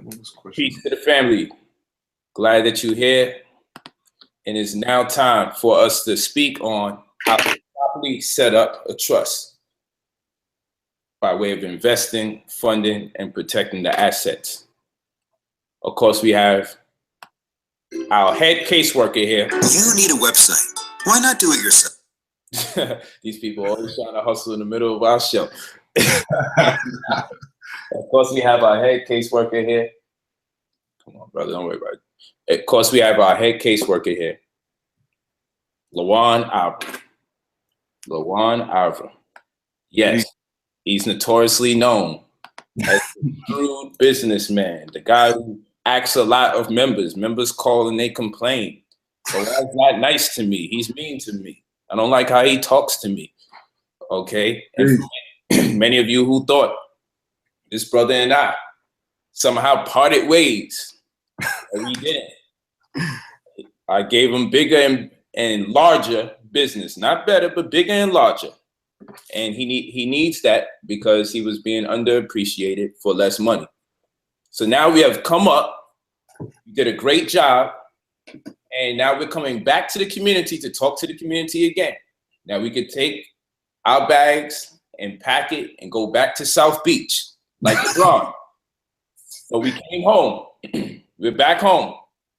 What was the question? Peace to the family. Glad that you're here. And it's now time for us to speak on how to properly set up a trust by way of investing, funding, and protecting the assets. Of course, we have our head caseworker here. You need a website. Why not do it yourself? These people always trying to hustle in the middle of our show. Of course, we have our head caseworker here. Come on, brother, don't worry about it. Of course, we have our head caseworker here, Lawan Alva. Lawan Alva. Yes, he's notoriously known as the shrewd businessman, the guy who asks a lot of members. Members call and they complain. Lawan's not nice to me. He's mean to me. I don't like how he talks to me. Okay? And many of you who thought this brother and I somehow parted ways, and we didn't. I gave him bigger and larger business, not better, but bigger and larger. And he needs that because he was being underappreciated for less money. So now we have come up, you did a great job, and now we're coming back to the community to talk to the community again. Now we could take our bags and pack it and go back to South Beach like LeBron. But we came home. We're back home.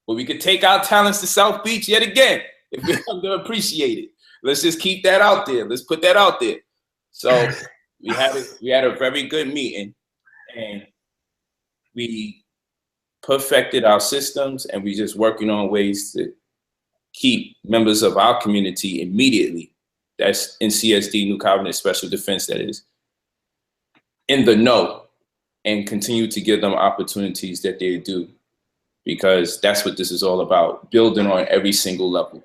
But we could take our talents to South Beach yet again if we're underappreciated. Let's just keep that out there. Let's put that out there. So we had a very good meeting, and we perfected our systems, and we just working on ways to keep members of our community immediately, that's in CSD, New Covenant Special Defense, that is, in the know, and continue to give them opportunities that they do, because that's what this is all about, building on every single level.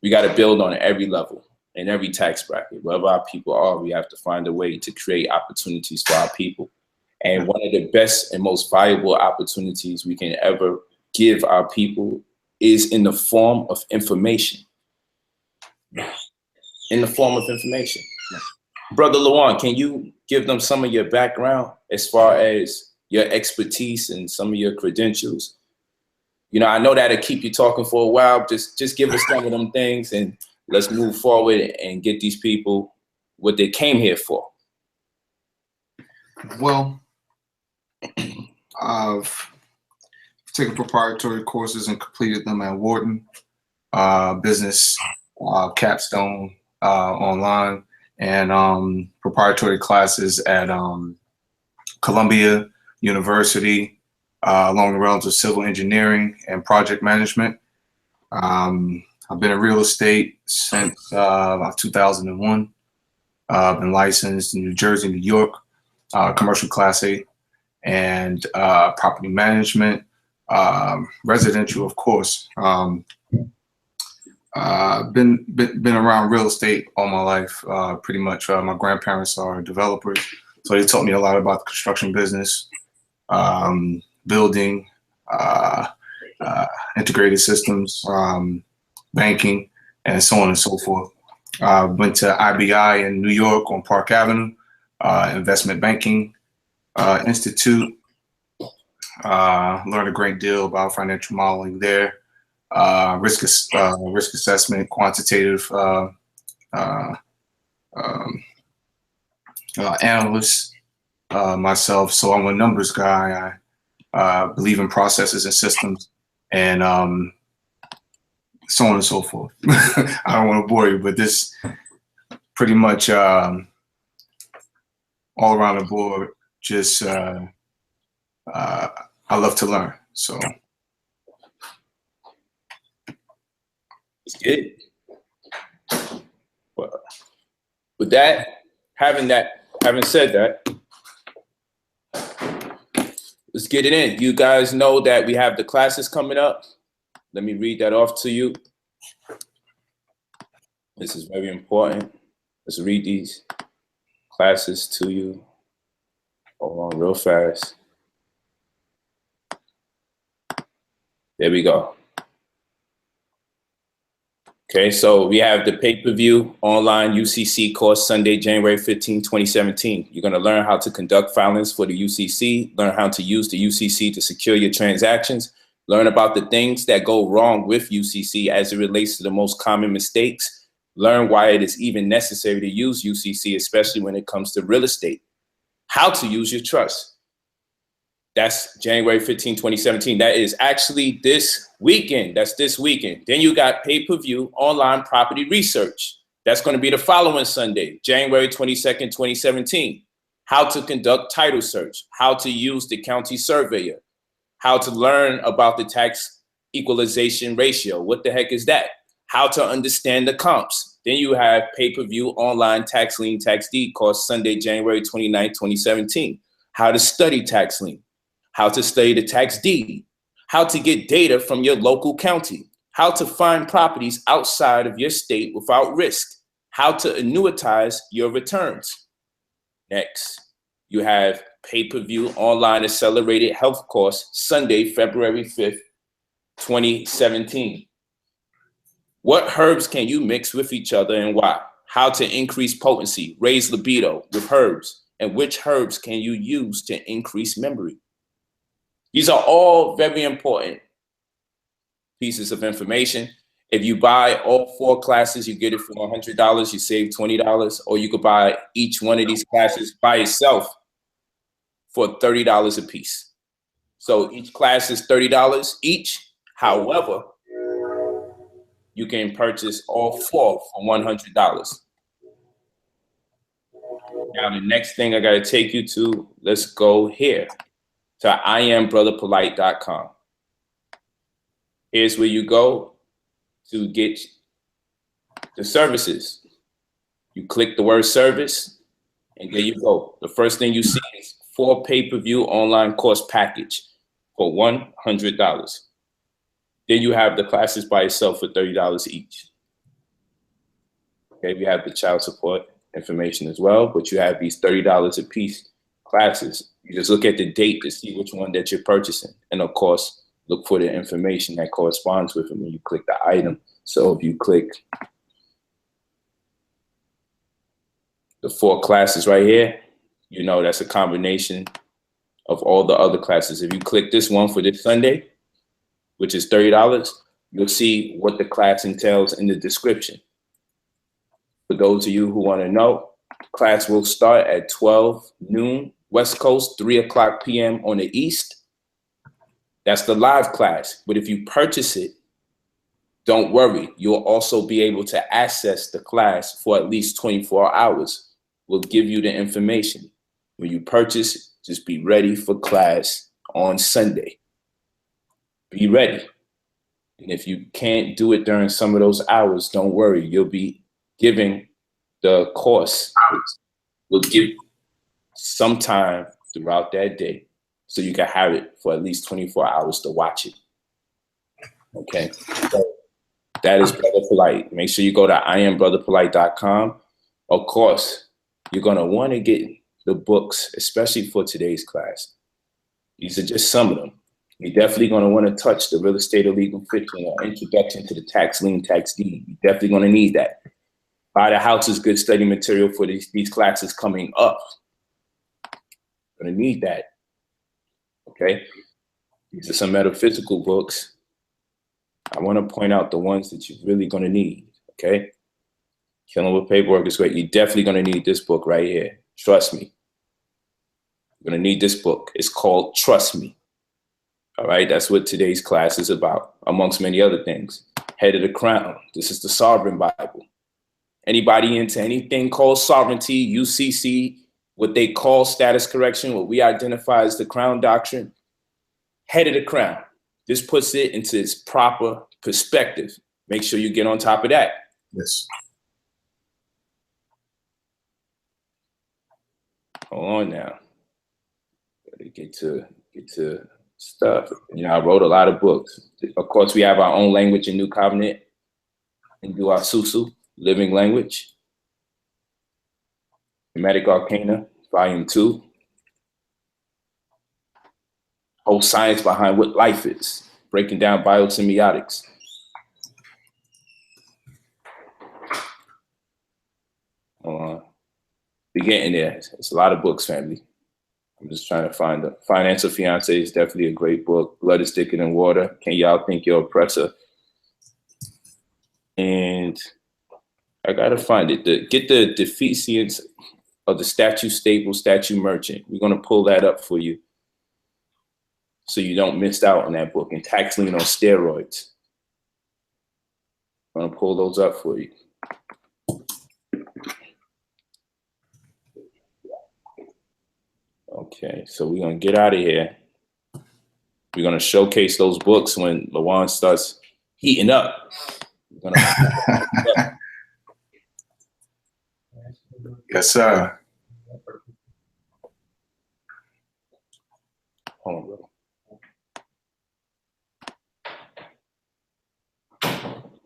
We got to build on every level in every tax bracket. Wherever our people are, we have to find a way to create opportunities for our people. And one of the best and most valuable opportunities we can ever give our people is in the form of information. In the form of information. Brother Lawan, can you give them some of your background as far as your expertise and some of your credentials? You know, I know that'll keep you talking for a while. Just give us some of them things, and let's move forward and get these people what they came here for. Well, I've taken proprietary courses and completed them at Wharton, business, capstone online, and proprietary classes at Columbia University along the realms of civil engineering and project management. I've been in real estate since about 2001. I've been licensed in New Jersey, New York, commercial Class A, and property management, residential, of course. Been around real estate all my life, pretty much. My grandparents are developers, so they taught me a lot about the construction business, building, integrated systems, banking, and so on and so forth. Went to IBI in New York on Park Avenue, investment banking institute. Learned a great deal about financial modeling there. Risk assessment, quantitative analyst myself. So I'm a numbers guy. I believe in processes and systems, and so on and so forth. I don't want to bore you, but this pretty much all around the board. Just I love to learn. So. It's good. Well, with that, having said that, let's get it in. You guys know that we have the classes coming up. Let me read that off to you. This is very important. Let's read these classes to you. Hold on real fast. There we go. Okay, so we have the pay-per-view online UCC course Sunday, January 15, 2017. You're going to learn how to conduct filings for the UCC, learn how to use the UCC to secure your transactions, learn about the things that go wrong with UCC as it relates to the most common mistakes, learn why it is even necessary to use UCC, especially when it comes to real estate, how to use your trust. That's January 15, 2017. That is actually this weekend. That's this weekend. Then you got pay-per-view online property research. That's going to be the following Sunday, January 22nd, 2017. How to conduct title search, how to use the county surveyor, how to learn about the tax equalization ratio. What the heck is that? How to understand the comps. Then you have pay-per-view online tax lien, tax deed course Sunday, January 29th, 2017. How to study tax lien. How to study the tax deed, how to get data from your local county, how to find properties outside of your state without risk, how to annuitize your returns. Next, you have pay-per-view online accelerated health course Sunday, February 5th, 2017. What herbs can you mix with each other and why? How to increase potency, raise libido with herbs, and which herbs can you use to increase memory? These are all very important pieces of information. If you buy all 4 classes, you get it for $100, you save $20, or you could buy each one of these classes by itself for $30 a piece. So each class is $30 each. However, you can purchase all 4 for $100. Now, the next thing I got to take you to, let's go here. To IamBrotherPolight.com. Here's where you go to get the services. You click the word service, and there you go. The first thing you see is 4 pay-per-view online course package for $100. Then you have the classes by itself for $30 each. Okay, we have the child support information as well, but you have these $30 a piece classes. You just look at the date to see which one that you're purchasing. And of course, look for the information that corresponds with it when you click the item. So if you click the 4 classes right here, you know that's a combination of all the other classes. If you click this one for this Sunday, which is $30, you'll see what the class entails in the description. For those of you who want to know, class will start at 12 noon West Coast, 3 o'clock p.m. on the East. That's the live class. But if you purchase it, don't worry. You'll also be able to access the class for at least 24 hours. We'll give you the information. When you purchase, just be ready for class on Sunday. Be ready. And if you can't do it during some of those hours, don't worry. You'll be giving the course. We'll give some time throughout that day so you can have it for at least 24 hours to watch it. Okay. So that is Brother Polight. Make sure you go to IamBrotherPolight.com. Of course, you're going to want to get the books, especially for today's class. These are just some of them. You're definitely going to want to touch the Real Estate Illegal Fiction or Introduction to the Tax Lien, Tax Deed. You're definitely going to need that. Buy the House is Good study material for these classes coming up. Going to need that. Okay. These are some metaphysical books. I want to point out the ones that you're really going to need. Okay. Killing with Paperwork is great. You're definitely going to need this book right here. Trust me. You're going to need this book. It's called Trust Me. All right. That's what today's class is about, amongst many other things. Head of the Crown. This is the Sovereign Bible. Anybody into anything called sovereignty, UCC, what they call status correction, what we identify as the Crown Doctrine, Head of the Crown. This puts it into its proper perspective. Make sure you get on top of that. Yes. Hold on now. Gotta get to stuff. You know, I wrote a lot of books. Of course, we have our own language in New Covenant and do our Susu, Living Language. Hermetic Arcana, Volume 2. Whole science behind what life is. Breaking down biosemiotics. getting there. It's a lot of books, family. I'm just trying to find them. Financial Fiance is definitely a great book. Blood is thicker than water. Can y'all think your oppressor? And I gotta find it. Get the deficiency of the statute stable, statute merchant. We're gonna pull that up for you, so you don't miss out on that book. And Tax Lien on Steroids. I'm gonna pull those up for you. Okay, so we're gonna get out of here. We're gonna showcase those books when LaJuan starts heating up. We're gonna Yes, sir. hold on, bro.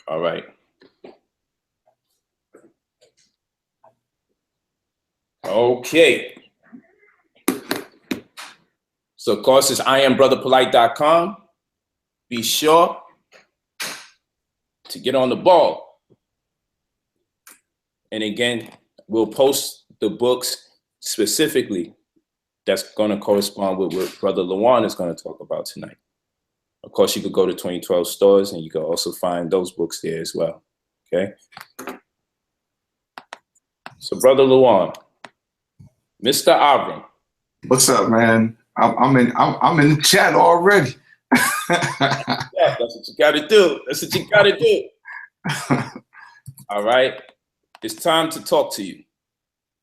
All right. Okay. So, of course, it's IamBrotherPolight.com. Be sure to get on the ball. And again, we'll post the books specifically that's going to correspond with what Brother LaJuan is going to talk about tonight. Of course, you could go to 2012 stores and you can also find those books there as well. Okay. So, Brother LaJuan, Mr. Avram. What's up, man? I'm in the chat already. Yeah, that's what you gotta do. That's what you gotta do. All right. It's time to talk to you.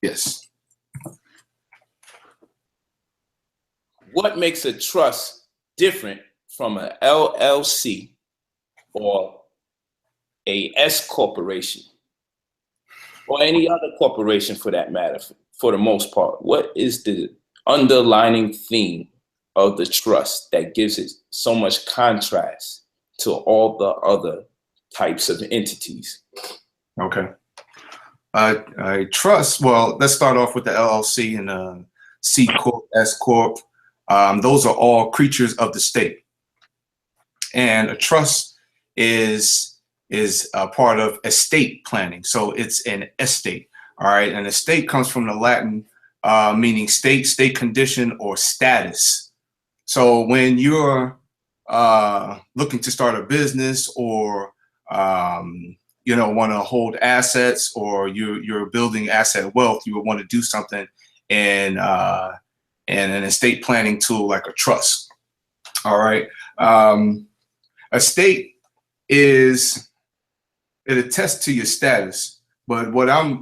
Yes. What makes a trust different from an LLC or a S corporation or any other corporation for that matter, for the most part? What is the underlining theme of the trust that gives it so much contrast to all the other types of entities? Okay. I trust. Well, let's start off with the LLC and C Corp, S Corp. Those are all creatures of the state, and a trust is a part of estate planning. So it's an estate. All right, an estate comes from the Latin meaning state, state condition, or status. So when you're looking to start a business or want to hold assets, or you're building asset wealth, you would want to do something in an estate planning tool like a trust. All right. Estate it attests to your status, but what I'm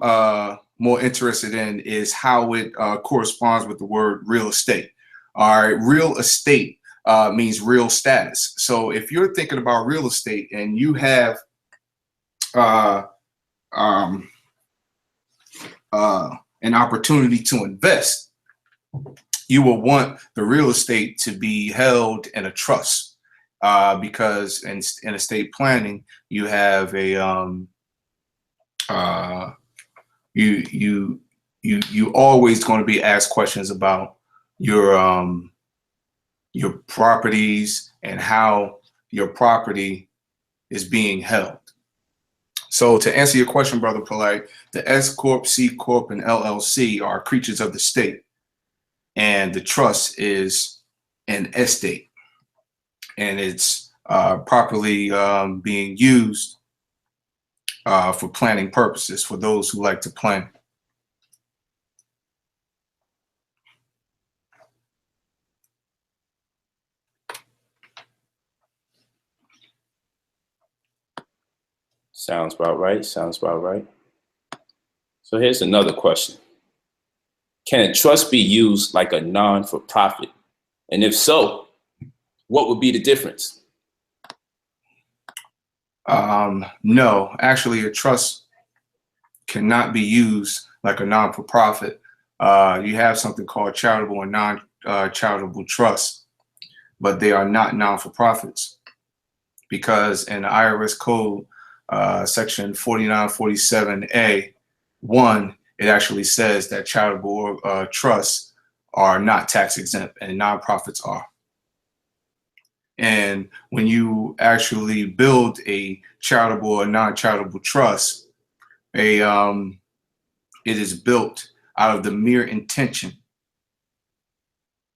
more interested in is how it corresponds with the word real estate. All right, real estate means real status. So if you're thinking about real estate and you have an opportunity to invest, you will want the real estate to be held in a trust, because in estate planning you have a you always going to be asked questions about your properties and how your property is being held. So to answer your question, Brother Polight, the S Corp, C Corp, and LLC are creatures of the state, and the trust is an estate, and it's properly being used for planning purposes for those who like to plan. Sounds about right. Sounds about right. So here's another question. Can a trust be used like a non-for-profit? And if so, what would be the difference? No, actually, a trust cannot be used like a non-for-profit. You have something called charitable and non-charitable trusts, but they are not non-for-profits, because in the IRS code, section 4947A1, it actually says that charitable trusts are not tax exempt and nonprofits are. And when you actually build a charitable or non-charitable trust, it is built out of the mere intention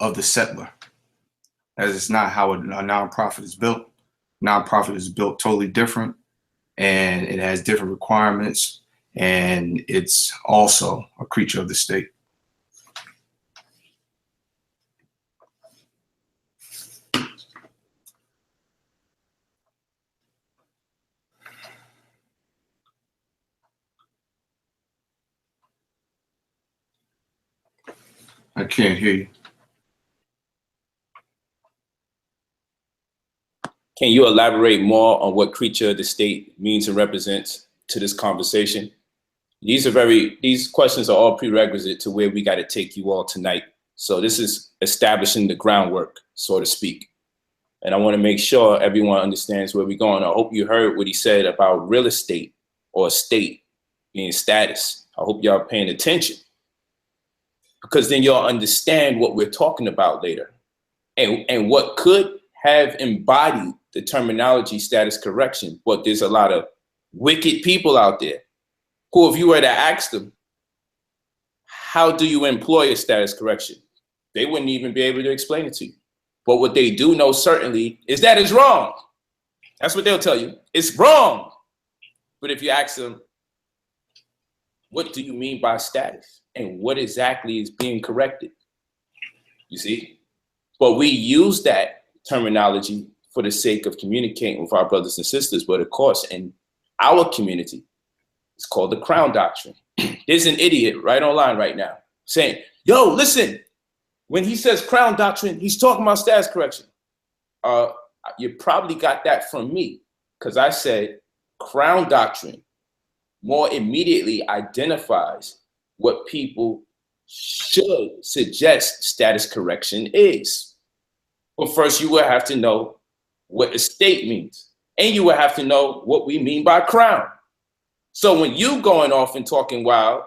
of the settler. That is not how a nonprofit is built. Nonprofit is built totally different, and it has different requirements, and it's also a creature of the state. I can't hear you. Can you elaborate more on what creature of the state means and represents to this conversation? These questions are all prerequisite to where we got to take you all tonight. So this is establishing the groundwork, so to speak. And I want to make sure everyone understands where we're going. I hope you heard what he said about real estate or estate being status. I hope y'all paying attention, because then you'll understand what we're talking about later, and what could have embodied the terminology status correction. But there's a lot of wicked people out there who, if you were to ask them, how do you employ a status correction? They wouldn't even be able to explain it to you. But what they do know certainly is that it's wrong. That's what they'll tell you. It's wrong. But if you ask them, what do you mean by status? And what exactly is being corrected? You see? But we use that terminology for the sake of communicating with our brothers and sisters. But of course, in our community, it's called the Crown Doctrine. There's an idiot right online right now saying, yo, listen, when he says Crown Doctrine, he's talking about status correction. You probably got that from me, because I said Crown Doctrine more immediately identifies what people should suggest status correction is. But first, you will have to know what estate means, and you will have to know what we mean by crown. So when you going off and talking wild,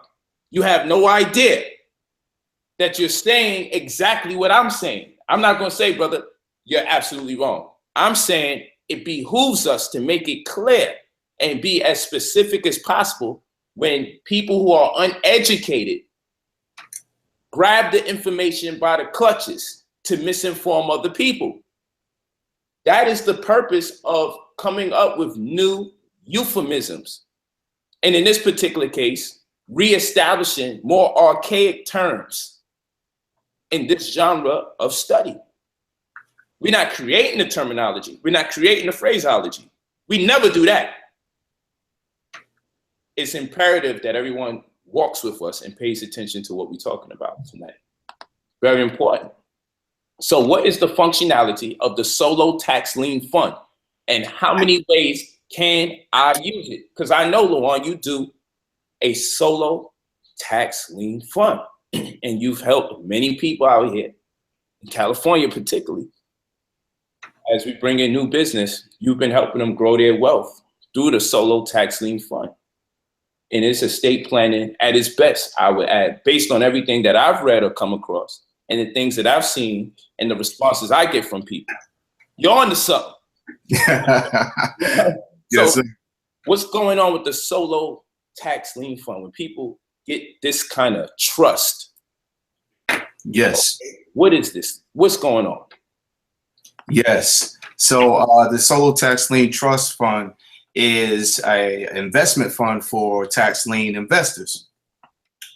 you have no idea that you're saying exactly what I'm saying. I'm not going to say, brother, you're absolutely wrong. I'm saying it behooves us to make it clear and be as specific as possible when people who are uneducated grab the information by the clutches to misinform other people. That is the purpose of coming up with new euphemisms. And in this particular case, reestablishing more archaic terms in this genre of study. We're not creating the terminology. We're not creating the phraseology. We never do that. It's imperative that everyone walks with us and pays attention to what we're talking about tonight. Very important. So what is the functionality of the solo tax lien fund, and how many ways can I use it? Because I know, Luan, you do a solo tax lien fund, and you've helped many people out here in California, particularly. As we bring in new business, you've been helping them grow their wealth through the solo tax lien fund. And it's estate planning at its best, I would add, based on everything that I've read or come across and the things that I've seen and the responses I get from people. You're on to something. Yes, so what's going on with the solo tax lien fund when people get this kind of trust? Yes. What is this? What's going on? Yes. So the Solo Tax Lien Trust Fund is an investment fund for tax lien investors,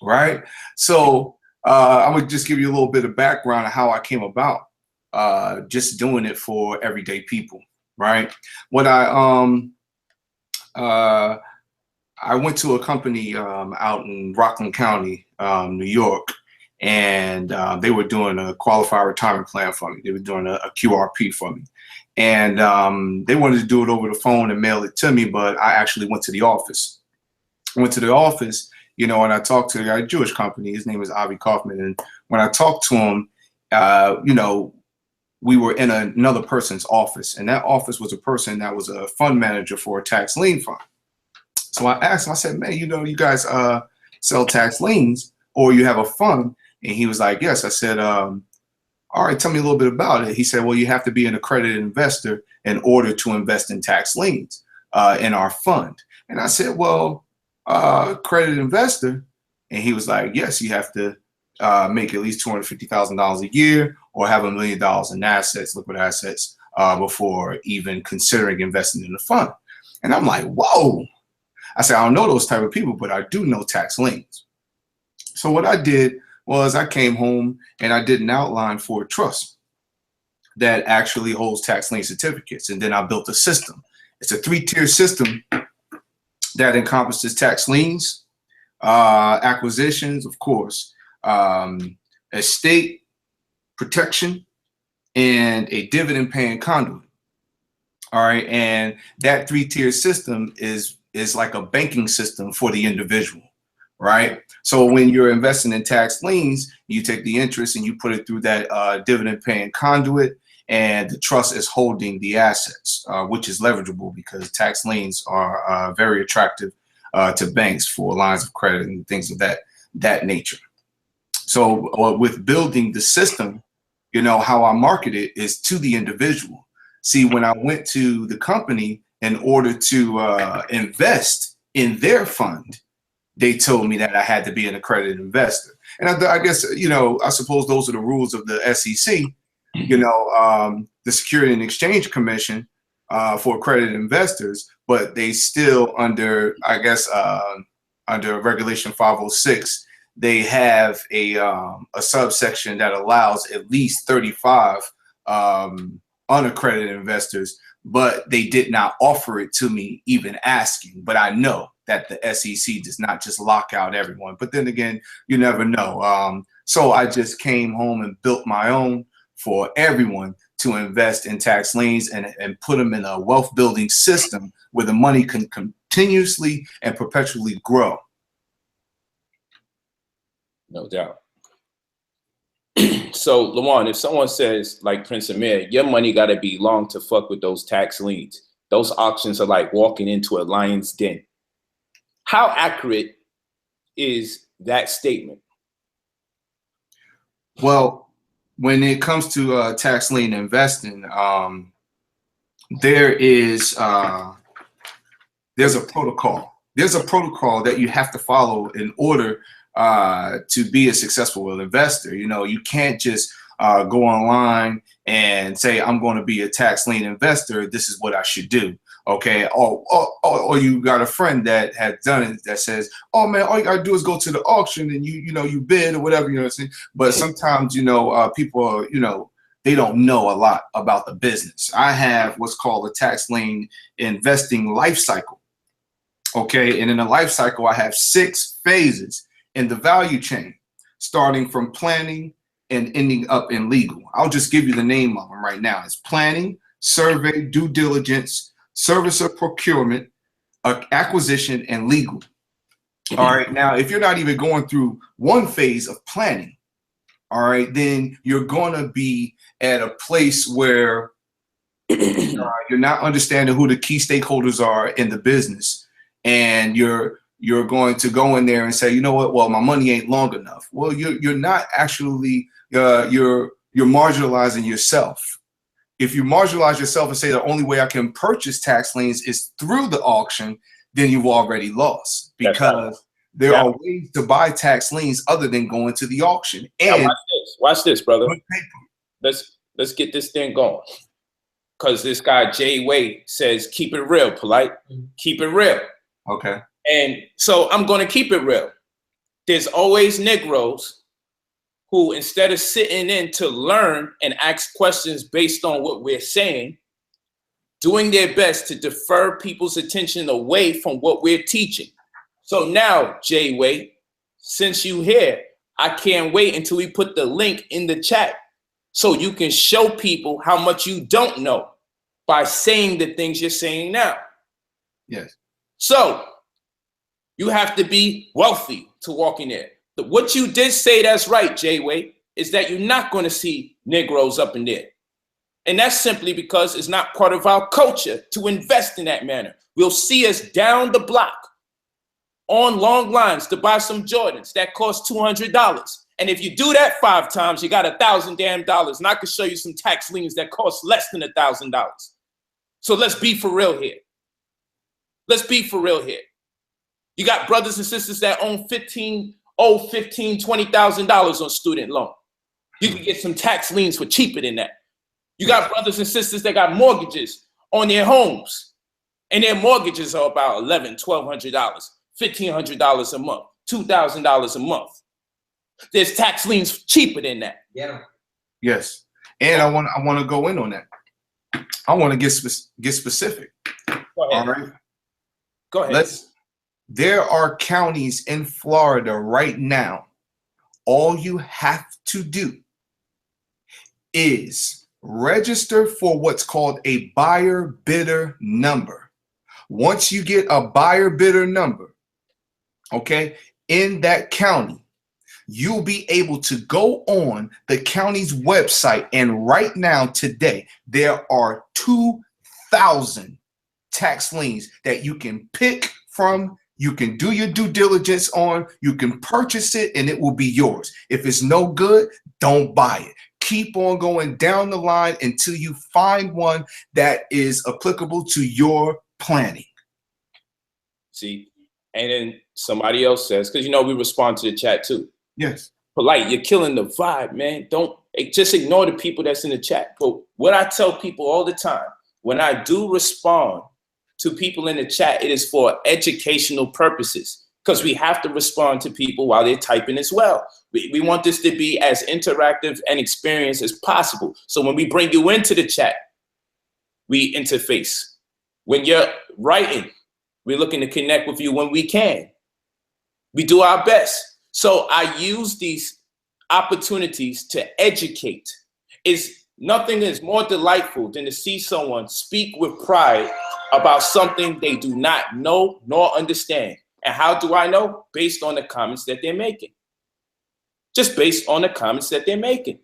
right? So I would just give you a little bit of background on how I came about just doing it for everyday people, right? When I went to a company out in Rockland County, New York, and they were doing a qualified retirement plan for me. They were doing a QRP for me. And they wanted to do it over the phone and mail it to me, but I actually went to the office. I went to the office, you know, and I talked to a Jewish company. His name is Avi Kaufman. And when I talked to him, you know, we were in another person's office. And that office was a person that was a fund manager for a tax lien fund. So I asked him, I said, man, you know, you guys sell tax liens or you have a fund? And he was like, yes. I said, all right, tell me a little bit about it. He said, well, you have to be an accredited investor in order to invest in tax liens in our fund. And I said, well, accredited investor, And he was like, yes, you have to make at least $250,000 a year or have $1 million in assets, liquid assets, before even considering investing in the fund. And I'm like, whoa. I said, I don't know those type of people, but I do know tax liens. So what I did was I came home and I did an outline for a trust that actually holds tax lien certificates. And then I built a system. It's a 3-tier system that encompasses tax liens, acquisitions, of course, estate protection, and a dividend paying conduit. All right. And that 3-tier system is like a banking system for the individual. Right. So when you're investing in tax liens, you take the interest and you put it through that dividend paying conduit, and the trust is holding the assets, which is leverageable because tax liens are very attractive to banks for lines of credit and things of that nature. So with building the system, you know, how I market it is to the individual. See, when I went to the company in order to invest in their fund, they told me that I had to be an accredited investor. And I guess, you know, I suppose those are the rules of the SEC, you know, the Security and Exchange Commission for accredited investors, but they still under, I guess, under Regulation 506, they have a subsection that allows at least 35 unaccredited investors, but they did not offer it to me even asking. But I know that the SEC does not just lock out everyone. But then again, you never know. So I just came home and built my own for everyone to invest in tax liens and put them in a wealth building system where the money can continuously and perpetually grow. No doubt. So, Lawan, if someone says, like Prince Amir, your money got to be long to fuck with those tax liens, those auctions are like walking into a lion's den. How accurate is that statement? Well, when it comes to tax lien investing, there's a protocol. There's a protocol that you have to follow in order to be a successful investor. You know, you can't just go online and say, I'm going to be a tax lien investor. This is what I should do. Okay. Or you got a friend that had done it that says, oh man, all you gotta do is go to the auction and you bid or whatever, you know what I'm saying? But sometimes, people are, they don't know a lot about the business. I have what's called a tax lien investing life cycle. Okay. And in the life cycle, I have 6 phases in the value chain, starting from planning and ending up in legal. I'll just give you the name of them right now. It's planning, survey, due diligence, service of procurement, acquisition, and legal. All right. Now, if you're not even going through one phase of planning, all right, then you're going to be at a place where you're not understanding who the key stakeholders are in the business. And you're going to go in there and say, you know what, well, my money ain't long enough. Well, you're not actually, you're marginalizing yourself. If you marginalize yourself and say the only way I can purchase tax liens is through the auction, then you've already lost, because there are ways to buy tax liens other than going to the auction. And now watch this, brother. Let's get this thing going. Because this guy, Jay Wade, says, keep it real, Polight. Keep it real. Okay. And so I'm going to keep it real. There's always Negroes who, instead of sitting in to learn and ask questions based on what we're saying, doing their best to defer people's attention away from what we're teaching. So now, Jay Wade, since you here, I can't wait until we put the link in the chat so you can show people how much you don't know by saying the things you're saying now. Yes. So you have to be wealthy to walk in there. What you did say, that's right, Jay Wade, is that you're not going to see Negroes up in there. And that's simply because it's not part of our culture to invest in that manner. We'll see us down the block on long lines to buy some Jordans that cost $200. And if you do that 5 times, you got $1,000 damn dollars. And I can show you some tax liens that cost less than $1,000. So let's be for real here. Let's be for real here. You got brothers and sisters that own 15 owe $15,000, $20,000 on student loan. You can get some tax liens for cheaper than that. You got brothers and sisters that got mortgages on their homes, and their mortgages are about $1,100, $1,200, $1,500 a month, $2,000 a month. There's tax liens cheaper than that. Yeah. Yes. And I want to go in on that. I want to get specific. Go ahead. All right. Go ahead. There are counties in Florida right now. All you have to do is register for what's called a buyer bidder number. Once you get a buyer bidder number, okay, in that county, you'll be able to go on the county's website. And right now, today, there are 2,000 tax liens that you can pick from. You can do your due diligence on, you can purchase it, and it will be yours. If it's no good, don't buy it. Keep on going down the line until you find one that is applicable to your planning. See, and then somebody else says, because we respond to the chat too. Yes. Polight, you're killing the vibe, man. Don't just ignore the people that's in the chat. But what I tell people all the time, when I do respond to people in the chat, it is for educational purposes, because we have to respond to people while they're typing as well. We want this to be as interactive and experienced as possible. So when we bring you into the chat, we interface. When you're writing, we're looking to connect with you when we can. We do our best. So I use these opportunities to educate. Nothing is more delightful than to see someone speak with pride about something they do not know nor understand. And how do I know? Based on the comments that they're making. Just based on the comments that they're making.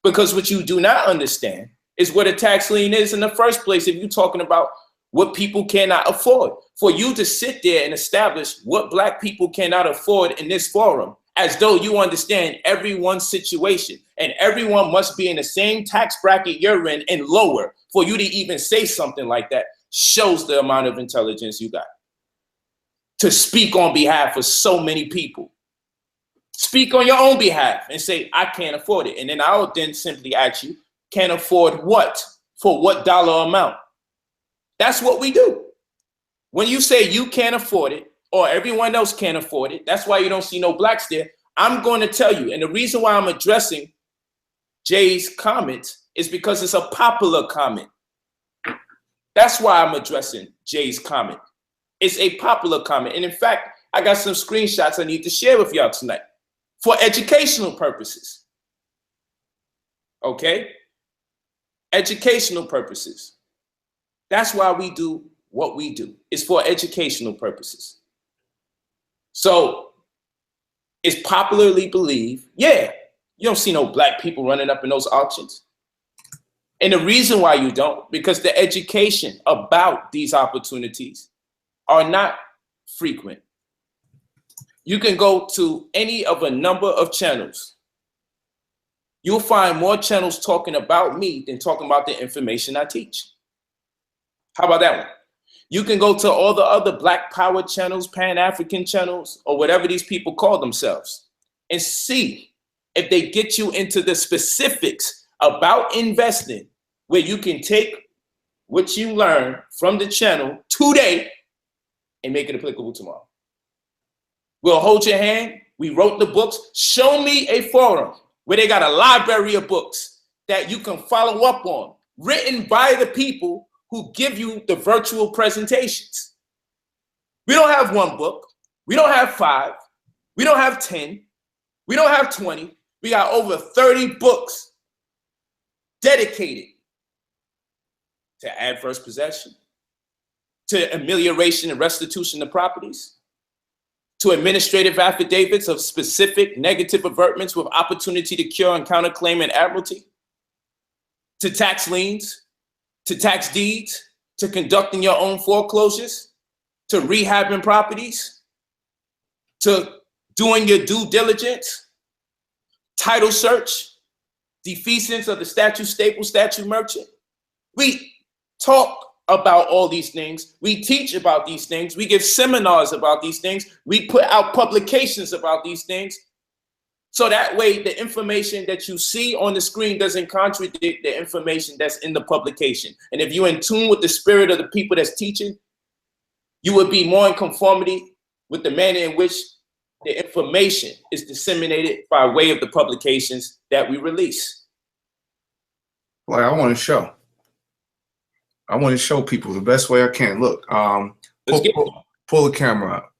Because what you do not understand is what a tax lien is in the first place if you're talking about what people cannot afford. For you to sit there and establish what Black people cannot afford in this forum, as though you understand everyone's situation and everyone must be in the same tax bracket you're in and lower for you to even say something like that, shows the amount of intelligence you got. To speak on behalf of so many people. Speak on your own behalf and say, I can't afford it. And then I'll then simply ask you, can't afford what? For what dollar amount? That's what we do. When you say you can't afford it, or everyone else can't afford it, that's why you don't see no Blacks there. I'm going to tell you, and the reason why I'm addressing Jay's comment is because it's a popular comment. That's why I'm addressing Jay's comment. It's a popular comment. And in fact, I got some screenshots I need to share with y'all tonight for educational purposes. Okay? Educational purposes. That's why we do what we do. It's for educational purposes. So it's popularly believed, yeah, you don't see no Black people running up in those auctions. And the reason why you don't, because the education about these opportunities are not frequent. You can go to any of a number of channels. You'll find more channels talking about me than talking about the information I teach. How about that one? You can go to all the other Black Power channels, Pan-African channels, or whatever these people call themselves, and see if they get you into the specifics about investing, where you can take what you learn from the channel today and make it applicable tomorrow. We'll hold your hand. We wrote the books. Show me a forum where they got a library of books that you can follow up on, written by the people who give you the virtual presentations. We don't have one book. We don't have 5. We don't have 10. We don't have 20. We got over 30 books dedicated to adverse possession, to amelioration and restitution of properties, to administrative affidavits of specific negative avertments with opportunity to cure and counterclaim and admiralty, to tax liens, to tax deeds, to conducting your own foreclosures, to rehabbing properties, to doing your due diligence, title search, defeasance of the statute staple, statute merchant. We talk about all these things. We teach about these things. We give seminars about these things. We put out publications about these things. So that way, the information that you see on the screen doesn't contradict the information that's in the publication. And if you're in tune with the spirit of the people that's teaching, you would be more in conformity with the manner in which the information is disseminated by way of the publications that we release. Like, I want to show people the best way I can. Look, pull the camera up.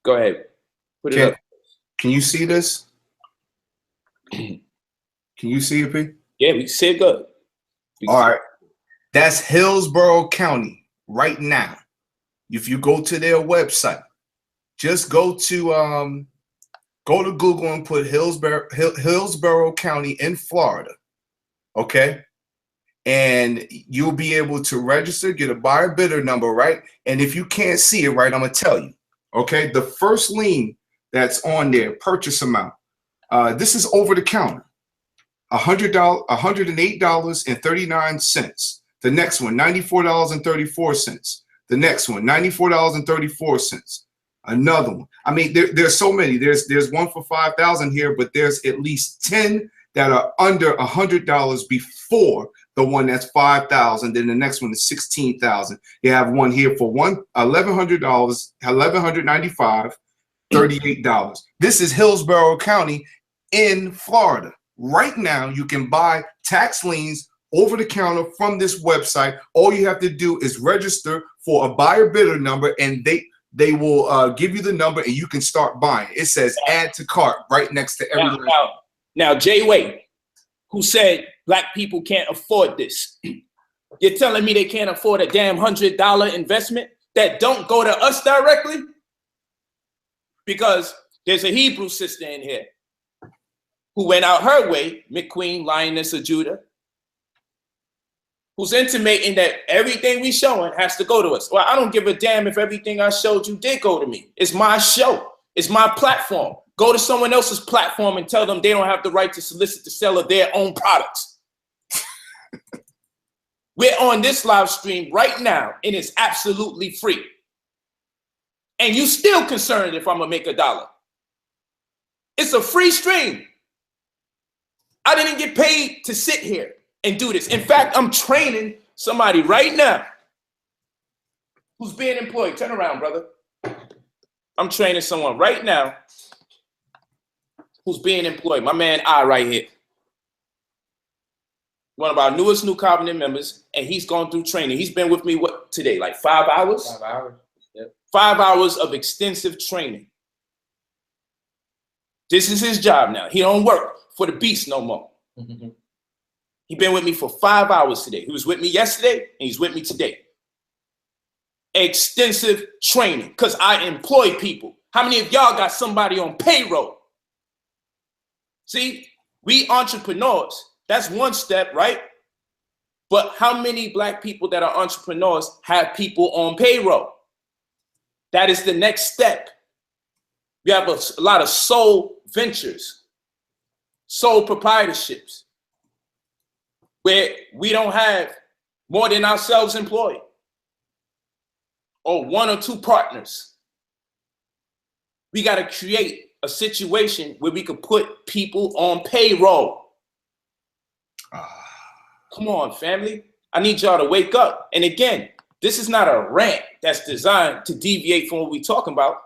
Go ahead. Put it up. Can you see this? Can you see it, P? Yeah, we see it good. All right. That's Hillsborough County right now. If you go to their website, just go to Google and put Hillsborough County in Florida. Okay? And you'll be able to register, get a buyer bidder number, right? And if you can't see it right, I'm gonna tell you. Okay, the first lien that's on there, purchase amount. This is over the counter, $108.39. The next one, $94.34. The next one, $94.34. Another one. I mean, there's so many. There's one for $5,000 here, but there's at least 10 that are under $100 before the one that's $5,000. Then the next one is $16,000. You have one here for $1,100, $1,195, $38. This is Hillsborough County in Florida. Right now, you can buy tax liens over the counter from this website. All you have to do is register for a buyer bidder number, and they will give you the number, and you can start buying. It says add to cart right next to everything. Now, Jay Wade, who said black people can't afford this. You're telling me they can't afford a damn $100 investment that don't go to us directly? Because there's a Hebrew sister in here who went out her way, McQueen, Lioness of Judah, who's intimating that everything we showing has to go to us. Well, I don't give a damn if everything I showed you did go to me. It's my show. It's my platform. Go to someone else's platform and tell them they don't have the right to solicit the sale of their own products. We're on this live stream right now, and it's absolutely free. And you still concerned if I'm gonna make $1. It's a free stream. I didn't get paid to sit here and do this. In fact, I'm training somebody right now who's being employed. Turn around, brother. I'm training someone right now who's being employed. My man I right here. One of our newest New Covenant members, and he's gone through training. He's been with me, what, today? Like 5 hours? 5 hours. Yep. 5 hours of extensive training. This is his job now. He don't work for the beast no more. He been with me for 5 hours today. He was with me yesterday, and he's with me today. Extensive training, because I employ people. How many of y'all got somebody on payroll? See, we entrepreneurs, that's one step, right? But how many black people that are entrepreneurs have people on payroll? That is the next step. We have a lot of sole ventures, sole proprietorships, where we don't have more than ourselves employed, or 1 or 2 partners. We got to create a situation where we could put people on payroll. Come on, family. I need y'all to wake up. And again, this is not a rant that's designed to deviate from what we're talking about.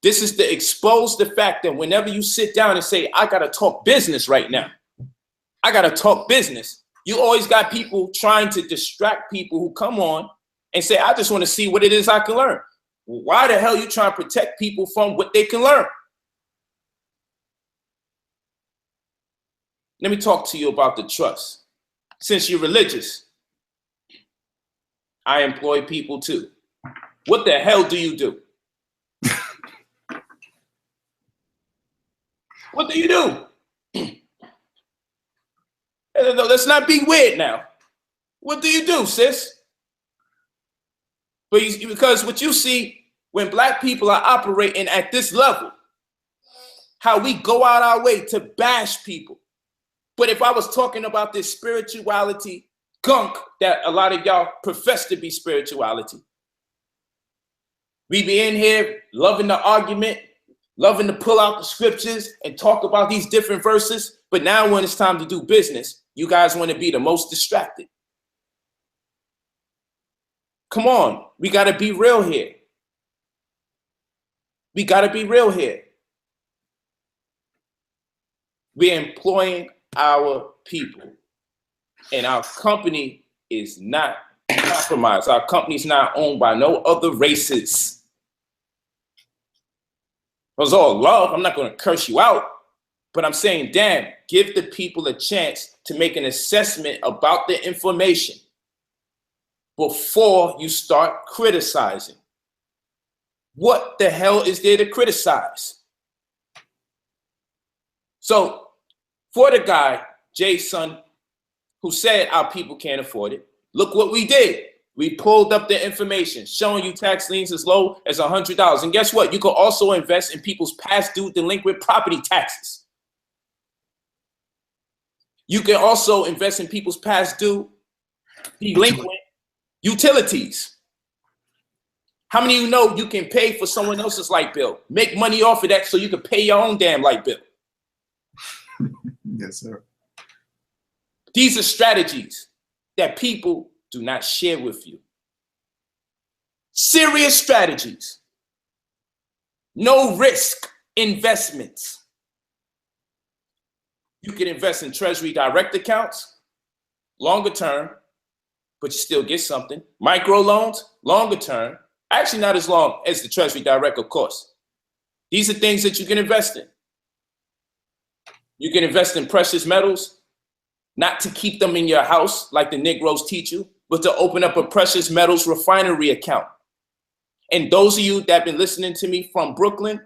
This is to expose the fact that whenever you sit down and say, I got to talk business right now, I got to talk business, you always got people trying to distract people who come on and say, I just want to see what it is I can learn. Why the hell are you trying to protect people from what they can learn? Let me talk to you about the trust. Since you're religious, I employ people too. What the hell do you do? What do you do? Let's not be weird now. What do you do, sis? Because what you see when black people are operating at this level, how we go out our way to bash people, But if I was talking about this spirituality gunk that a lot of y'all profess to be spirituality, we be in here loving the argument, loving to pull out the scriptures and talk about these different verses. But now when it's time to do business, you guys want to be the most distracted. Come on, we got to be real here. We got to be real here. We're employing our people, and our company is not compromised. Our company is not owned by no other races. It was all love. I'm not going to curse you out, but I'm saying, damn, give the people a chance to make an assessment about the information before you start criticizing. What the hell is there to criticize? So for the guy, Jason, who said our people can't afford it, look what we did. We pulled up the information showing you tax liens as low as $100. And guess what? You can also invest in people's past due delinquent property taxes. You can also invest in people's past due delinquent utilities. How many of you know you can pay for someone else's light bill? Make money off of that so you can pay your own damn light bill. Yes, sir. These are strategies that people do not share with you. Serious strategies. No risk investments. You can invest in Treasury direct accounts, longer term, but you still get something. Micro loans, longer term. Actually, not as long as the Treasury direct, of course. These are things that you can invest in. You can invest in precious metals, not to keep them in your house like the Negroes teach you, but to open up a precious metals refinery account. And those of you that have been listening to me from Brooklyn,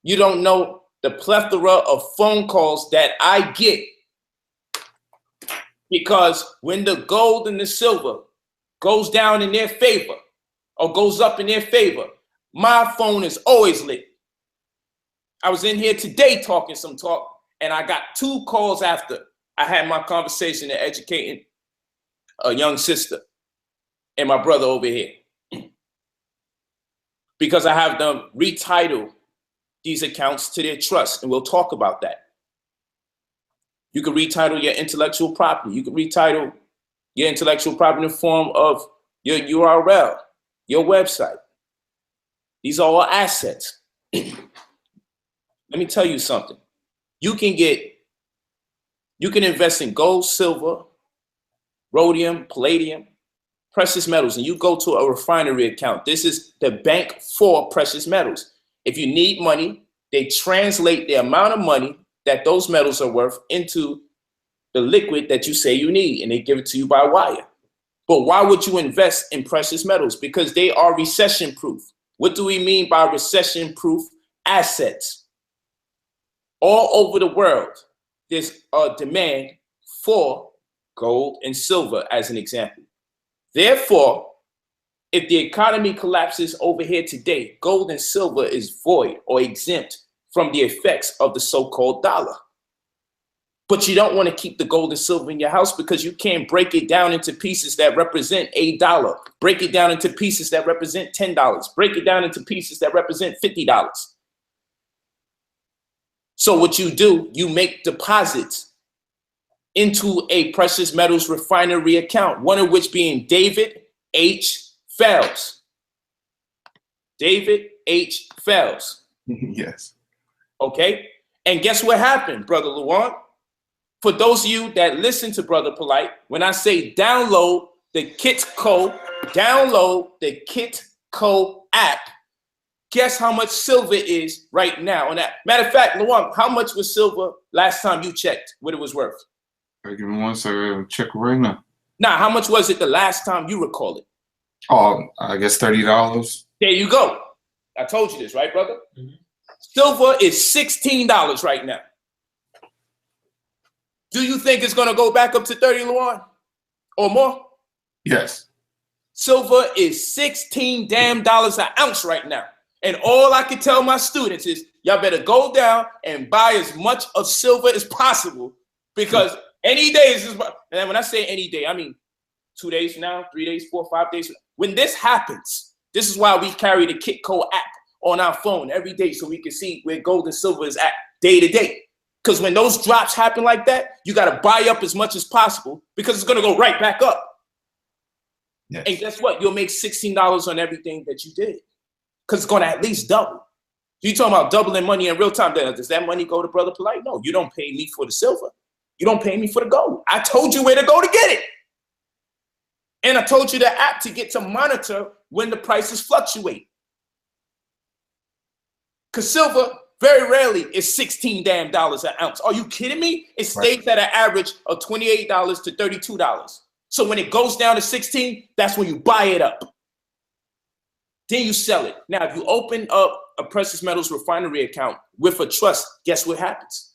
you don't know the plethora of phone calls that I get. Because when the gold and the silver goes down in their favor or goes up in their favor, my phone is always lit. I was in here today talking some talk, and I got 2 calls after I had my conversation and educating a young sister and my brother over here. Because I have them retitle these accounts to their trust, and we'll talk about that. You can retitle your intellectual property. You can retitle your intellectual property in the form of your URL, your website. These are all assets. Let me tell you something. You can invest in gold, silver, rhodium, palladium, precious metals, and you go to a refinery account. This is the bank for precious metals. If you need money, they translate the amount of money that those metals are worth into the liquid that you say you need, and they give it to you by wire. But why would you invest in precious metals? Because they are recession proof. What do we mean by recession proof assets? All over the world, there's a demand for gold and silver, as an example. Therefore, if the economy collapses over here today, gold and silver is void or exempt from the effects of the so-called dollar. But you don't want to keep the gold and silver in your house because you can't break it down into pieces that represent $1, break it down into pieces that represent $10, break it down into pieces that represent $50. So what you do, you make deposits into a precious metals refinery account, one of which being David H. Fells. David H. Fells. Yes. Okay. And guess what happened, Brother Luan? For those of you that listen to Brother Polight, when I say download the Kitco app, guess how much silver is right now on that? Matter of fact, Luan, how much was silver last time you checked what it was worth? Give me 1 second. Check right now. Now, how much was it the last time you recall it? Oh, I guess $30. There you go. I told you this, right, brother? Mm-hmm. Silver is $16 right now. Do you think it's going to go back up to 30, Luan? Or more? Yes. Silver is $16 damn an ounce right now. And all I can tell my students is y'all better go down and buy as much of silver as possible, because Any day is just, and then when I say any day, I mean 2 days from now, 3 days, 4, 5 days. When this happens, this is why we carry the Kitco app on our phone every day so we can see where gold and silver is at day to day. Because when those drops happen like that, you got to buy up as much as possible because it's going to go right back up. Yes. And guess what? You'll make $16 on everything that you did because it's going to at least double. You talking about doubling money in real time. Does that money go to Brother Polight? No, you don't pay me for the silver. You don't pay me for the gold. I told you where to go to get it. And I told you the app to get to monitor when the prices fluctuate. Because silver very rarely is $16 damn an ounce. Are you kidding me? It stays at an average of $28 to $32. So when it goes down to 16, that's when you buy it up. Then you sell it. Now, if you open up a precious metals refinery account with a trust, guess what happens?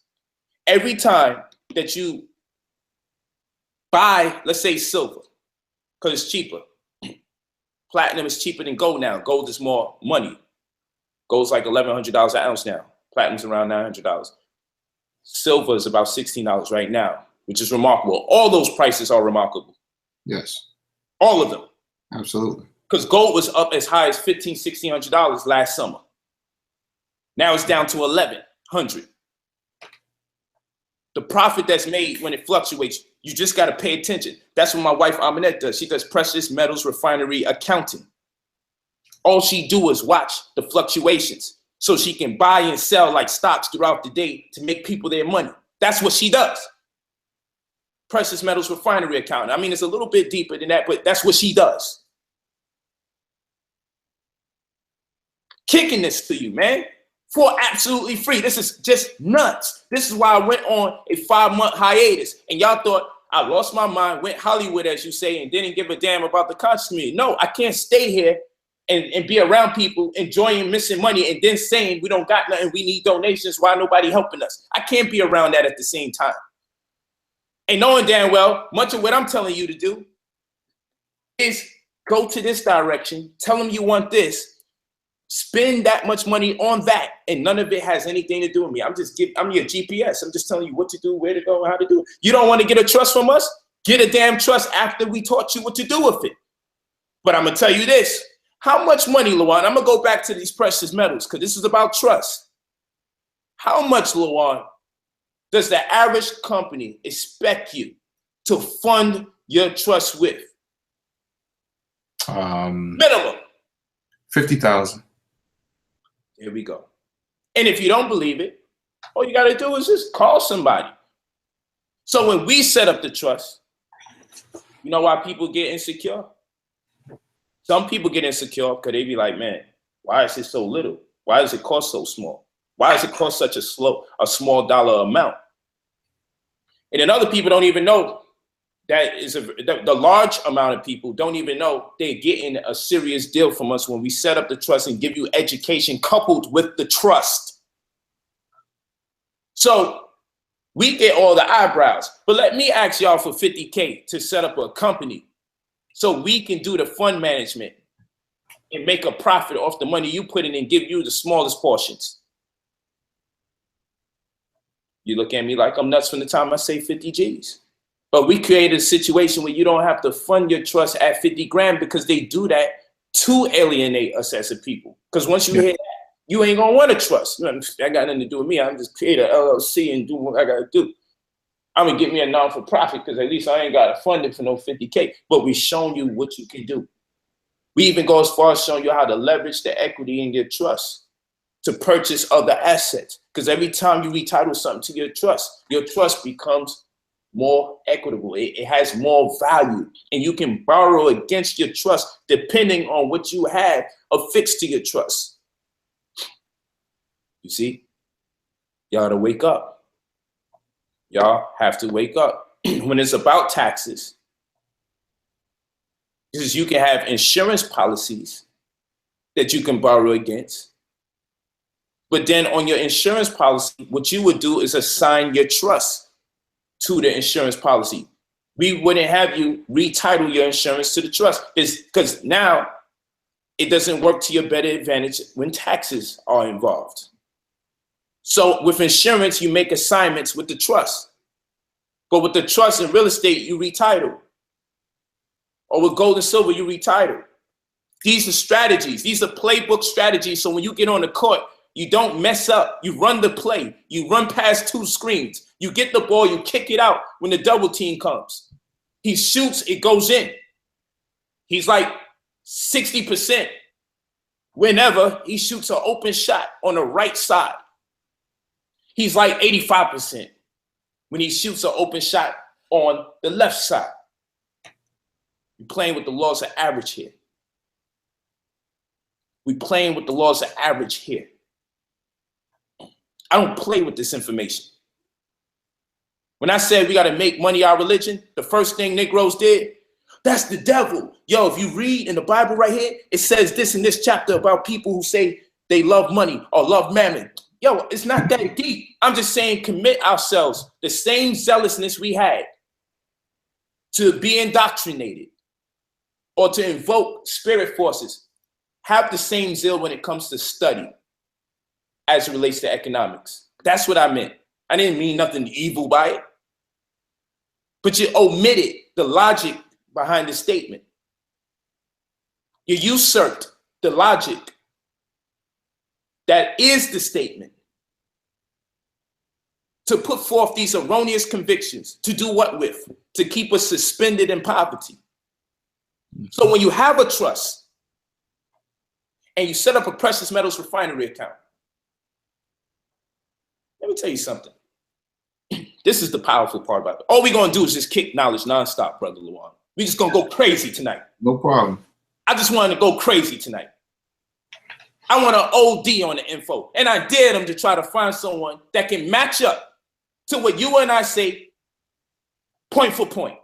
Every time that you buy, let's say silver, because it's cheaper. Platinum is cheaper than gold now. Gold is more money. Gold's like $1,100 an ounce now. Platinum's around $900. Silver is about $16 right now, which is remarkable. All those prices are remarkable. Yes. All of them. Absolutely. Because gold was up as high as $1,500, $1,600 last summer. Now it's down to $1,100. The profit that's made when it fluctuates, you just got to pay attention. That's what my wife Aminette does. She does precious metals refinery accounting. All she do is watch the fluctuations so she can buy and sell like stocks throughout the day to make people their money. That's what she does. Precious metals refinery accounting. I mean, it's a little bit deeper than that, but that's what she does. Kicking this to you, man, for absolutely free. This is just nuts. This is why I went on a 5-month hiatus, and y'all thought I lost my mind, went Hollywood, as you say, and didn't give a damn about the conscious community. No, I can't stay here and be around people enjoying missing money and then saying we don't got nothing, we need donations, why nobody helping us. I can't be around that at the same time. And knowing damn well, much of what I'm telling you to do is go to this direction, tell them you want this, spend that much money on that, and none of it has anything to do with me. I'm your GPS. I'm just telling you what to do, where to go, and how to do it. You don't want to get a trust from us? Get a damn trust after we taught you what to do with it. But I'm going to tell you this. How much money, Lawan? I'm going to go back to these precious metals because this is about trust. How much, Lawan, does the average company expect you to fund your trust with? Minimum. 50,000. Here we go. And if you don't believe it, all you got to do is just call somebody. So when we set up the trust, you know why people get insecure? Some people get insecure because they be like, man, why is it so little? Why does it cost so small? Why does it cost such a small dollar amount? And then other people don't even know that is the large amount of people don't even know they're getting a serious deal from us when we set up the trust and give you education coupled with the trust. So we get all the eyebrows, but let me ask y'all for 50K to set up a company so we can do the fund management and make a profit off the money you put in and give you the smallest portions. You look at me like I'm nuts from the time I say 50 G's. But we created a situation where you don't have to fund your trust at 50 grand because they do that to alienate us as a people. Because once you hear that, you ain't gonna want to trust. That got nothing to do with me. I'm just create an LLC and do what I gotta do. I'm gonna get me a non-for-profit because at least I ain't gotta fund it for no 50K. But we've shown you what you can do. We even go as far as showing you how to leverage the equity in your trust to purchase other assets. Because every time you retitle something to your trust becomes more equitable. It has more value, and you can borrow against your trust depending on what you have affixed to your trust. You see, y'all gotta wake up. Y'all have to wake up when it's about taxes. Because you can have insurance policies that you can borrow against. But then on your insurance policy, what you would do is assign your trust to the insurance policy. We wouldn't have you retitle your insurance to the trust because now it doesn't work to your better advantage when taxes are involved. So with insurance, you make assignments with the trust. But with the trust and real estate, you retitle. Or with gold and silver, you retitle. These are strategies. These are playbook strategies. So when you get on the court, you don't mess up. You run the play. You run past 2 screens. You get the ball. You kick it out when the double team comes. He shoots. It goes in. He's like 60% whenever he shoots an open shot on the right side. He's like 85% when he shoots an open shot on the left side. You're playing with the laws of average here. We're playing with the laws of average here. I don't play with this information. When I said we got to make money our religion, the first thing Negroes did, that's the devil. Yo, if you read in the Bible right here, it says this in this chapter about people who say they love money or love mammon. Yo, it's not that deep. I'm just saying commit ourselves, the same zealousness we had to be indoctrinated or to invoke spirit forces. Have the same zeal when it comes to study as it relates to economics. That's what I meant. I didn't mean nothing evil by it. But you omitted the logic behind the statement. You usurped the logic that is the statement to put forth these erroneous convictions. To do what with? To keep us suspended in poverty. So when you have a trust and you set up a precious metals refinery account, let me tell you something. This is the powerful part about it. All we're going to do is just kick knowledge nonstop, Brother Luan. We're just going to go crazy tonight. No problem. I just wanted to go crazy tonight. I want to OD on the info. And I dare them to try to find someone that can match up to what you and I say point for point.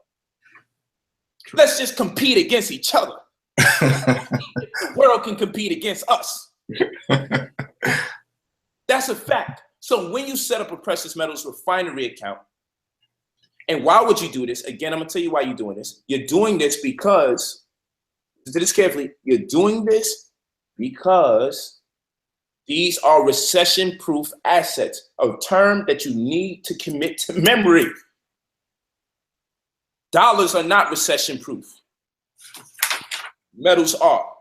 Let's just compete against each other. The world can compete against us. That's a fact. So when you set up a precious metals refinery account, and why would you do this? Again, I'm going to tell you why you're doing this. You're doing this because, listen to this carefully, you're doing this because these are recession-proof assets, a term that you need to commit to memory. Dollars are not recession-proof. Metals are.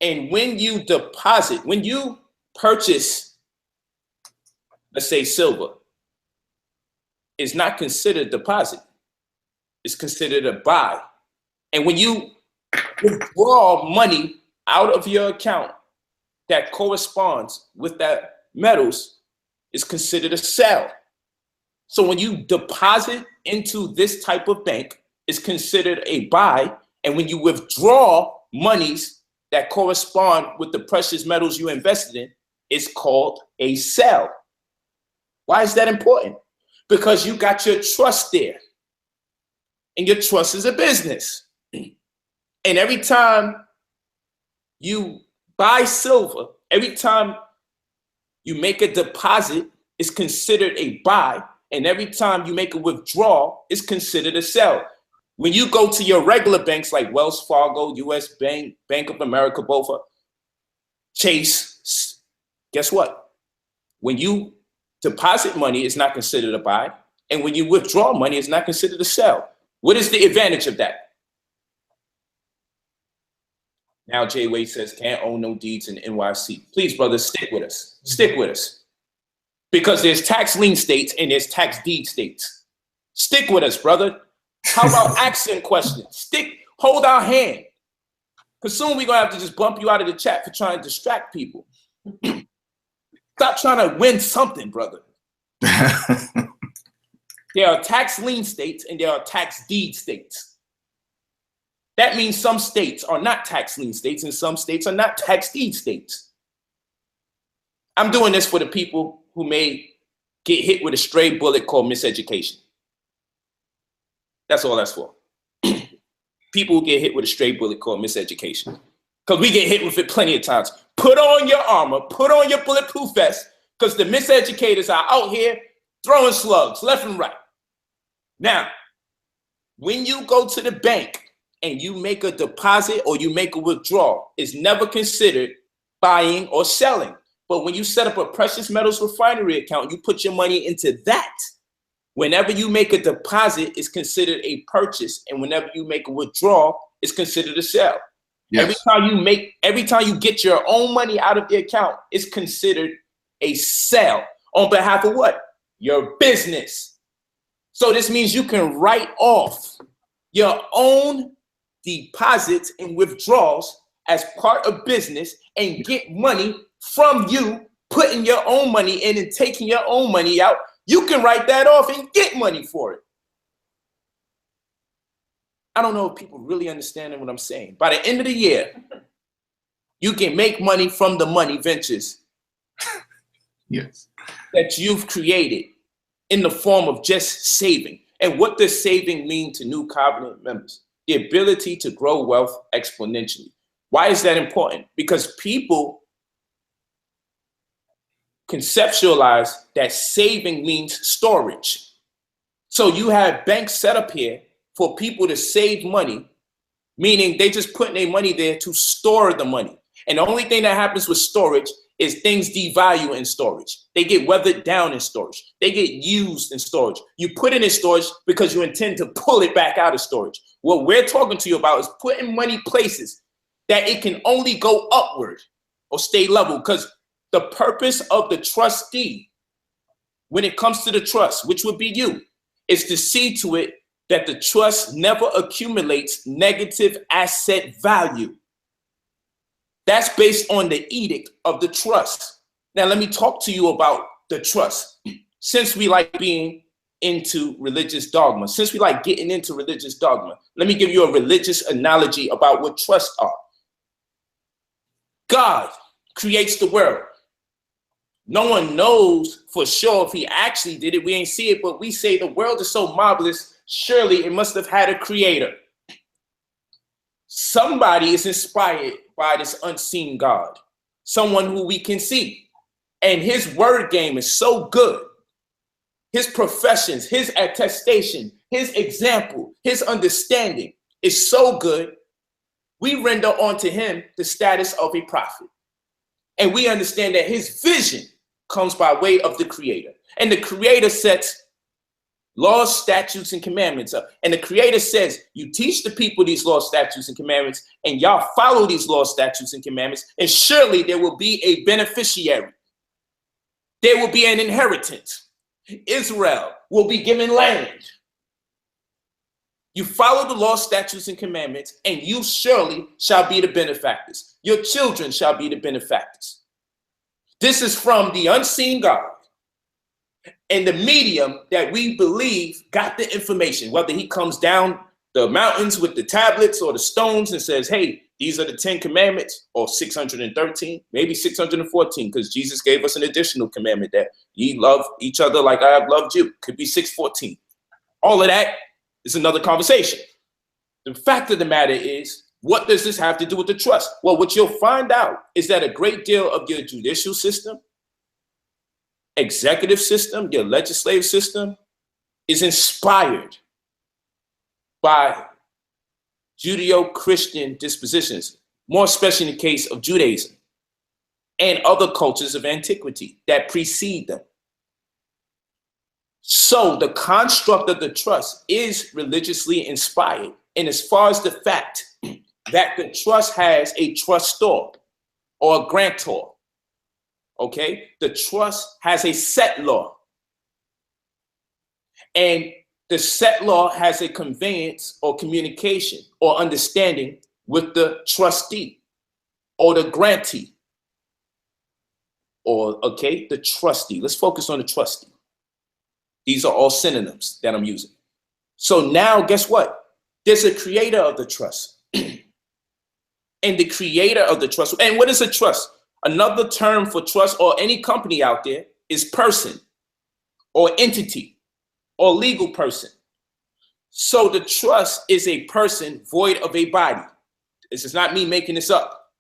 And when you deposit, when you purchase, let's say silver, it's not considered deposit. It's considered a buy. And when you withdraw money out of your account that corresponds with that metals, it's considered a sell. So when you deposit into this type of bank, it's considered a buy. And when you withdraw monies that correspond with the precious metals you invested in, it's called a sell. Why is that important? Because you got your trust there. And your trust is a business. And every time you buy silver, every time you make a deposit, it's considered a buy. And every time you make a withdrawal, it's considered a sell. When you go to your regular banks like Wells Fargo, US Bank, Bank of America, BOFA, Chase, guess what? When you deposit money, it's not considered a buy. And when you withdraw money, it's not considered a sell. What is the advantage of that? Now Jay Wade says, can't own no deeds in NYC. Please, brothers, stick with us. Stick with us. Because there's tax lien states and there's tax deed states. Stick with us, brother. How about accent questions? Hold our hand. Because soon we're going to have to just bump you out of the chat for trying to distract people. Stop trying to win something, brother. There are tax lien states and there are tax deed states. That means some states are not tax lien states and some states are not tax deed states. I'm doing this for the people who may get hit with a stray bullet called miseducation. That's all that's for. People who get hit with a stray bullet called miseducation. Because we get hit with it plenty of times. Put on your armor, put on your bulletproof vest, because the miseducators are out here throwing slugs left and right. Now, when you go to the bank and you make a deposit or you make a withdrawal, it's never considered buying or selling. But when you set up a precious metals refinery account, you put your money into that. Whenever you make a deposit, it's considered a purchase, and whenever you make a withdrawal, it's considered a sale. Yes. Every time you get your own money out of the account, it's considered a sale on behalf of what? Your business. So this means you can write off your own deposits and withdrawals as part of business and get money from you putting your own money in and taking your own money out. You can write that off and get money for it. I don't know if people really understand what I'm saying. By the end of the year, you can make money from the money ventures Yes. that you've created in the form of just saving. And what does saving mean to New Covenant members? The ability to grow wealth exponentially. Why is that important? Because people conceptualize that saving means storage. So you have banks set up here for people to save money, meaning they just put their money there to store the money. And the only thing that happens with storage is things devalue in storage. They get weathered down in storage. They get used in storage. You put it in storage because you intend to pull it back out of storage. What we're talking to you about is putting money places that it can only go upward or stay level, because the purpose of the trustee, when it comes to the trust, which would be you, is to see to it that the trust never accumulates negative asset value. That's based on the edict of the trust. Now, let me talk to you about the trust. Since we like being into religious dogma, since we like getting into religious dogma, let me give you a religious analogy about what trusts are. God creates the world. No one knows for sure if he actually did it. We ain't see it, but we say the world is so marvelous, surely it must have had a creator. Somebody is inspired by this unseen God, someone who we can see. And his word game is so good. His professions, his attestation, his example, his understanding is so good. We render unto him the status of a prophet. And we understand that his vision comes by way of the creator. And the creator sets laws, statutes, and commandments up. And the creator says, you teach the people these laws, statutes, and commandments, and y'all follow these laws, statutes, and commandments, and surely there will be a beneficiary. There will be an inheritance. Israel will be given land. You follow the law, statutes, and commandments, and you surely shall be the benefactors. Your children shall be the benefactors. This is from the unseen God and the medium that we believe got the information, whether he comes down the mountains with the tablets or the stones and says, hey, these are the 10 commandments, or 613, maybe 614, because Jesus gave us an additional commandment that ye love each other like I have loved you. Could be 614. All of that is another conversation. The fact of the matter is, what does this have to do with the trust? Well, what you'll find out is that a great deal of your judicial system, executive system, your legislative system is inspired by Judeo-Christian dispositions, more especially in the case of Judaism and other cultures of antiquity that precede them. So the construct of the trust is religiously inspired. And as far as the fact that the trust has a trustor or a grantor, okay, the trust has a set law. And the set law has a conveyance or communication or understanding with the trustee or the grantee, or, okay, the trustee. Let's focus on the trustee. These are all synonyms that I'm using. So now, guess what? There's a creator of the trust. And the creator of the trust, and what is a trust? Another term for trust or any company out there is person or entity or legal person. So the trust is a person void of a body. This is not me making this up.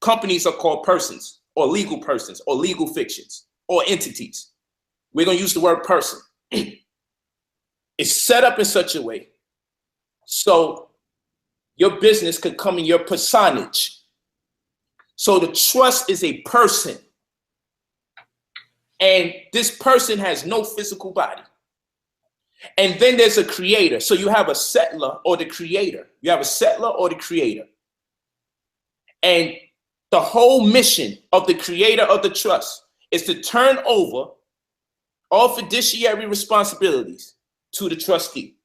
Companies are called persons or legal fictions or entities. We're going to use the word person. It's set up in such a way so your business could come in your personage. So the trust is a person. And this person has no physical body. And then there's a creator. So you have a settler or the creator. You have a settler or the creator. And the whole mission of the creator of the trust is to turn over all fiduciary responsibilities to the trustee.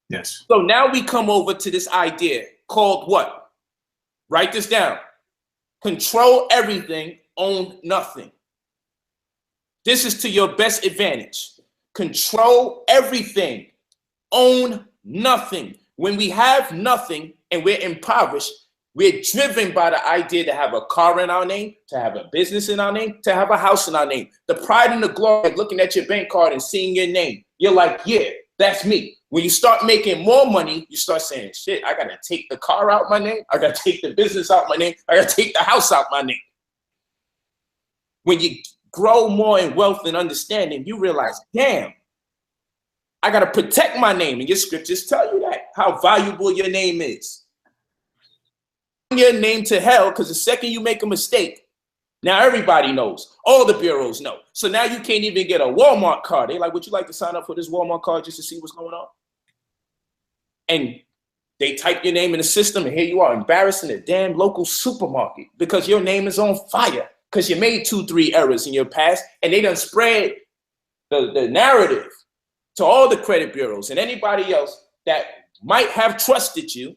Yes. So now we come over to this idea called what? Write this down. Control everything, own nothing. This is to your best advantage. Control everything, own nothing. When we have nothing and we're impoverished, we're driven by the idea to have a car in our name, to have a business in our name, to have a house in our name. The pride and the glory of looking at your bank card and seeing your name. You're like, yeah, that's me. When you start making more money, you start saying, shit, I got to take the car out my name. I got to take the business out my name. I got to take the house out my name. When you grow more in wealth and understanding, you realize, damn, I got to protect my name. And your scriptures tell you that, how valuable your name is. Your name to hell, because the second you make a mistake, now everybody knows. All the bureaus know. So now you can't even get a Walmart card. They like, would you like to sign up for this Walmart card just to see what's going on? And they type your name in the system, and here you are embarrassing a damn local supermarket because your name is on fire because you made 2-3 errors in your past, and they done spread the narrative to all the credit bureaus and anybody else that might have trusted you.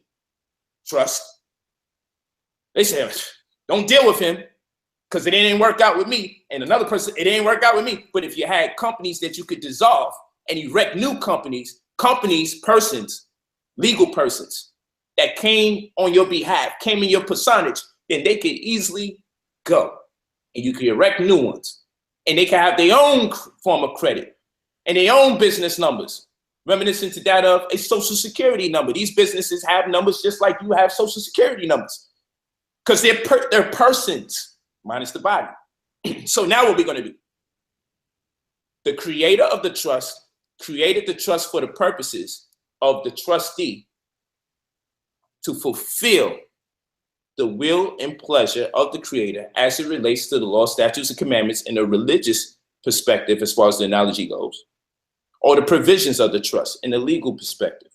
They say, don't deal with him because it didn't work out with me. And another person, it didn't work out with me. But if you had companies that you could dissolve and you wreck new companies, persons, legal persons that came on your behalf, came in your personage, then they could easily go. And you could erect new ones. And they can have their own form of credit and their own business numbers, reminiscent to that of a social security number. These businesses have numbers just like you have social security numbers. Because they're persons, minus the body. So now what we're going to do? The creator of the trust created the trust for the purposes of the trustee to fulfill the will and pleasure of the creator as it relates to the law, statutes, and commandments in a religious perspective, as far as the analogy goes, or the provisions of the trust in a legal perspective.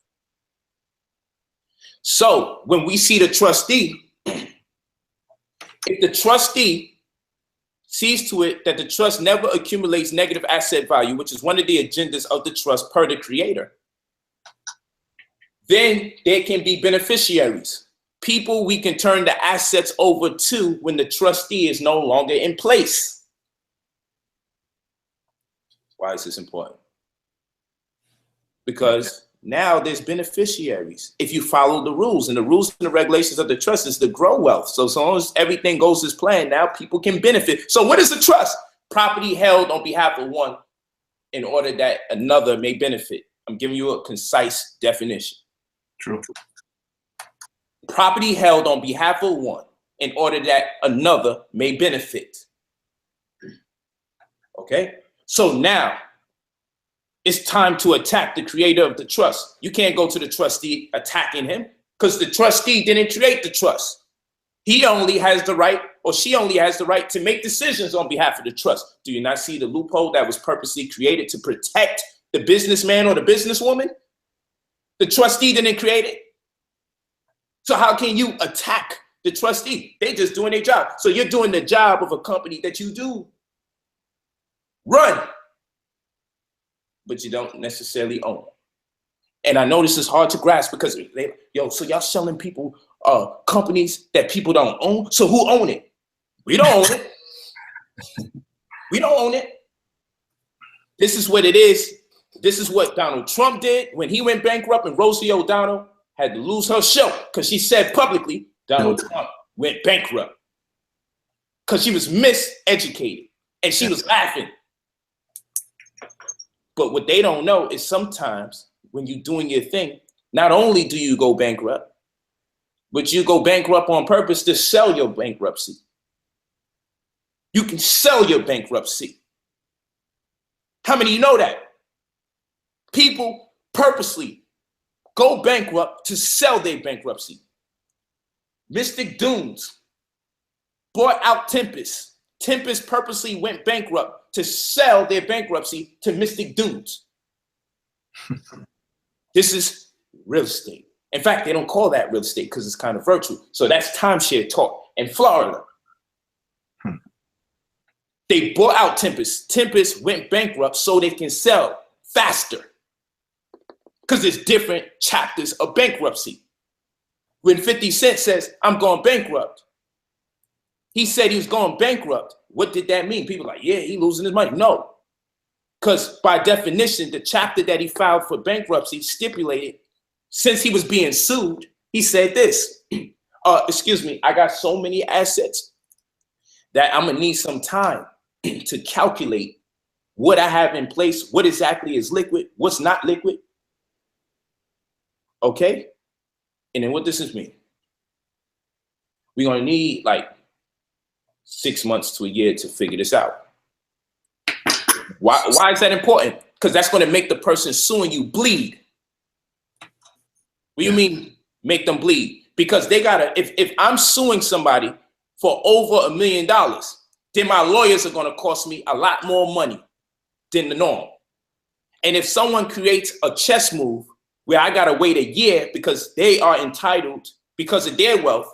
So when we see the trustee, if the trustee sees to it that the trust never accumulates negative asset value, which is one of the agendas of the trust per the creator, then there can be beneficiaries, people we can turn the assets over to when the trustee is no longer in place. Why is this important? Because now there's beneficiaries if you follow the rules, and the rules and the regulations of the trust is to grow wealth. So as long as everything goes as planned, now people can benefit. So what is the trust? Property held on behalf of one in order that another may benefit. I'm giving you a concise definition. True. Property held on behalf of one in order that another may benefit. Okay? So now it's time to attack the creator of the trust. You can't go to the trustee attacking him because the trustee didn't create the trust. He only has the right, or she only has the right to make decisions on behalf of the trust. Do you not see the loophole that was purposely created to protect the businessman or the businesswoman? The trustee didn't create it. So how can you attack the trustee? They're just doing their job. So you're doing the job of a company that you do run, but you don't necessarily own. And I know this is hard to grasp because so y'all selling people companies that people don't own. So who own it? We don't own it. We don't own it. This is what it is. This is what Donald Trump did when he went bankrupt, and Rosie O'Donnell had to lose her show because she said publicly Donald Trump went bankrupt because she was miseducated and she was laughing. But what they don't know is sometimes when you're doing your thing, not only do you go bankrupt, but you go bankrupt on purpose to sell your bankruptcy. You can sell your bankruptcy. How many of you know that? People purposely go bankrupt to sell their bankruptcy. Mystic Dunes bought out Tempest. Tempest purposely went bankrupt to sell their bankruptcy to Mystic Dunes. This is real estate. In fact, they don't call that real estate because it's kind of virtual. So that's timeshare talk. In Florida, they bought out Tempest. Tempest went bankrupt so they can sell faster because there's different chapters of bankruptcy. When 50 Cent says, I'm going bankrupt, he said he was going bankrupt. What did that mean? People are like, yeah, he losing his money. No, because by definition, the chapter that he filed for bankruptcy stipulated, since he was being sued, he said this, excuse me, I got so many assets that I'm gonna need some time to calculate what I have in place, what exactly is liquid, what's not liquid, okay? And then what does this mean? We're gonna need like 6 months to a year to figure this out. Why is that important? Because that's gonna make the person suing you bleed. What do you mean make them bleed? Because they gotta, if I'm suing somebody for over $1 million, then my lawyers are gonna cost me a lot more money than the norm. And if someone creates a chess move where I gotta wait a year because they are entitled, because of their wealth,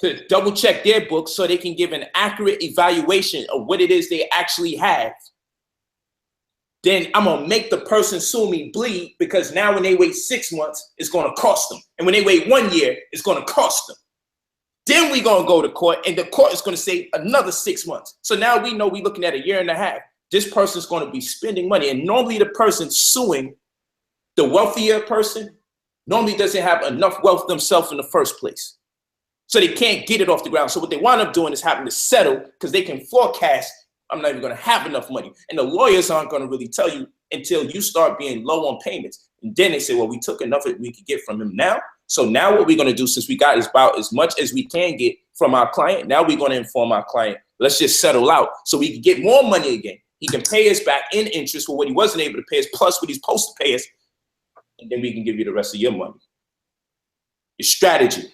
to double check their books so they can give an accurate evaluation of what it is they actually have, then I'm gonna make the person sue me bleed, because now when they wait 6 months, it's gonna cost them. And when they wait 1 year, it's gonna cost them. Then we gonna go to court and the court is gonna say another 6 months. So now we know we're looking at 1.5 years. This person's gonna be spending money. And normally the person suing, the wealthier person, normally doesn't have enough wealth themselves in the first place. So they can't get it off the ground. So what they wind up doing is having to settle because they can forecast, I'm not even gonna have enough money. And the lawyers aren't gonna really tell you until you start being low on payments. And then they say, well, we took enough that we could get from him now. So now what we're gonna do, since we got about as much as we can get from our client, now we're gonna inform our client, let's just settle out so we can get more money again. He can pay us back in interest for what he wasn't able to pay us, plus what he's supposed to pay us. And then we can give you the rest of your money. It's strategy.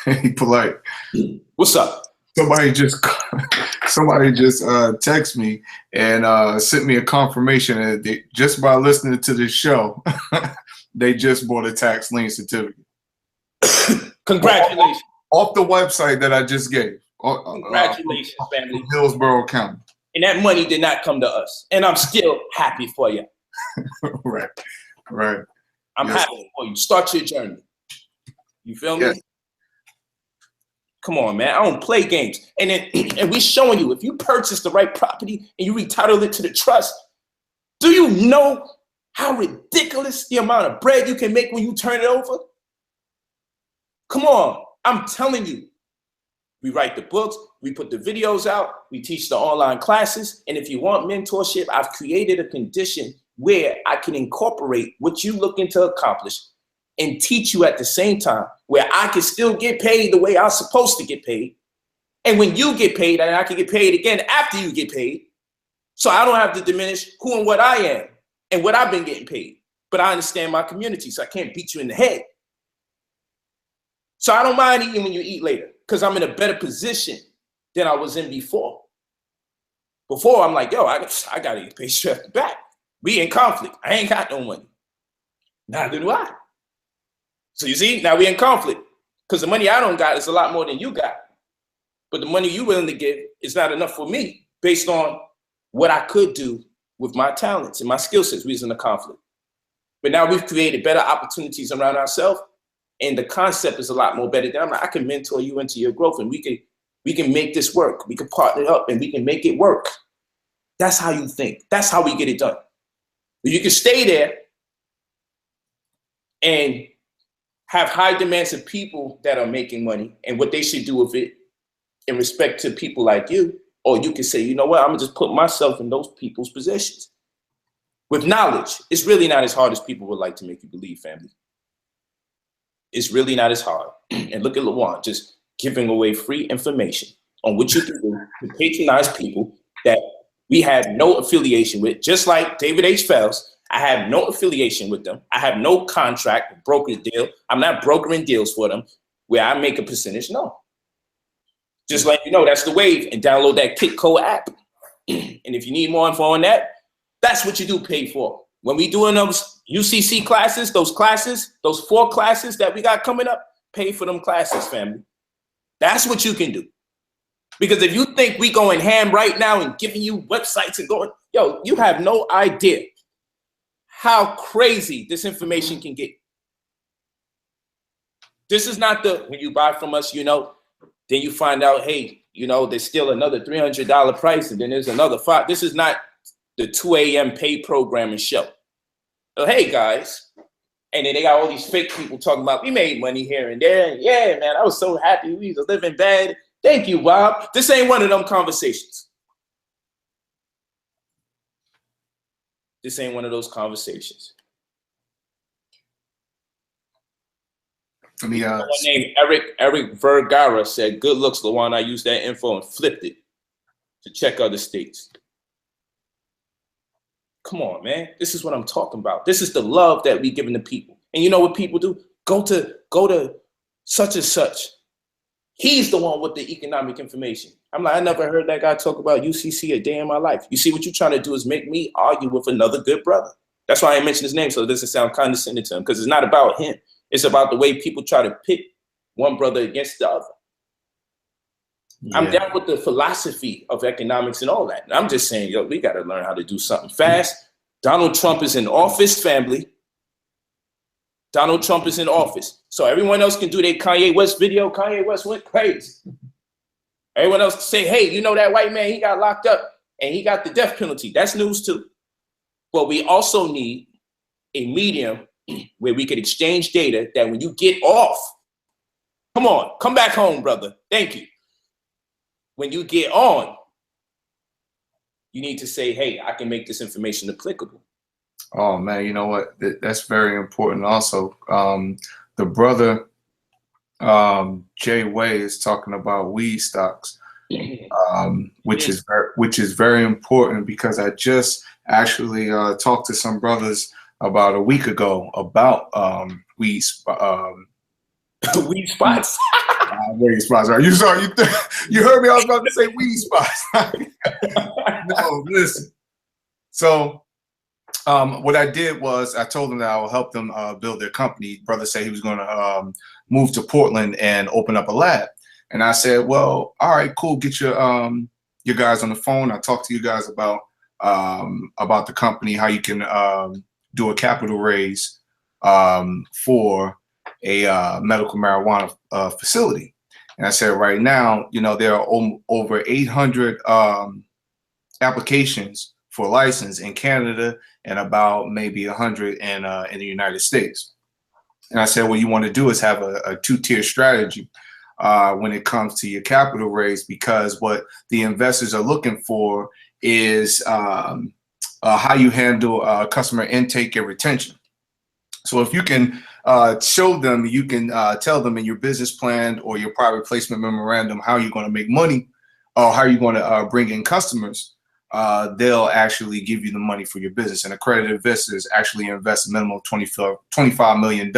Hey, Polight. What's up? Somebody just text me and sent me a confirmation that they, just by listening to this show, they just bought a tax lien certificate. Congratulations. Off the website that I just gave. Congratulations, family. Hillsborough County. And that money did not come to us. And I'm still happy for you. Right. Right. I'm happy for you. Start your journey. You feel me? Yes. Come on, man. I don't play games. And then and we showing you, if you purchase the right property and you retitle it to the trust, do you know how ridiculous the amount of bread you can make when you turn it over? Come on. I'm telling you. We write the books, we put the videos out, we teach the online classes. And if you want mentorship, I've created a condition where I can incorporate what you looking to accomplish and teach you at the same time, where I can still get paid the way I'm supposed to get paid. And when you get paid, and I can get paid again after you get paid. So I don't have to diminish who and what I am and what I've been getting paid. But I understand my community, so I can't beat you in the head. So I don't mind eating when you eat later, because I'm in a better position than I was in before. Before, I'm like, yo, I got to get paid straight off the back. We in conflict. I ain't got no money. Neither do I. So you see, now we in conflict, because the money I don't got is a lot more than you got. But the money you willing to give is not enough for me based on what I could do with my talents and my skill sets. We was in a conflict. But now we've created better opportunities around ourselves, and the concept is a lot more better. Than I'm like, I can mentor you into your growth, and we can make this work. We can partner up and we can make it work. That's how you think. That's how we get it done. But you can stay there and have high demands of people that are making money and what they should do with it in respect to people like you. Or you can say, you know what, I'm gonna just put myself in those people's positions. With knowledge, it's really not as hard as people would like to make you believe, family. It's really not as hard. And look at LaJuan, just giving away free information on what you can do to patronize people that we have no affiliation with, just like David H. Fells. I have no affiliation with them. I have no contract, broker deal. I'm not brokering deals for them where I make a percentage. No. Just like, you know, that's the wave. And download that Kitco app. And if you need more info on that, that's what you do pay for. When we doing those UCC classes, those 4 classes that we got coming up, pay for them classes, family. That's what you can do. Because if you think we going ham right now and giving you websites and going, yo, you have no idea how crazy this information can get. This is not when you buy from us, you know, then you find out, hey, you know, there's still another $300 price and then there's another $5. This is not the 2 a.m. paid program and show. So, hey, guys. And then they got all these fake people talking about, we made money here and there. And yeah, man, I was so happy. We was living bad. Thank you, Bob. This ain't one of them conversations. This ain't one of those conversations. Someone named Eric Vergara said, good looks, LaJuan. I used that info and flipped it to check other states. Come on, man. This is what I'm talking about. This is the love that we giving to people. And you know what people do? Go to such and such. He's the one with the economic information. I'm like, I never heard that guy talk about UCC a day in my life. You see, what you're trying to do is make me argue with another good brother. That's why I mentioned his name, so it doesn't sound condescending to him, because it's not about him. It's about the way people try to pit one brother against the other. Yeah. I'm down with the philosophy of economics and all that. And I'm just saying, yo, we got to learn how to do something fast. Donald Trump is in office, family. Donald Trump is in office. So everyone else can do their Kanye West video. Kanye West went crazy. Everyone else can say, hey, you know that white man, he got locked up and he got the death penalty. That's news too. But we also need a medium where we could exchange data that when you get off, come on, come back home, brother. Thank you. When you get on, you need to say, hey, I can make this information applicable. Oh, man, you know what? That's very important also. The brother, Jay Way, is talking about weed stocks, which is very important, because I just actually talked to some brothers about a week ago about weed spots. Weed spots. Weed spots, right? You heard me. I was about to say weed spots. No, listen. So what I did was I told them that I will help them build their company. Brother said he was going to move to Portland and open up a lab. And I said, well, all right, cool. Get your guys on the phone. I talked to you guys about the company, how you can do a capital raise for a medical marijuana facility. And I said, right now, you know, there are over 800 applications for license in Canada and about maybe 100 in the United States. And I said, what you want to do is have a two-tier strategy when it comes to your capital raise, because what the investors are looking for is how you handle customer intake and retention. So if you can show them, you can tell them in your business plan or your private placement memorandum how you're going to make money or how you're going to bring in customers, they'll actually give you the money for your business. And accredited investors actually invest a minimum of $25 million.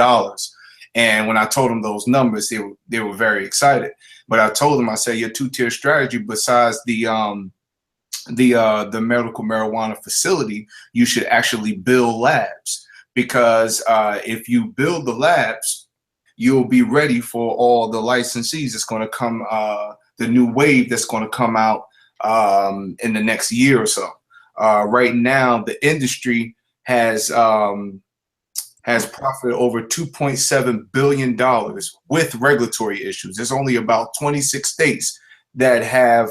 And when I told them those numbers, they were very excited. But I told them, I said, your two-tier strategy, besides the medical marijuana facility, you should actually build labs. Because if you build the labs, you'll be ready for all the licensees that's going to come, the new wave that's going to come out in the next year or so. Right now, the industry has profited over $2.7 billion with regulatory issues. There's only about 26 states that have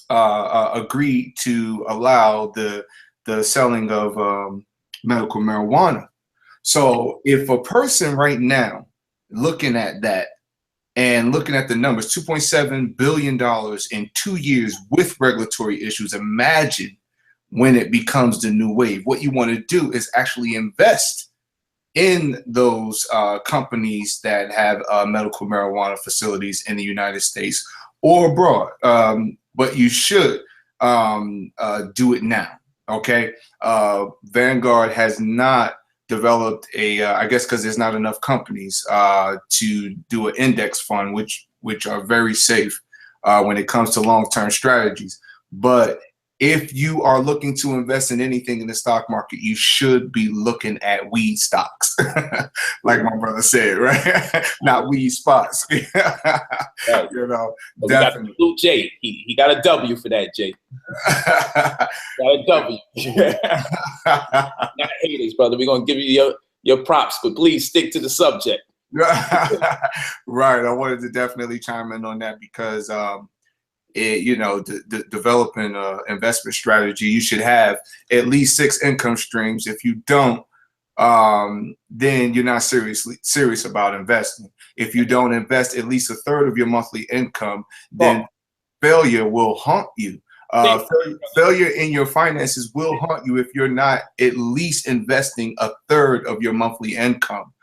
agreed to allow the selling of medical marijuana. So if a person right now looking at that and looking at the numbers, $2.7 billion in 2 years with regulatory issues, imagine when it becomes the new wave. What you want to do is actually invest in those companies that have medical marijuana facilities in the United States or abroad. But you should do it now. Okay, Vanguard has not developed I guess because there's not enough companies to do an index fund, which are very safe when it comes to long-term strategies. But if you are looking to invest in anything in the stock market, you should be looking at weed stocks, like my brother said, right? Not weed spots. Right. You know, But definitely. we got Jay. He got a W for that, Jay. Got a W. Not haters, brother. We're gonna give you your props, but please stick to the subject. Right. I wanted to definitely chime in on that because you know, developing an investment strategy, you should have at least 6 income streams. If you don't, then you're not serious about investing. If you don't invest at least a third of your monthly income, then failure will haunt you. Failure in your finances will haunt you if you're not at least investing a third of your monthly income.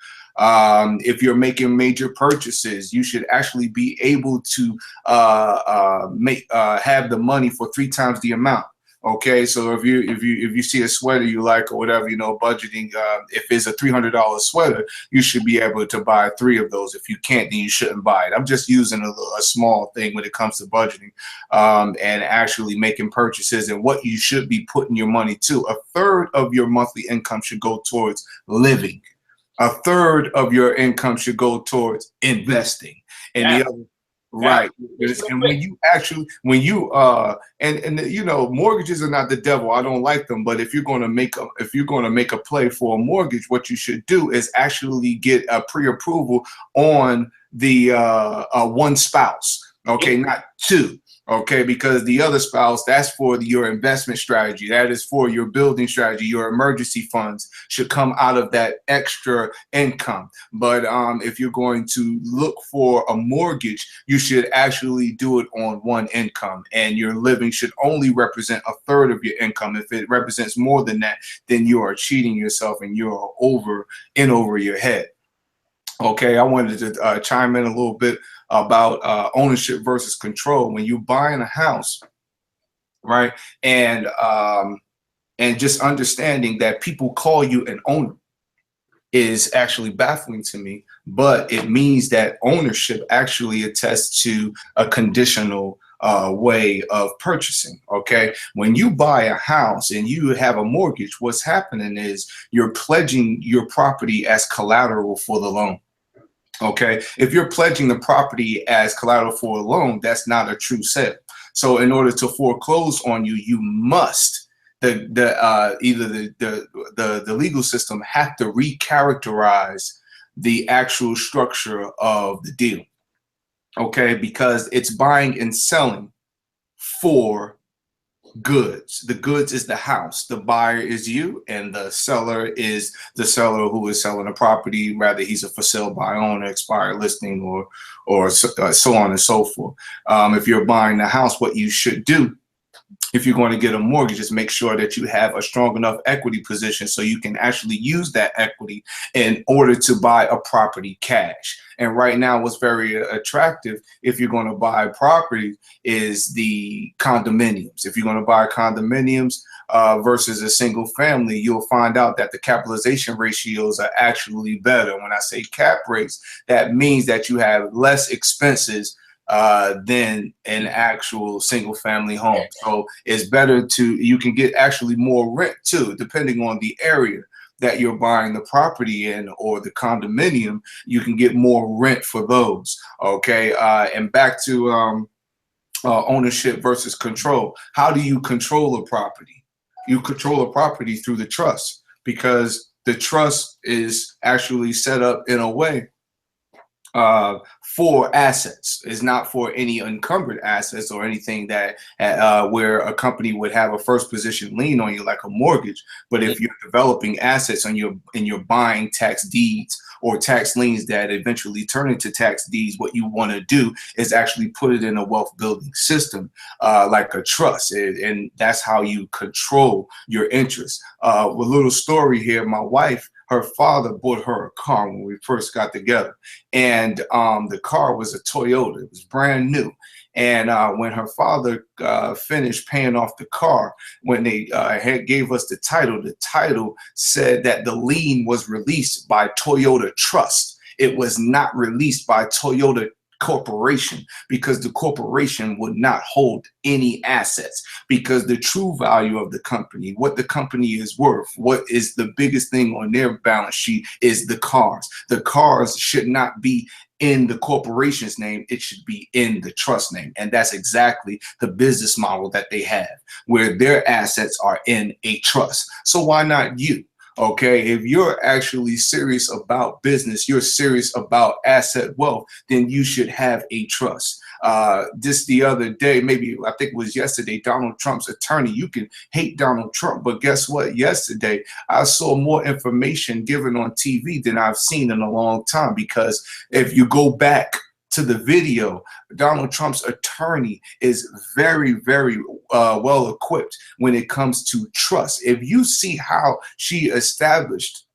If you're making major purchases, you should actually be able to have the money for 3 times the amount. Okay, so if you see a sweater you like or whatever, you know, budgeting, if it's a $300 sweater, you should be able to buy 3 of those. If you can't, then you shouldn't buy it. I'm just using a small thing when it comes to budgeting and actually making purchases and what you should be putting your money to. A third of your monthly income should go towards living. A third of your income should go towards investing, and the other, right. And when you actually, and you know, mortgages are not the devil. I don't like them, but if you're going to make a play for a mortgage, what you should do is actually get a pre-approval on the one spouse. Okay, not 2. Okay, because the other spouse, that's for your investment strategy. That is for your building strategy. Your emergency funds should come out of that extra income. But if you're going to look for a mortgage, you should actually do it on one income. And your living should only represent a third of your income. If it represents more than that, then you are cheating yourself and you're over your head. Okay, I wanted to chime in a little bit about ownership versus control. When you're buying a house, right, and just understanding that people call you an owner is actually baffling to me, but it means that ownership actually attests to a conditional way of purchasing. Okay, when you buy a house and you have a mortgage, what's happening is you're pledging your property as collateral for the loan. Okay, if you're pledging the property as collateral for a loan, that's not a true sale. So in order to foreclose on you, you must either the legal system have to recharacterize the actual structure of the deal. Okay, because it's buying and selling for goods. The goods is the house, the buyer is you, and the seller is the seller who is selling a property. Rather, he's a for sale by owner, expired listing, or so on and so forth. If you're buying the house, what you should do if you're going to get a mortgage is make sure that you have a strong enough equity position so you can actually use that equity in order to buy a property cash. And right now, what's very attractive if you're going to buy property is the condominiums. If you're going to buy condominiums versus a single family, you'll find out that the capitalization ratios are actually better. When I say cap rates, that means that you have less expenses than an actual single family home. So it's better you can get actually more rent too, depending on the area that you're buying the property in or the condominium, you can get more rent for those. Okay, and back to ownership versus control. How do you control a property? You control a property through the trust, because the trust is actually set up in a way for assets. It's not for any encumbered assets or anything that where a company would have a first position lien on you like a mortgage. But if you're developing assets and you're buying tax deeds or tax liens that eventually turn into tax deeds, what you want to do is actually put it in a wealth building system like a trust, and that's how you control your interests. A little story here. My wife, her father bought her a car when we first got together, and the car was a Toyota. It was brand new. And when her father finished paying off the car, when they gave us the title said that the lien was released by Toyota Trust. It was not released by Toyota corporation, because the corporation would not hold any assets, because the true value of the company, what the company is worth, what is the biggest thing on their balance sheet is the cars. The cars should not be in the corporation's name, it should be in the trust name. And that's exactly the business model that they have, where their assets are in a trust. So why not you? Okay, if you're actually serious about business, you're serious about asset wealth, then you should have a trust. Just the other day, maybe I think it was yesterday, Donald Trump's attorney, you can hate Donald Trump, but guess what? Yesterday, I saw more information given on TV than I've seen in a long time, because if you go back to the video, Donald Trump's attorney is very, very well equipped when it comes to trust. If you see how she established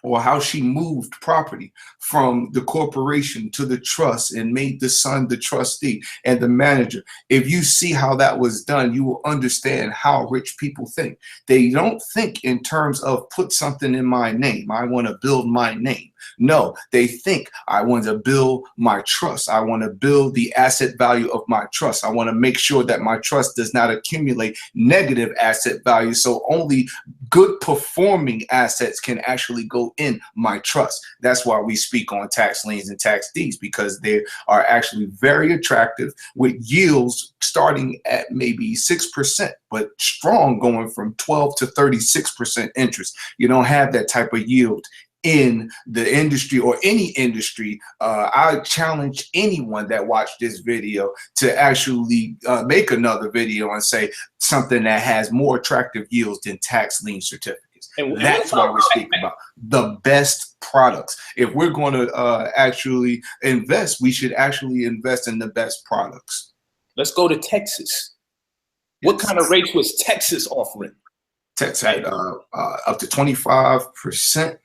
or how she moved property from the corporation to the trust and made the son the trustee and the manager, if you see how that was done, you will understand how rich people think. They don't think in terms of put something in my name, I want to build my name. No, they think I want to build my trust. I want to build the asset value of my trust. I want to make sure that my trust does not accumulate negative asset value. So only good performing assets can actually go in my trust. That's why we speak on tax liens and tax deeds, because they are actually very attractive with yields starting at maybe 6%, but strong going from 12 to 36% interest. You don't have that type of yield in the industry or any industry. I challenge anyone that watched this video to actually make another video and say something that has more attractive yields than tax lien certificates. And that's why we speak about the best products. If we're going to actually invest, we should actually invest in the best products. Let's go to Texas. What kind of rates was Texas offering? Texas had up to 25%.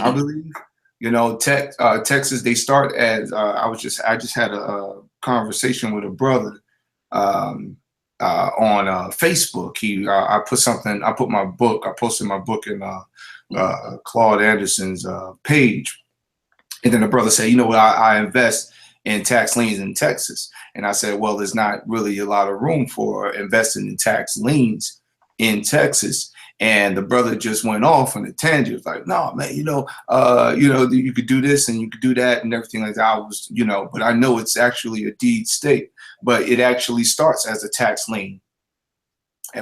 I believe, you know, Texas, they start as I just had a conversation with a brother on Facebook. I posted my book in Claude Anderson's page, and then the brother said, you know what, I invest in tax liens in Texas. And I said, well, there's not really a lot of room for investing in tax liens in Texas. And the brother just went off on a tangent. It's like, no, man, you know, you could do this and you could do that and everything like that. I was, you know, but I know it's actually a deed state, but it actually starts as a tax lien.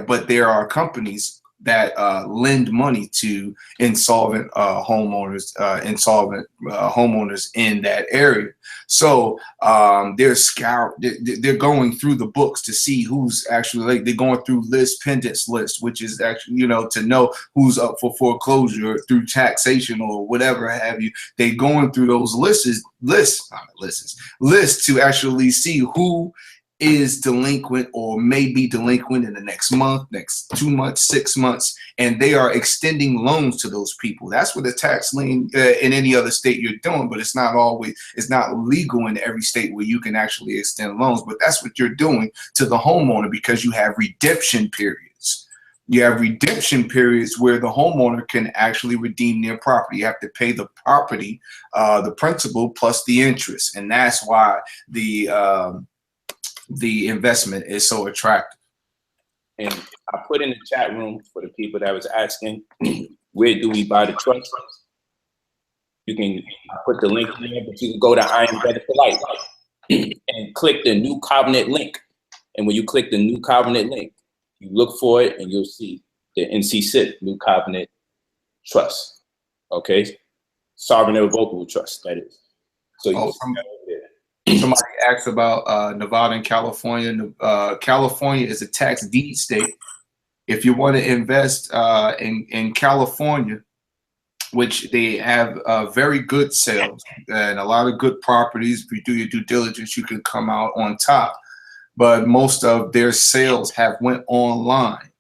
But there are companies that lend money to insolvent homeowners in that area. So they're going through the books to see who's actually, like, they're going through pendants list, which is actually, you know, to know who's up for foreclosure through taxation or whatever have you. They're going through those lists to actually see who is delinquent or may be delinquent in the next month, next 2 months, 6 months, and they are extending loans to those people. That's what a tax lien in any other state you're doing, but it's not legal in every state where you can actually extend loans. But that's what you're doing to the homeowner, because you have redemption periods. You have redemption periods where the homeowner can actually redeem their property. You have to pay the property, the principal plus the interest, and that's why the investment is so attractive. And I put in the chat room for the people that was asking, where do we buy the trust? You can put the link in there, but you can go to I Am Brother Polight and click the New Covenant link. And when you click the New Covenant link, you look for it and you'll see the NC-SIP, New Covenant Trust. Okay? Sovereign Irrevocable Trust, that is. So you somebody asked about Nevada and California. California is a tax deed state. If you want to invest in California, which they have very good sales and a lot of good properties, if you do your due diligence, you can come out on top. But most of their sales have went online.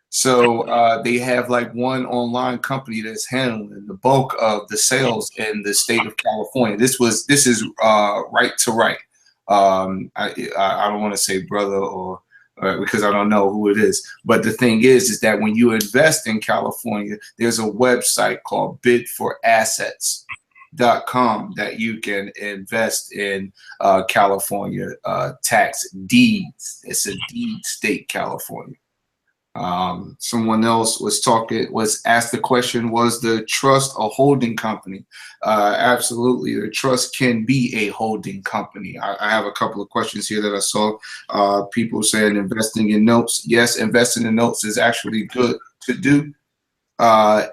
So they have like one online company that's handling the bulk of the sales in the state of California. This is right to right. I don't want to say brother or because I don't know who it is. But the thing is that when you invest in California, there's a website called Bid for Assets. Polight.com that you can invest in California tax deeds. It's a deed state, California. Someone else was asked the question, was the trust a holding company? Absolutely, the trust can be a holding company. I have a couple of questions here that I saw. People saying investing in notes. Yes, investing in notes is actually good to do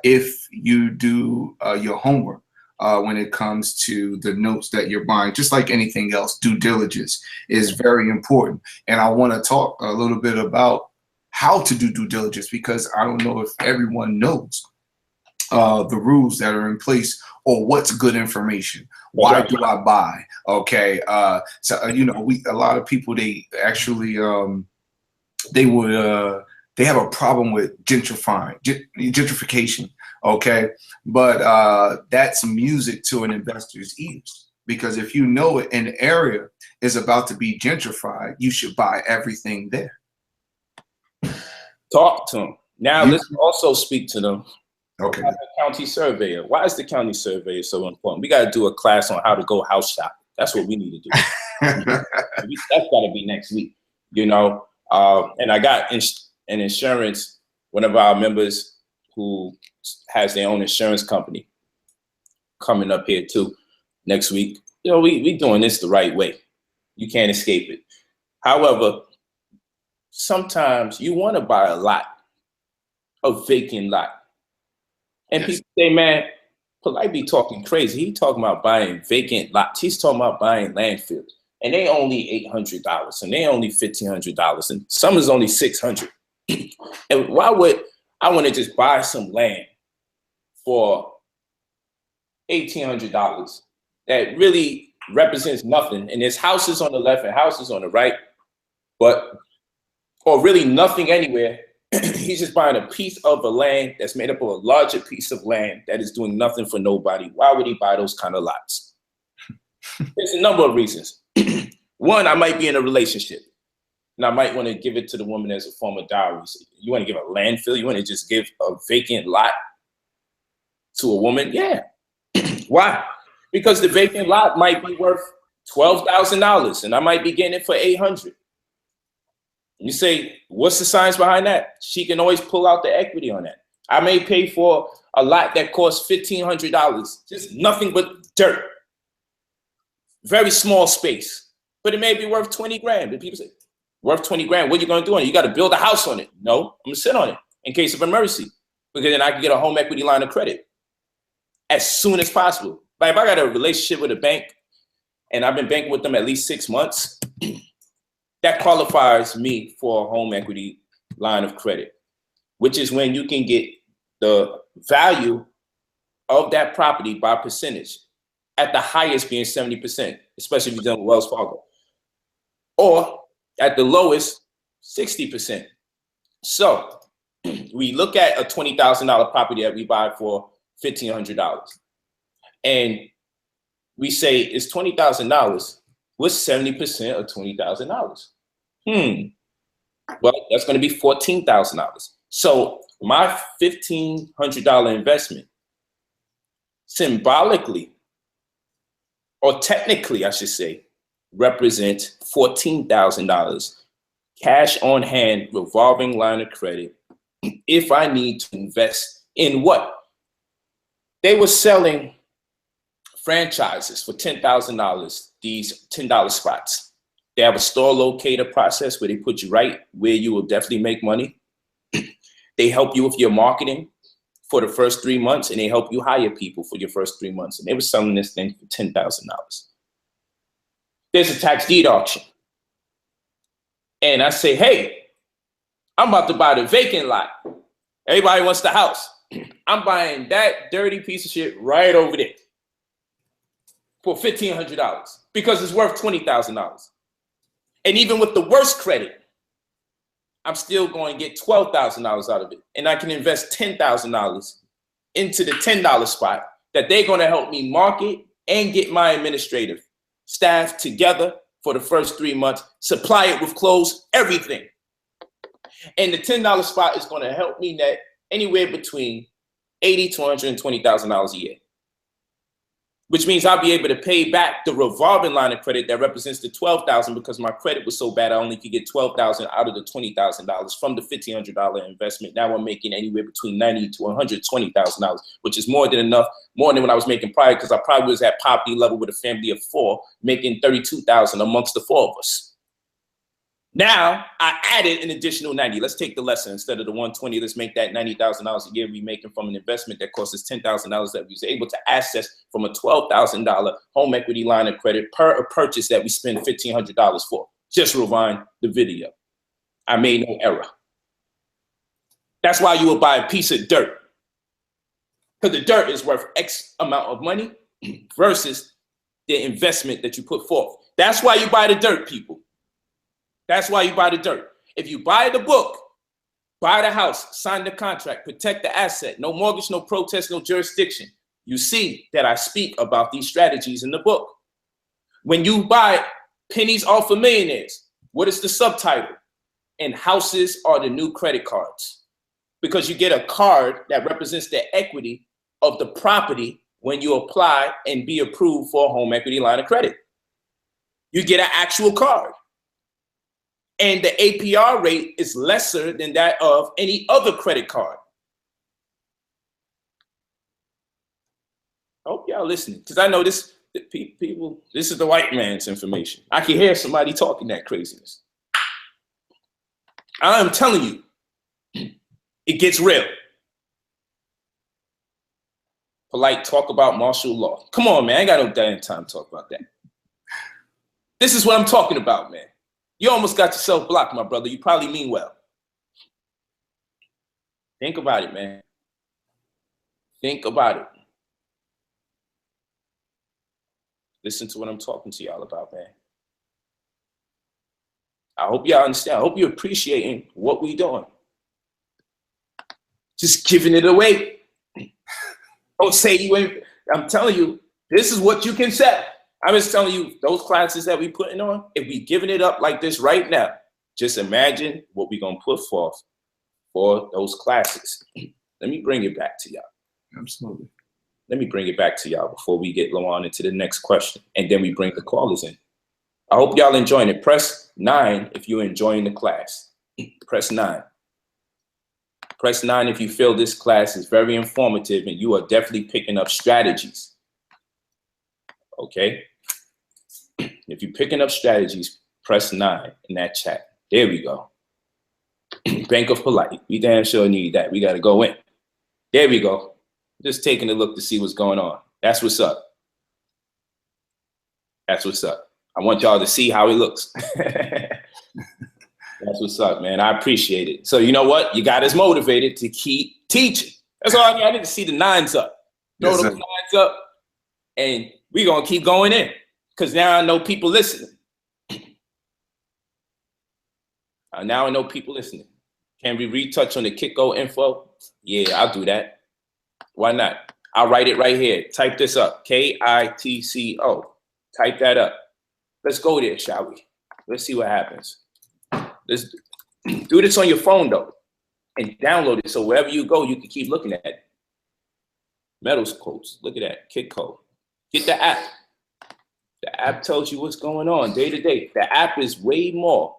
if you do your homework when it comes to the notes that you're buying. Just like anything else, due diligence is very important. And I want to talk a little bit about how to do due diligence, because I don't know if everyone knows the rules that are in place or what's good information. Why do I buy? Okay, so a lot of people, they actually they have a problem with gentrification. Okay, but that's music to an investor's ears, because if you know an area is about to be gentrified, you should buy everything there. Talk to them. Now let's also speak to them. Okay. The county surveyor. Why is the county surveyor so important? We got to do a class on how to go house shopping. That's what we need to do. That's got to be next week, And I got an insurance, one of our members who has their own insurance company coming up here too next week. We doing this the right way. You can't escape it. However, sometimes you want to buy a lot, a vacant lot. And yes, people say, man, Polight be talking crazy. He talking about buying vacant lots. He's talking about buying landfills. And they only $800 and they only $1,500 and some is only $600. And why would I want to just buy some land for $1,800 that really represents nothing? And there's houses on the left and houses on the right, or really nothing anywhere. He's just buying a piece of a land that's made up of a larger piece of land that is doing nothing for nobody. Why would he buy those kind of lots? There's a number of reasons. One, I might be in a relationship and I might want to give it to the woman as a form of dowry. You want to give a landfill? You want to just give a vacant lot to a woman? Yeah. Why? Because the vacant lot might be worth $12,000 and I might be getting it for $800. You say, what's the science behind that? She can always pull out the equity on that. I may pay for a lot that costs $1,500, just nothing but dirt. Very small space, but it may be worth 20 grand. But people say, worth 20 grand, what are you gonna do on it? You gotta build a house on it. No, I'm gonna sit on it in case of emergency, because then I can get a home equity line of credit as soon as possible. But if I got a relationship with a bank and I've been banking with them at least 6 months, that qualifies me for a home equity line of credit, which is when you can get the value of that property by percentage, at the highest being 70%, especially if you've done with Wells Fargo, or at the lowest, 60%. So we look at a $20,000 property that we buy for $1,500, and we say it's $20,000. What's 70% of $20,000? Well, that's going to be $14,000. So my $1,500 investment symbolically, or technically, I should say, represents $14,000 cash on hand, revolving line of credit, if I need to invest in what? They were selling franchises for $10,000, these $10 spots. They have a store locator process where they put you right where you will definitely make money. They help you with your marketing for the first 3 months, and they help you hire people for your first 3 months. And they were selling this thing for $10,000. There's a tax deed auction. And I say, hey, I'm about to buy the vacant lot. Everybody wants the house. I'm buying that dirty piece of shit right over there for $1,500 because it's worth $20,000. And even with the worst credit, I'm still going to get $12,000 out of it. And I can invest $10,000 into the $10 spot that they're going to help me market and get my administrative staff together for the first 3 months, supply it with clothes, everything. And the $10 spot is going to help me net anywhere between $80,000 to $120,000 a year. which means I'll be able to pay back the revolving line of credit that represents the $12,000 because my credit was so bad I only could get $12,000 out of the $20,000 from the $1,500 investment. Now I'm making anywhere between $90,000 to $120,000, which is more than enough, more than what I was making prior, because I probably was at poverty level with a family of 4, making $32,000 amongst the 4 of us. Now I added an additional 90. Let's take the lesson. Instead of the 120, let's make that $90,000 a year we making from an investment that cost us $10,000 that we was able to access from a $12,000 home equity line of credit per a purchase that we spend $1,500 for. Just rewind the video. I made no error. That's why you will buy a piece of dirt, because the dirt is worth X amount of money versus the investment that you put forth. That's why you buy the dirt, people. That's why you buy the dirt. If you buy the book, buy the house, sign the contract, protect the asset, no mortgage, no protest, no jurisdiction, you see that I speak about these strategies in the book. When you buy pennies off of millionaires, what is the subtitle? And houses are the new credit cards, because you get a card that represents the equity of the property when you apply and be approved for a home equity line of credit. You get an actual card. And the APR rate is lesser than that of any other credit card. I hope y'all listening, because I know this people. This is the white man's information. I can hear somebody talking that craziness. I'm telling you, it gets real. Polight, talk about martial law. Come on, man. I ain't got no damn time to talk about that. This is what I'm talking about, man. You almost got yourself blocked, my brother. You probably mean well. Think about it, man. Think about it. Listen to what I'm talking to y'all about, man. I hope y'all understand. I hope you're appreciating what we're doing. Just giving it away. Don't say you ain't. I'm telling you, this is what you can say. I'm just telling you, those classes that we putting on, if we giving it up like this right now, just imagine what we're going to put forth for those classes. Let me bring it back to y'all. Absolutely. Let me bring it back to y'all before we get on into the next question. And then we bring the callers in. I hope y'all enjoying it. Press 9 if you're enjoying the class. Press 9. Press 9 if you feel this class is very informative and you are definitely picking up strategies. Okay? If you're picking up strategies, press 9 in that chat. There we go. Bank of Polight. We damn sure need that. We got to go in. There we go. Just taking a look to see what's going on. That's what's up. That's what's up. I want y'all to see how it looks. That's what's up, man. I appreciate it. So you know what? You got us motivated to keep teaching. That's all I need. I need to see the 9s up. Throw Yes, those 9s up, and we're going to keep going in. Because now I know people listening. Now I know people listening. Can we retouch on the Kitco info? Yeah, I'll do that. Why not? I'll write it right here. Type this up. KITCO. Type that up. Let's go there, shall we? Let's see what happens. Let's do this on your phone, though, and download it so wherever you go, you can keep looking at it. Metals quotes. Look at that. Kitco. Get the app. The app tells you what's going on day to day. The app is way more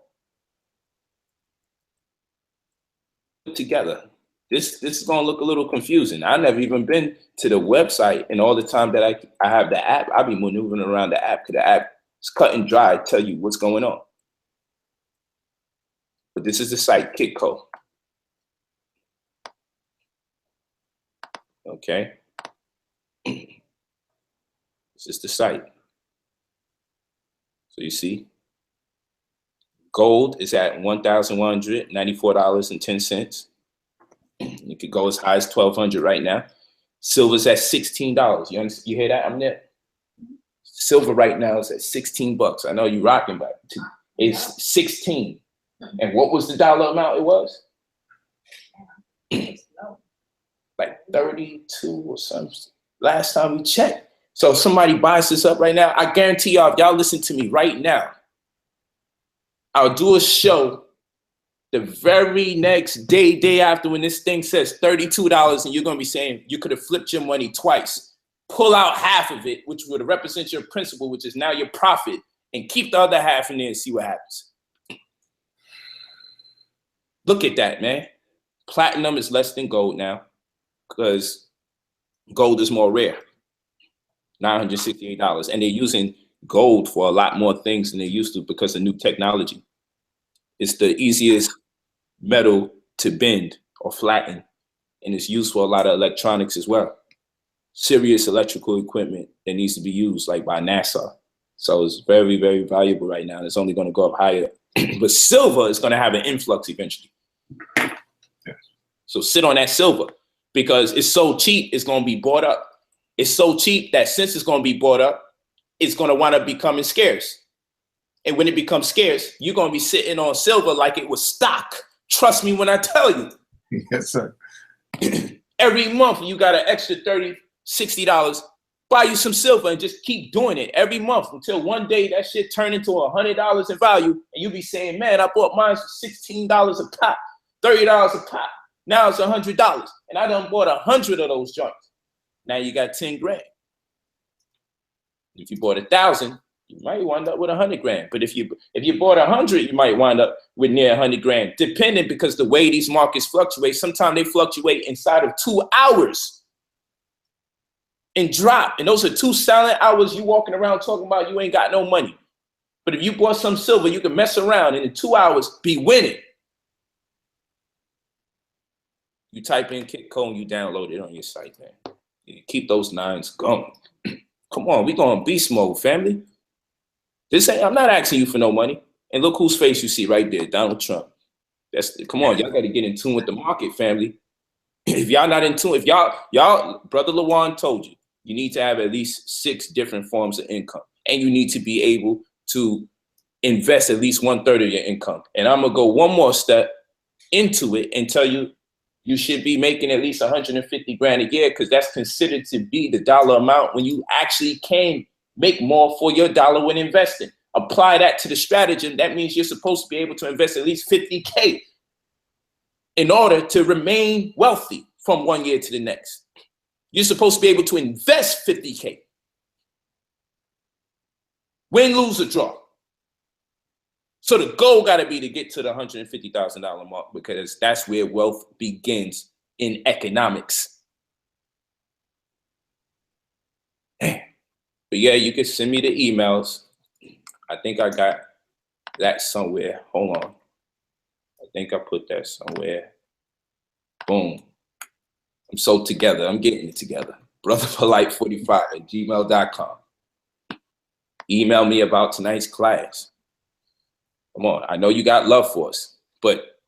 put together. This is going to look a little confusing. I've never even been to the website, and all the time that I have the app, I'll be maneuvering around the app because the app is cut and dry, tell you what's going on. But this is the site, Kitco. Okay. This is the site. So you see, gold is at $1,194.10. You could go as high as $1,200 right now. Silver's at $16. You hear that? I'm there. Silver right now is at $16. I know you rocking, but it's 16. And what was the dollar amount it was? Like 32 or something. Last time we checked. So if somebody buys this up right now, I guarantee y'all, if y'all listen to me right now, I'll do a show the very next day after when this thing says $32, and you're going to be saying you could have flipped your money twice pull out half of it, which would represent your principal, which is now your profit, and keep the other half in there and see what happens. Look at that, man. Platinum is less than gold now because gold is more rare, $968. And they're using gold for a lot more things than they used to because of new technology. It's the easiest metal to bend or flatten, and it's used for a lot of electronics as well. Serious electrical equipment that needs to be used, like by NASA. So it's very, very valuable right now. And it's only going to go up higher. But silver is going to have an influx eventually. Yes. So sit on that silver because it's so cheap, it's going to be bought up. It's so cheap that since it's going to be bought up, it's going to wind up becoming scarce. And when it becomes scarce, you're going to be sitting on silver like it was stock. Trust me when I tell you. Yes, sir. Every month you got an extra $30, $60. Buy you some silver and just keep doing it every month until one day that shit turn into $100 in value, and you be saying, man, I bought mine for $16 a pop, $30 a pop. Now it's $100, and I done bought 100 of those joints. Now you got 10 grand. If you bought 1,000, you might wind up with 100 grand. But if you bought 100, you might wind up with near 100 grand, depending, because the way these markets fluctuate, sometimes they fluctuate inside of 2 hours and drop. And those are 2 silent hours you walking around talking about you ain't got no money. But if you bought some silver, you can mess around and in 2 hours be winning. You type in Kit Code, you download it on your site, man. You keep those 9s going. Come on, we going beast mode, family. I'm not asking you for no money. And look whose face you see right there, Donald Trump. Come on, y'all got to get in tune with the market, family. If y'all not in tune, if y'all, Brother Lawan told you, you need to have at least 6 different forms of income. And you need to be able to invest at least 1/3 of your income. And I'm going to go one more step into it and tell you, you should be making at least 150 grand a year, because that's considered to be the dollar amount when you actually can make more for your dollar when investing. Apply that to the strategy. That means you're supposed to be able to invest at least 50K in order to remain wealthy from one year to the next. You're supposed to be able to invest 50K. Win, lose, or draw. So the goal got to be to get to the $150,000 mark, because that's where wealth begins in economics. But yeah, you can send me the emails. I think I got that somewhere. Hold on. I think I put that somewhere. Boom. I'm so together. I'm getting it together. brotherpolight45@gmail.com. Email me about tonight's class. Come on. I know you got love for us, but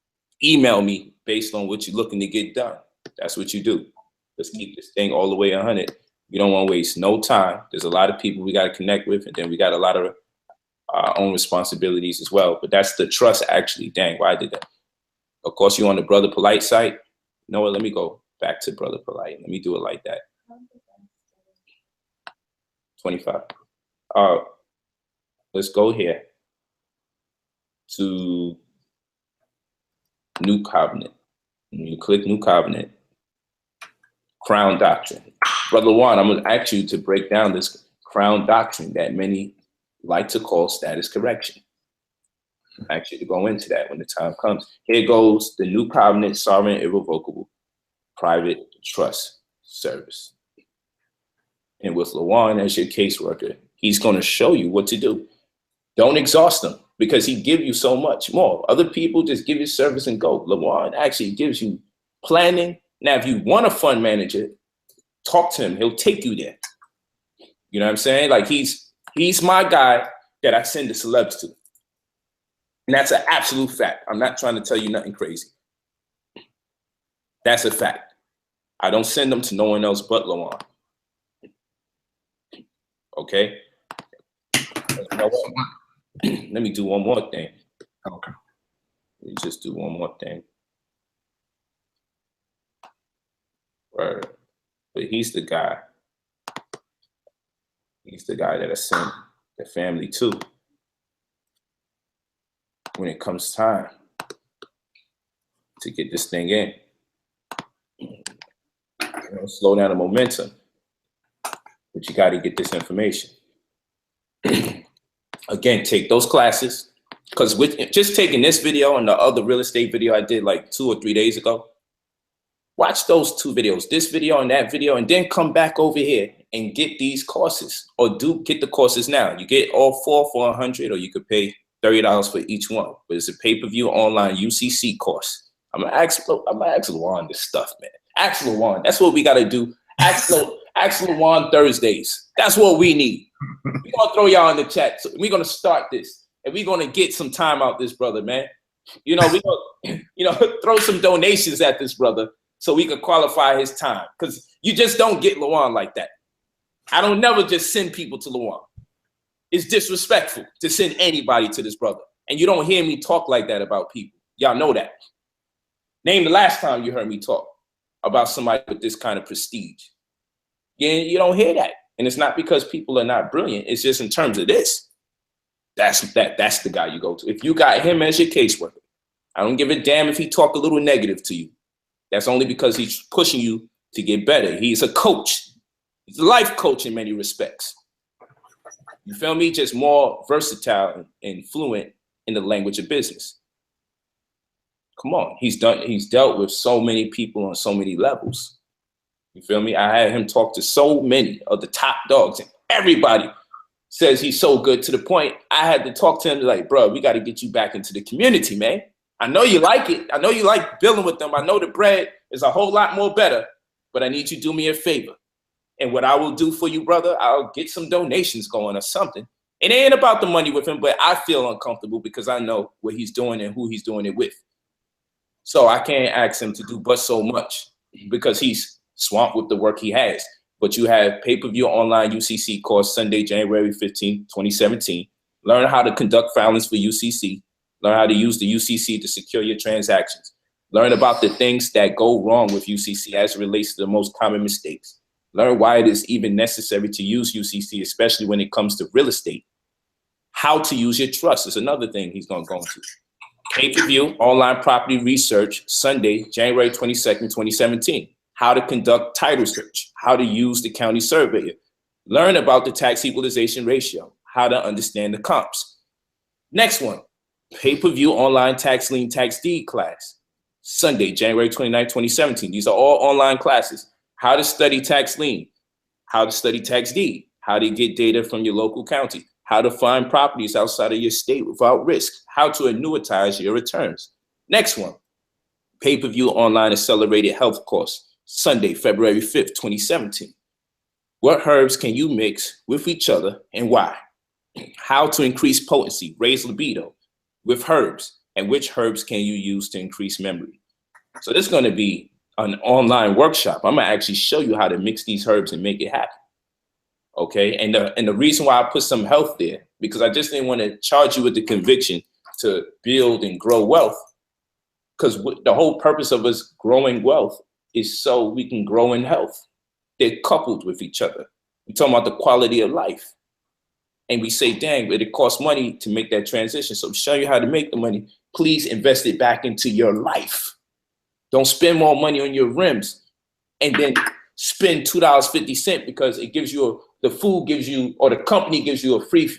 email me based on what you're looking to get done. That's what you do. Let's keep this thing all the way 100. We don't want to waste no time. There's a lot of people we got to connect with, and then we got a lot of our own responsibilities as well. But that's the trust, actually. Dang, why I did that? Of course, you're on the Brother Polight site. You know what? Let me go back to Brother Polight. Let me do it like that. 25. Let's go here to New Covenant. When you click New Covenant, Crown Doctrine. Brother Juan, I'm going to ask you to break down this Crown Doctrine that many like to call status correction. I ask you to go into that when the time comes. Here goes the New Covenant Sovereign Irrevocable Private Trust Service. And with Lawan as your caseworker, he's going to show you what to do. Don't exhaust them, because he gives you so much more. Other people just give you service and go. Lawan actually gives you planning. Now, if you want a fund manager, talk to him. He'll take you there. You know what I'm saying? Like, he's my guy that I send the celebs to. And that's an absolute fact. I'm not trying to tell you nothing crazy. That's a fact. I don't send them to no one else but Lawan. Okay? You know what? Let me do one more thing. Okay. Let me just do one more thing. Right. But he's the guy. He's the guy that I send the family to when it comes time to get this thing in. You know, slow down the momentum. but you got to get this information. Again, take those classes, because with just taking this video and the other real estate video I did like 2 or 3 days ago, watch those 2 videos, this video and that video, and then come back over here and get these courses, or get the courses now. You get all 4 for $100, or you could pay $30 for each one. But it's a pay-per-view online UCC course. I'm gonna ask LaJuan this stuff, man. Ask LaJuan. That's what we gotta do. Ask LaJuan Thursdays. That's what we need. We're gonna throw y'all in the chat. So we're gonna start this, and we're gonna get some time out this brother, man. You know, we're gonna throw some donations at this brother so we can qualify his time. Because you just don't get LaJuan like that. I don't never just send people to LaJuan. It's disrespectful to send anybody to this brother. And you don't hear me talk like that about people. Y'all know that. Name the last time you heard me talk about somebody with this kind of prestige. You don't hear that. And it's not because people are not brilliant. It's just in terms of this. That's the guy you go to. If you got him as your caseworker, I don't give a damn if he talk a little negative to you. That's only because he's pushing you to get better. He's a coach. He's a life coach in many respects. You feel me? Just more versatile and fluent in the language of business. Come on. He's dealt with so many people on so many levels. You feel me? I had him talk to so many of the top dogs, and everybody says he's so good, to the point I had to talk to him like, bro, we got to get you back into the community, man. I know you like it. I know you like building with them. I know the bread is a whole lot more better, but I need you to do me a favor. And what I will do for you, brother, I'll get some donations going or something. It ain't about the money with him, but I feel uncomfortable because I know what he's doing and who he's doing it with. So I can't ask him to do but so much because he's swamped with the work he has. But you have pay-per-view online UCC course Sunday, January 15, 2017. Learn how to conduct filings for UCC. Learn how to use the UCC to secure your transactions. Learn about the things that go wrong with UCC as it relates to the most common mistakes. Learn why it is even necessary to use UCC, especially when it comes to real estate. How to use your trust is another thing he's going to go into. Pay-per-view online property research Sunday, January 22nd, 2017. How to conduct title search. How to use the county surveyor. Learn about the tax equalization ratio. How to understand the comps. Next one, pay-per-view online tax lien tax deed class. Sunday, January 29, 2017. These are all online classes. How to study tax lien. How to study tax deed. How to get data from your local county. How to find properties outside of your state without risk. How to annuitize your returns. Next one, pay-per-view online accelerated health course. Sunday, February 5th, 2017. What herbs can you mix with each other and why? How to increase potency, raise libido with herbs, and which herbs can you use to increase memory? So this is going to be an online workshop. I'm going to actually show you how to mix these herbs and make it happen. Okay, and the reason why I put some health there, because I just didn't want to charge you with the conviction to build and grow wealth, because the whole purpose of us growing wealth is so we can grow in health. They're coupled with each other. We're talking about the quality of life. And we say, dang, but it costs money to make that transition. So I'm showing you how to make the money. Please invest it back into your life. Don't spend more money on your rims and then spend $2.50 because it gives you, the food gives you, or the company gives you a free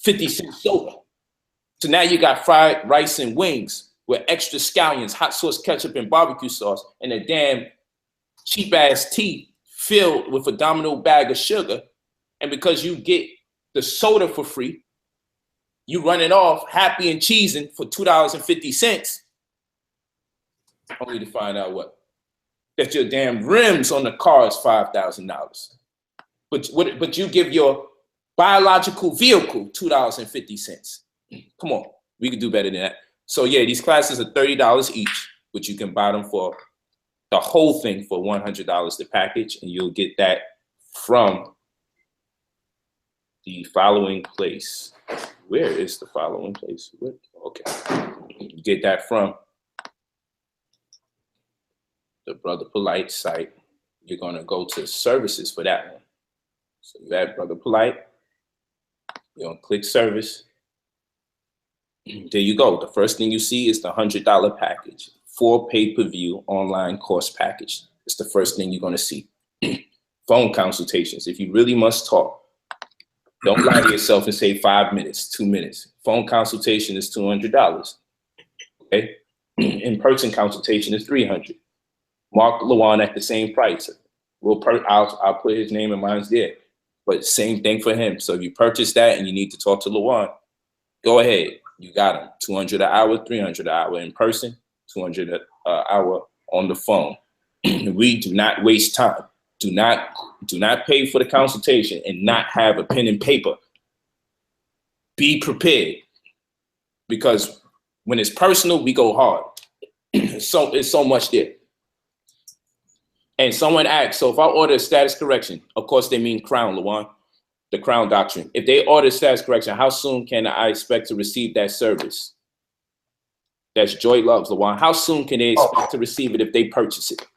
50-cent soda. So now you got fried rice and wings with extra scallions, hot sauce, ketchup, and barbecue sauce, and a damn cheap-ass tea filled with a domino bag of sugar. And because you get the soda for free, you run it off happy and cheesing for $2.50, only to find out what? That your damn rims on the car is $5,000. But you give your biological vehicle $2.50. Come on, we could do better than that. So yeah, these classes are $30 each, but you can buy them for the whole thing for $100 the package, and you'll get that from the following place. Where is the following place? Okay, you get that from the Brother Polight site. You're gonna go to services for that one. So you add Brother Polight, you're gonna click service. There you go. The first thing you see is the $100 package, 4 pay-per-view online course package. It's the first thing you're gonna see. phone consultations. If you really must talk, don't lie to yourself and say 5 minutes, 2 minutes. Phone consultation is $200. Okay, in-person consultation is $300. Mark Lawan at the same price. I'll put his name and mine's there, but same thing for him. So if you purchase that and you need to talk to Lawan, go ahead. You got him. $200 an hour, $300 an hour in person, $200 an hour on the phone. We do not waste time. Do not pay for the consultation and not have a pen and paper. Be prepared, because when it's personal, we go hard. So it's so much there. And someone asked, so if I order a status correction, of course they mean Crown, Lawan, the Crown Doctrine. If they order status correction, how soon can I expect to receive that service? That's Joy Loves, Lawan. How soon can they expect to receive it if they purchase it?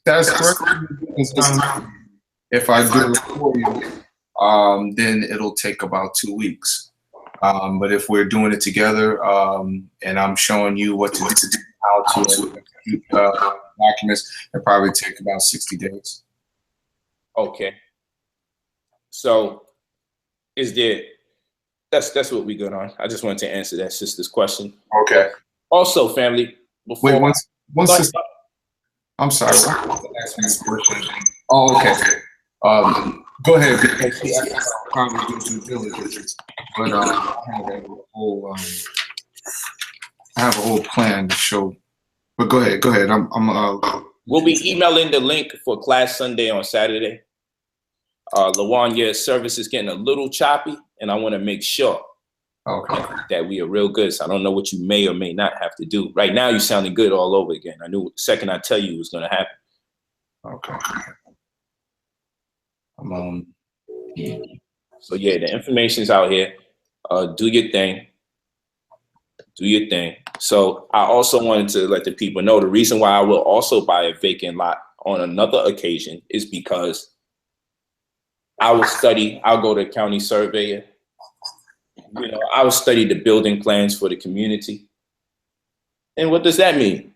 That's correct. If I do it for you, then it'll take about 2 weeks. But if we're doing it together, and I'm showing you what to do, how to execute documents, it'll probably take about 60 days. Okay. So is there, that's what we good on. I just wanted to answer that sister's question. Okay. Also, family, before wait, one sister, I'm sorry, I want to ask me a question. Oh, okay. Go ahead. I probably do due diligence, but I have a whole plan to show. But go ahead. We'll be emailing the link for class Sunday on Saturday. Lawan, your service is getting a little choppy, and I want to make sure that we are real good. So I don't know what you may or may not have to do. Right now, you're sounding good all over again. I knew the second I tell you it was going to happen. Okay. So yeah, the information's out here. Do your thing. Do your thing. So I also wanted to let the people know the reason why I will also buy a vacant lot on another occasion is because I will study. I'll go to county surveyor. You know, I will study the building plans for the community. And what does that mean?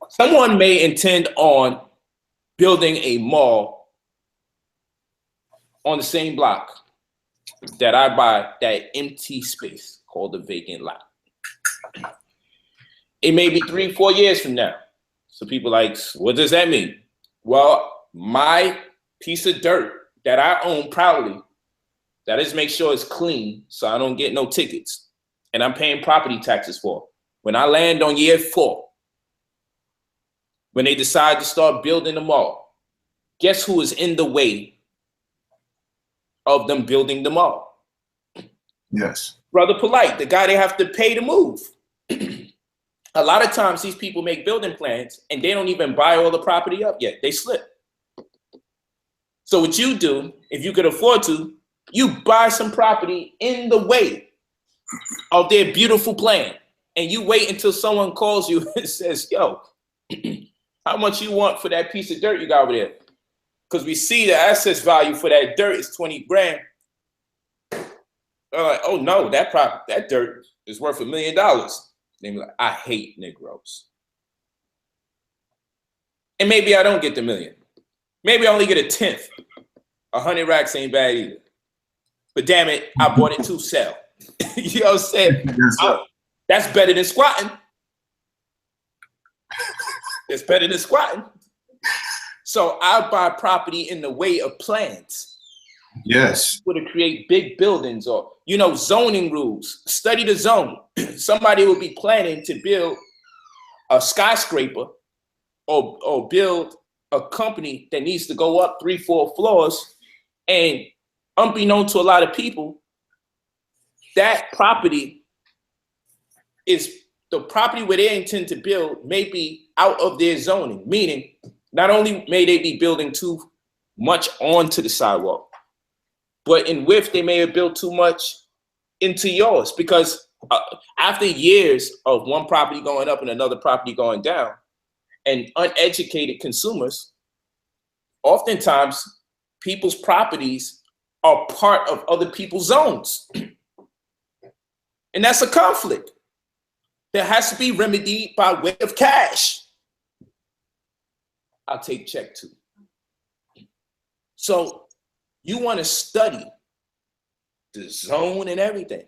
Someone may intend on building a mall on the same block that I buy that empty space called a vacant lot. It may be 3-4 years from now. So people like, what does that mean? Well, my piece of dirt that I own proudly, that is make sure it's clean so I don't get no tickets, and I'm paying property taxes for. When I land on year 4, when they decide to start building the mall, guess who is in the way of them building the mall? Yes. Brother Polight, the guy they have to pay to move. A lot of times these people make building plans and they don't even buy all the property up yet. They slip. So what you do, if you could afford to, you buy some property in the way of their beautiful plan. And you wait until someone calls you and says, yo, how much you want for that piece of dirt you got over there? Because we see the assets value for that dirt is 20 grand. They're like, oh no, that dirt is worth $1 million. They be like, I hate Negroes. And maybe I don't get the million. Maybe I only get 1/10. 100 racks ain't bad either. But damn it, I bought it to sell. You know what I'm saying? That's better than squatting. It's better than squatting. So I buy property in the way of plans. Yes. To create big buildings or, you know, zoning rules. Study the zone. Somebody will be planning to build a skyscraper or build a company that needs to go up 3-4 floors, and unbeknown to a lot of people, that property is the property where they intend to build may be out of their zoning, meaning not only may they be building too much onto the sidewalk, but in width, they may have built too much into yours, because after years of one property going up and another property going down, and uneducated consumers, oftentimes people's properties are part of other people's zones. And that's a conflict that has to be remedied by way of cash. I'll take check 2. So you want to study the zone and everything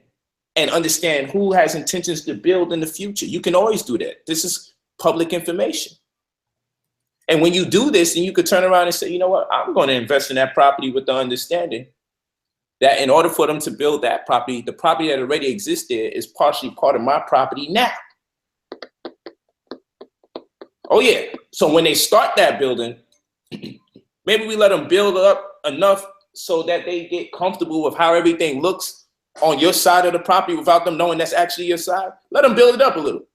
and understand who has intentions to build in the future. You can always do that. This is public information. And when you do this, then you could turn around and say, you know what, I'm going to invest in that property with the understanding that in order for them to build that property, the property that already exists there is partially part of my property now. Oh yeah, so when they start that building, maybe we let them build up enough so that they get comfortable with how everything looks on your side of the property without them knowing that's actually your side. Let them build it up a little.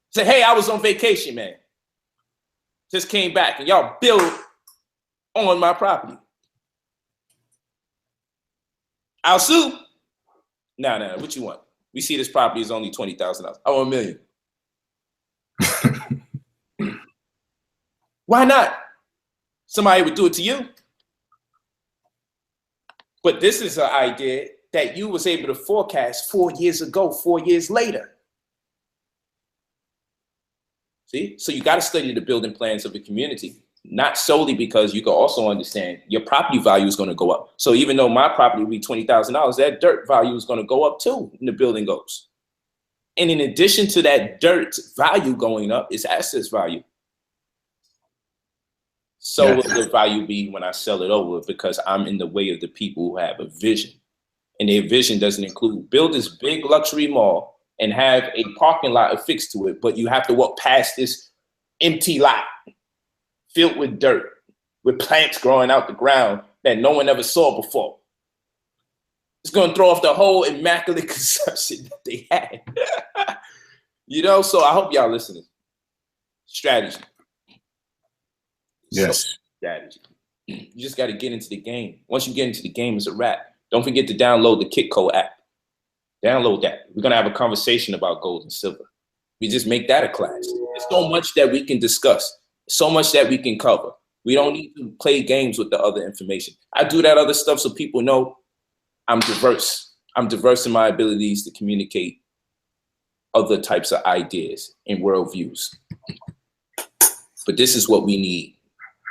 Say, hey, I was on vacation, man. Just came back and y'all build on my property. I'll sue. No, what you want? We see this property is only $20,000. I want $1 million. Why not? Somebody would do it to you. But this is an idea that you was able to forecast 4 years ago, 4 years later. See? So you got to study the building plans of the community, not solely because you can also understand your property value is going to go up. So even though my property will be $20,000, that dirt value is going to go up too when the building goes. And in addition to that dirt value going up, is assets value. So will the value be when I sell it over, because I'm in the way of the people who have a vision. And their vision doesn't include build this big luxury mall and have a parking lot affixed to it, but you have to walk past this empty lot filled with dirt, with plants growing out the ground that no one ever saw before. It's going to throw off the whole immaculate conception that they had. You know, so I hope y'all listening. Strategy. Yes. So, strategy. You just got to get into the game. Once you get into the game, it's a wrap. Don't forget to download the Kitco app. Download that. We're going to have a conversation about gold and silver. We just make that a class. There's so much that we can discuss, so much that we can cover. We don't need to play games with the other information. I do that other stuff so people know I'm diverse. I'm diverse in my abilities to communicate other types of ideas and worldviews. But this is what we need.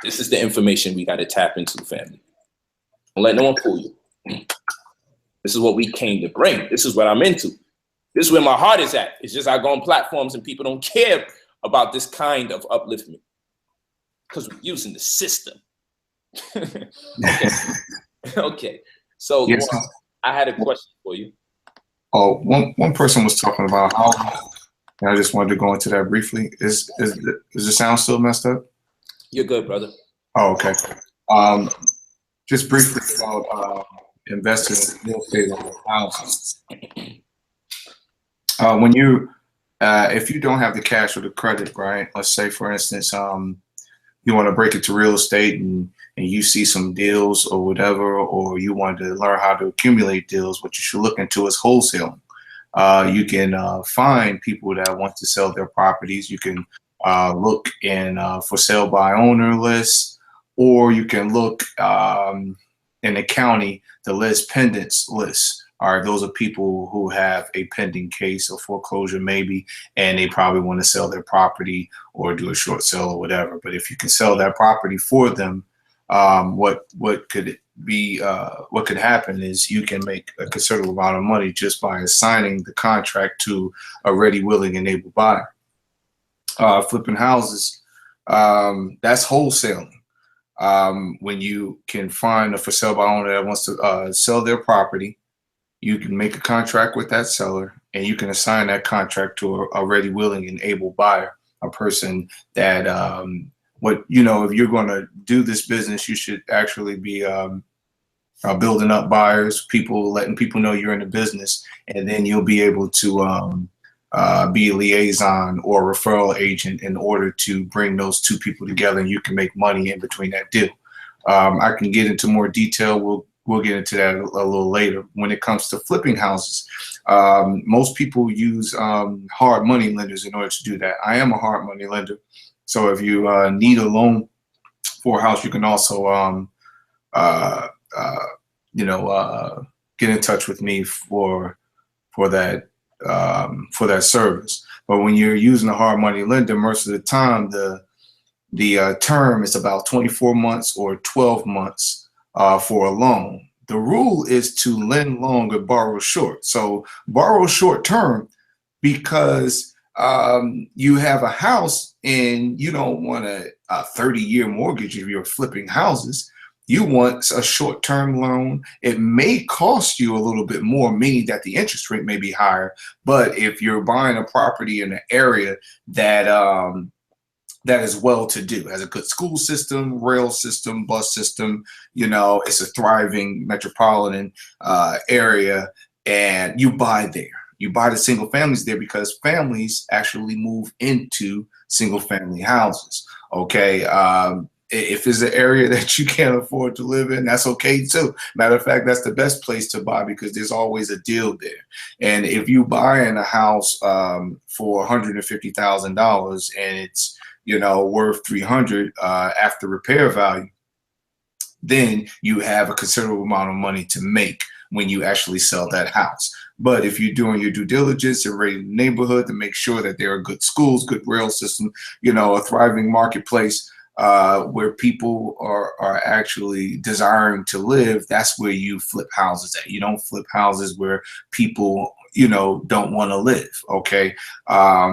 This is the information we got to tap into, family. Don't let no one fool you. This is what we came to bring. This is what I'm into. This is where my heart is at. It's just I go on platforms and people don't care about this kind of upliftment because we're using the system. Okay. Okay. So yes. I had a question for you. Oh, one person was talking about how, and I just wanted to go into that briefly. Is the sound still messed up? You're good, brother. Oh, okay. Just briefly about investing in real estate on houses. When you, if you don't have the cash or the credit, right? Let's say, for instance, you want to break it to real estate and you see some deals or whatever, or you want to learn how to accumulate deals, what you should look into is wholesaling. You can find people that want to sell their properties. You can look in for sale by owner lists, or you can look in the county, the list pendants list. All right, those are people who have a pending case or foreclosure maybe, and they probably want to sell their property or do a short sale or whatever. But if you can sell that property for them, what could be what could happen is you can make a considerable amount of money just by assigning the contract to a ready, willing, and able buyer. Flipping houses, that's wholesaling. When you can find a for sale by owner that wants to sell their property, you can make a contract with that seller and you can assign that contract to a ready, willing, and able buyer, a person that, if you're going to do this business, you should actually be building up buyers, letting people know you're in the business, and then you'll be able to be a liaison or a referral agent in order to bring those two people together, and you can make money in between that deal. I can get into more detail. We'll get into that a little later. When it comes to flipping houses, most people use hard money lenders in order to do that. I am a hard money lender. So if you need a loan for a house, you can also, get in touch with me for that service. But when you're using a hard money lender, most of the time The term is about 24 months or 12 months for a loan. The rule is to lend long or borrow short. So borrow short term because you have a house and you don't want a 30-year mortgage if you're flipping houses. You want a short-term loan. It may cost you a little bit more, meaning that the interest rate may be higher. But if you're buying a property in an area that that is well-to-do, has a good school system, rail system, bus system, you know, it's a thriving metropolitan area, and you buy there. You buy the single families there because families actually move into single family houses. Okay. If it's an area that you can't afford to live in, that's okay too. Matter of fact, that's the best place to buy because there's always a deal there. And if you buy in a house for $150,000 and it's, you know, worth 300 after repair value, then you have a considerable amount of money to make when you actually sell that house. But if you're doing your due diligence and rating the neighborhood to make sure that there are good schools, good rail system, you know, a thriving marketplace where people are actually desiring to live, that's where you flip houses at. You don't flip houses where people, you know, don't want to live. Okay.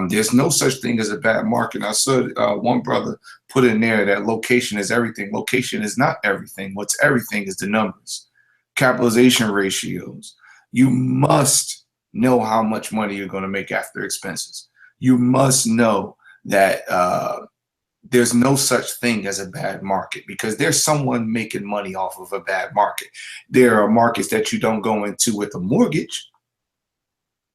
There's no such thing as a bad market. I saw one brother put in there that location is everything. Location is not everything. What's everything is the numbers, capitalization ratios. You must know how much money you're going to make after expenses. You must know that there's no such thing as a bad market because there's someone making money off of a bad market. There are markets that you don't go into with a mortgage.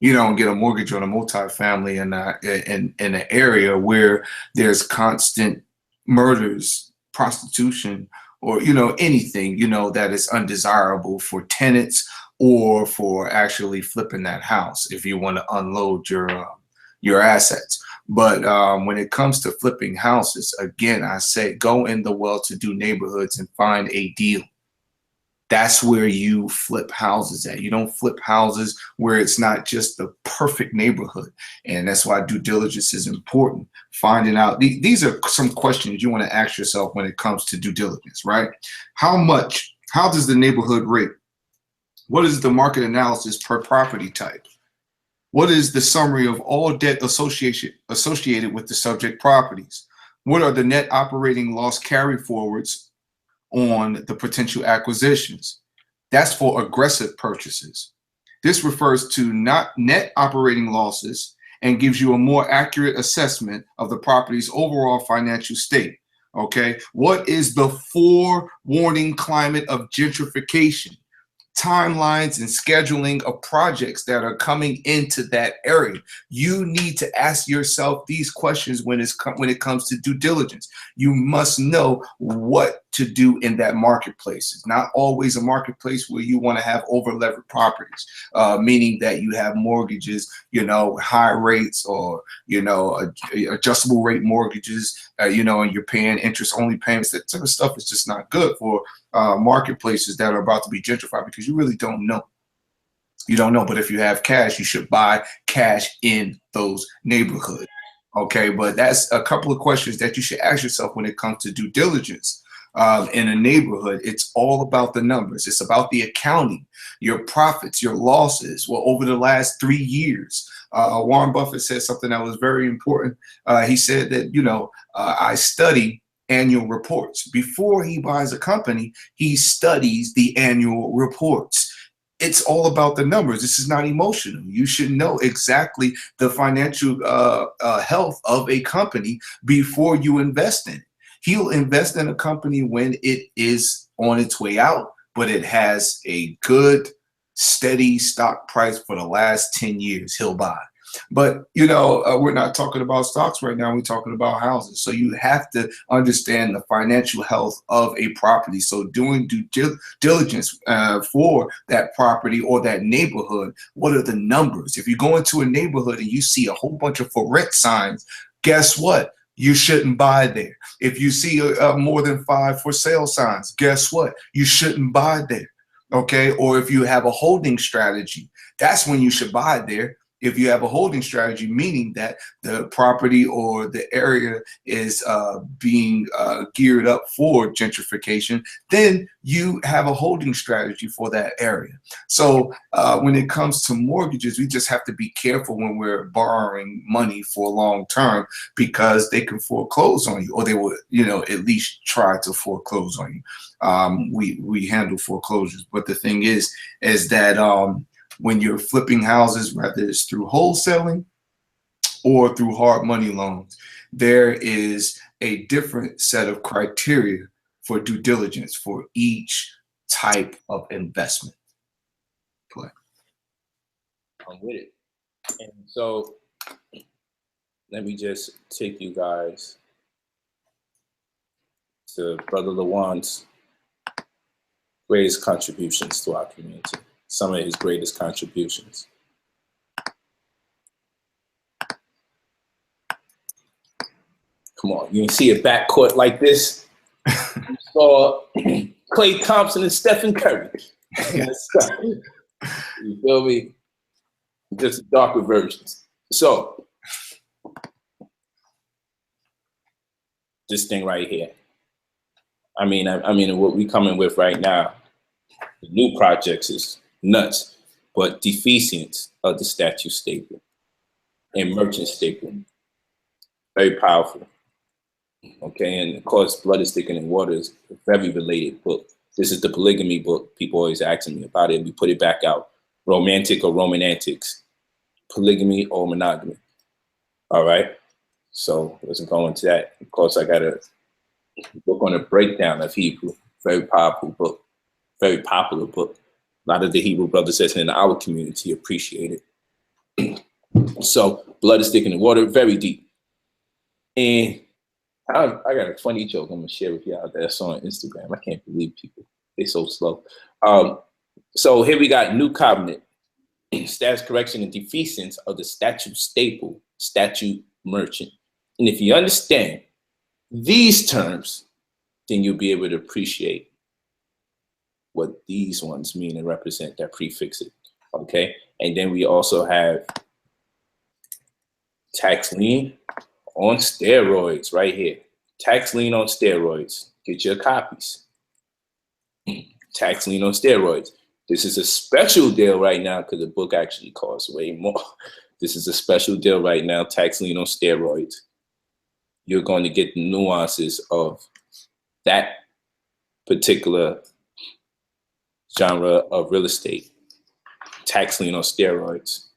You don't get a mortgage on a multifamily in an area where there's constant murders, prostitution, or, you know, anything, you know, that is undesirable for tenants or for actually flipping that house if you want to unload your assets. But when it comes to flipping houses, again, I say go in the well-to-do neighborhoods and find a deal. That's where you flip houses at. You don't flip houses where it's not just the perfect neighborhood. And that's why due diligence is important. Finding out, these are some questions you want to ask yourself when it comes to due diligence, right? How does the neighborhood rate? What is the market analysis per property type? What is the summary of all debt associated with the subject properties? What are the net operating loss carry forwards on the potential acquisitions? That's for aggressive purchases. This refers to not net operating losses and gives you a more accurate assessment of the property's overall financial state. Okay, what is the forewarning climate of gentrification? Timelines and scheduling of projects that are coming into that area. You need to ask yourself these questions when it comes to due diligence. You must know what to do in that marketplace. It's not always a marketplace where you want to have over-levered properties, meaning that you have mortgages, you know, high rates or, you know, adjustable rate mortgages, you know, and you're paying interest-only payments. That type of stuff is just not good for marketplaces that are about to be gentrified because you really don't know. You don't know, but if you have cash, you should buy cash in those neighborhoods. Okay, but that's a couple of questions that you should ask yourself when it comes to due diligence. In a neighborhood, it's all about the numbers. It's about the accounting, your profits, your losses. Well, over the last 3 years, Warren Buffett said something that was very important. He said that, you know, I study annual reports. Before he buys a company, he studies the annual reports. It's all about the numbers. This is not emotional. You should know exactly the financial health of a company before you invest in it. He'll invest in a company when it is on its way out, but it has a good, steady stock price for the last 10 years. He'll buy. But, you know, we're not talking about stocks right now. We're talking about houses. So you have to understand the financial health of a property. So doing due diligence for that property or that neighborhood, what are the numbers? If you go into a neighborhood and you see a whole bunch of for rent signs, guess what? You shouldn't buy there. If you see more than 5 for sale signs, guess what? You shouldn't buy there. Okay. Or if you have a holding strategy, that's when you should buy there. If you have a holding strategy, meaning that the property or the area is being geared up for gentrification, then you have a holding strategy for that area. So when it comes to mortgages, we just have to be careful when we're borrowing money for long term, because they can foreclose on you, or they will, you know, at least try to foreclose on you. We handle foreclosures, but the thing is that when you're flipping houses, whether it's through wholesaling or through hard money loans, there is a different set of criteria for due diligence for each type of investment. Play. I'm with it. And so let me just take you guys to Brother Lawan's greatest contributions to our community. Some of his greatest contributions. Come on, you can see a backcourt like this. You saw Klay Thompson and Stephen Curry. Yes. You feel me? Just darker versions. So, this thing right here. I mean, what we coming with right now, the new projects is nuts, but defeasance of the statute staple and merchant staple, very powerful. Okay, and of course, Blood is Thicker Than Water is a very related book. This is the polygamy book. People always asking me about it. We put it back out. Romantic or Roman Antics, polygamy or monogamy. All right, so let's go into that. Of course, I got a book on a breakdown of Hebrew. Very powerful book, very popular book. A lot of the Hebrew brothers that's in our community appreciate it. So, Blood is Thicker Than Water, very deep. And I got a funny joke I'm gonna share with y'all that's on Instagram. I can't believe people, they're so slow. So here we got New Covenant, status correction and defeasance of the statute staple, statute merchant. And if you understand these terms, then you'll be able to appreciate what these ones mean and represent that prefix it, okay? And then we also have tax lien on steroids right here. Tax lien on steroids. Get your copies. Tax lien on steroids. This is a special deal right now because the book actually costs way more. This is a special deal right now, tax lien on steroids. You're going to get the nuances of that particular genre of real estate. Tax lien on steroids.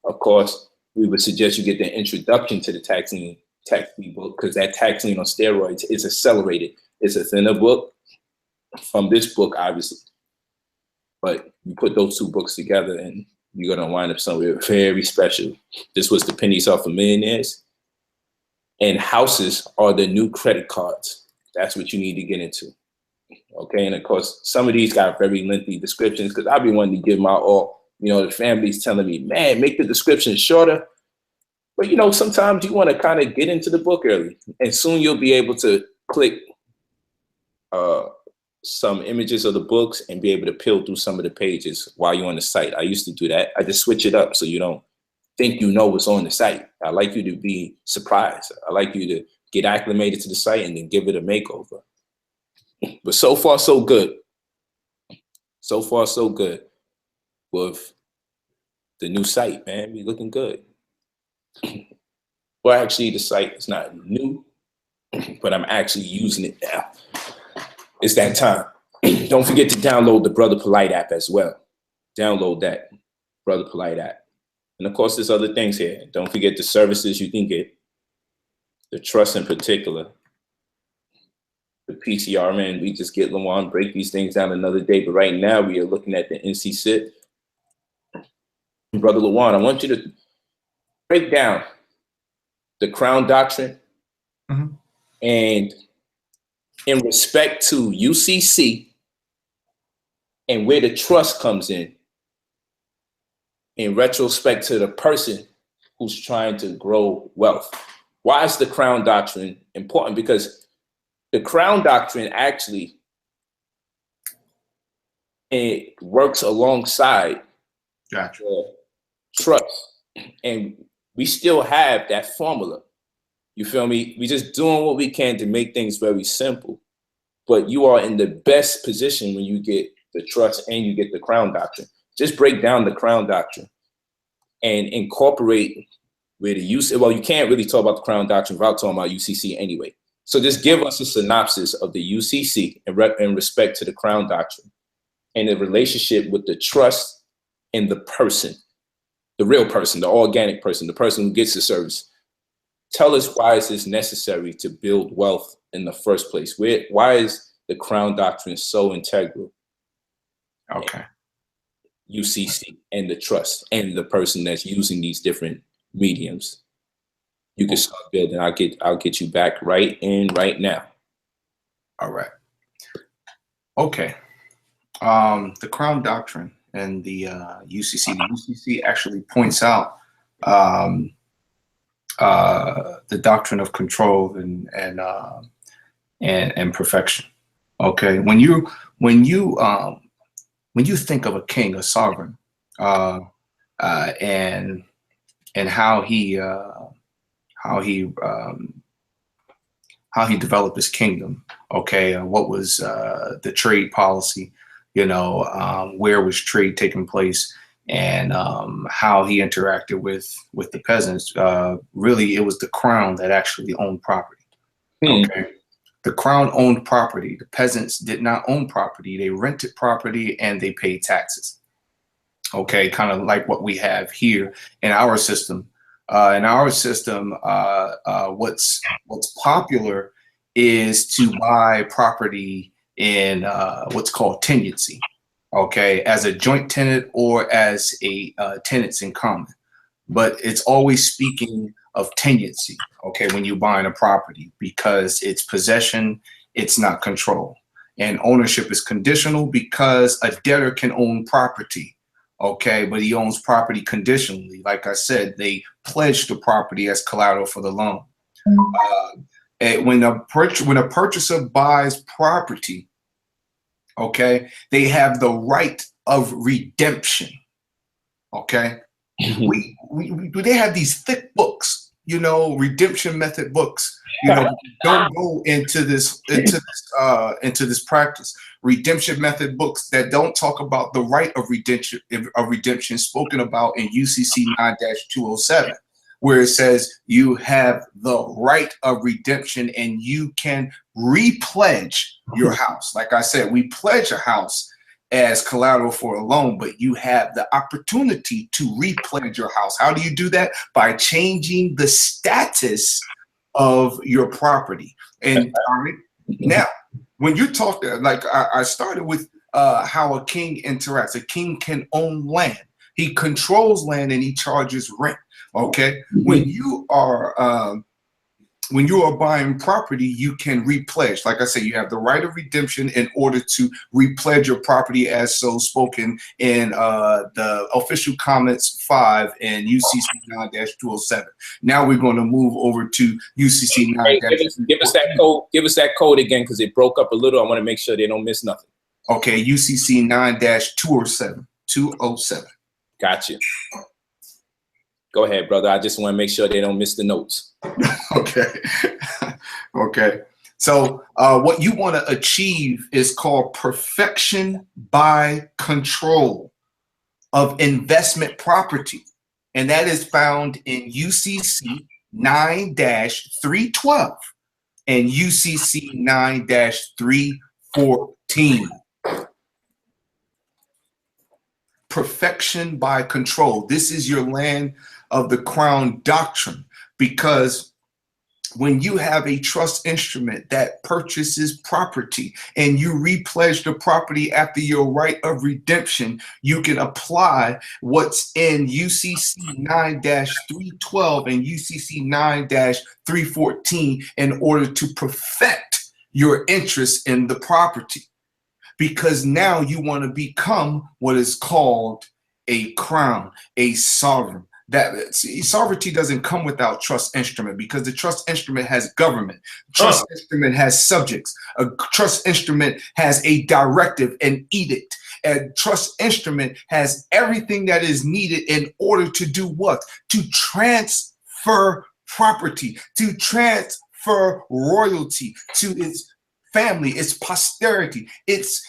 Of course, we would suggest you get the introduction to the tax lien book, because that tax lien on steroids is accelerated. It's a thinner book from this book, obviously. But you put those two books together and you're going to wind up somewhere very special. This was the pennies off of millionaires. And houses are the new credit cards. That's what you need to get into. Okay, and of course, some of these got very lengthy descriptions because I've been wanting to give my all. You know, the family's telling me, man, make the description shorter. But, you know, sometimes you want to kind of get into the book early. And soon you'll be able to click some images of the books and be able to peel through some of the pages while you're on the site. I used to do that. I just switch it up so you don't think you know what's on the site. I like you to be surprised. I like you to get acclimated to the site and then give it a makeover. But so far, so good. So far, so good with the new site, man. We looking good. Well, actually, the site is not new, but I'm actually using it now. It's that time. Don't forget to download the Brother Polight app as well. Download that Brother Polight app. And of course, there's other things here. Don't forget the services you can get. The trust in particular. The PTR, man, we just get Lawan, break these things down another day. But right now, we are looking at the NC Sit. Brother Lawan, I want you to break down the Crown Doctrine. Mm-hmm. And in respect to UCC and where the trust comes in retrospect to the person who's trying to grow wealth. Why is the Crown Doctrine important? Because the Crown Doctrine actually, it works alongside Gotcha. the trust And we still have that formula. You feel me? We just doing what we can to make things very simple. But you are in the best position when you get the trust and you get the crown doctrine. Just break down the crown doctrine and incorporate where the use. Well, you can't really talk about the crown doctrine without talking about UCC anyway. So just give us a synopsis of the UCC in respect to the crown doctrine and the relationship with the trust and the person, the real person, the organic person, the person who gets the service. Tell us, why is this necessary to build wealth in the first place? Why is the crown doctrine so integral? Okay. UCC and the trust and the person that's using these different mediums. You can start building. I'll get you back right now. All right. Okay. The crown doctrine and the UCC. The UCC actually points out the doctrine of control and perfection. Okay. When you think of a king, a sovereign, and how he developed his kingdom. Okay, what was the trade policy? Where was trade taking place, and how he interacted with the peasants. Really, it was the crown that actually owned property. Okay, the crown owned property. The peasants did not own property. They rented property and they paid taxes. Okay, kind of like what we have here in our system. What's popular is to buy property in what's called tenancy, okay, as a joint tenant or as a tenants in common. But it's always speaking of tenancy, okay, when you're buying a property, because it's possession, it's not control. And ownership is conditional because a debtor can own property. Okay, but he owns property conditionally. Like I said, they pledge the property as collateral for the loan. And when a purchaser buys property, okay, they have the right of redemption. Okay, they have these thick books, redemption method books. Don't go into this practice. Redemption method books that don't talk about the right of redemption spoken about in UCC 9-207, where it says you have the right of redemption and you can repledge your house. Like I said, we pledge a house as collateral for a loan, but you have the opportunity to repledge your house. How do you do that? By changing the status of your property. And now, when you talk, like I started with how a king interacts. A king can own land. He controls land and he charges rent. Okay, when you are buying property, you can repledge. Like I said, you have the right of redemption in order to repledge your property as so spoken in the official comments 5 and UCC 9-207. Now we're going to move over to UCC 9. Give us that code. Give us that code again, because it broke up a little. I want to make sure they don't miss nothing. Okay, UCC 9-207. 207. Gotcha. Go ahead, brother. I just want to make sure they don't miss the notes. Okay. Okay. So what you want to achieve is called perfection by control of investment property. And that is found in UCC 9-312 and UCC 9-314. Perfection by control. This is your land of the crown doctrine, because when you have a trust instrument that purchases property and you repledge the property after your right of redemption, you can apply what's in UCC 9-312 and UCC 9-314 in order to perfect your interest in the property. Because now you want to become what is called a crown, a sovereign. Sovereignty doesn't come without trust instrument, because the trust instrument has government. Trust instrument has subjects. A trust instrument has a directive, an edict. A trust instrument has everything that is needed in order to do what? To transfer property, to transfer royalty to its family, its posterity, its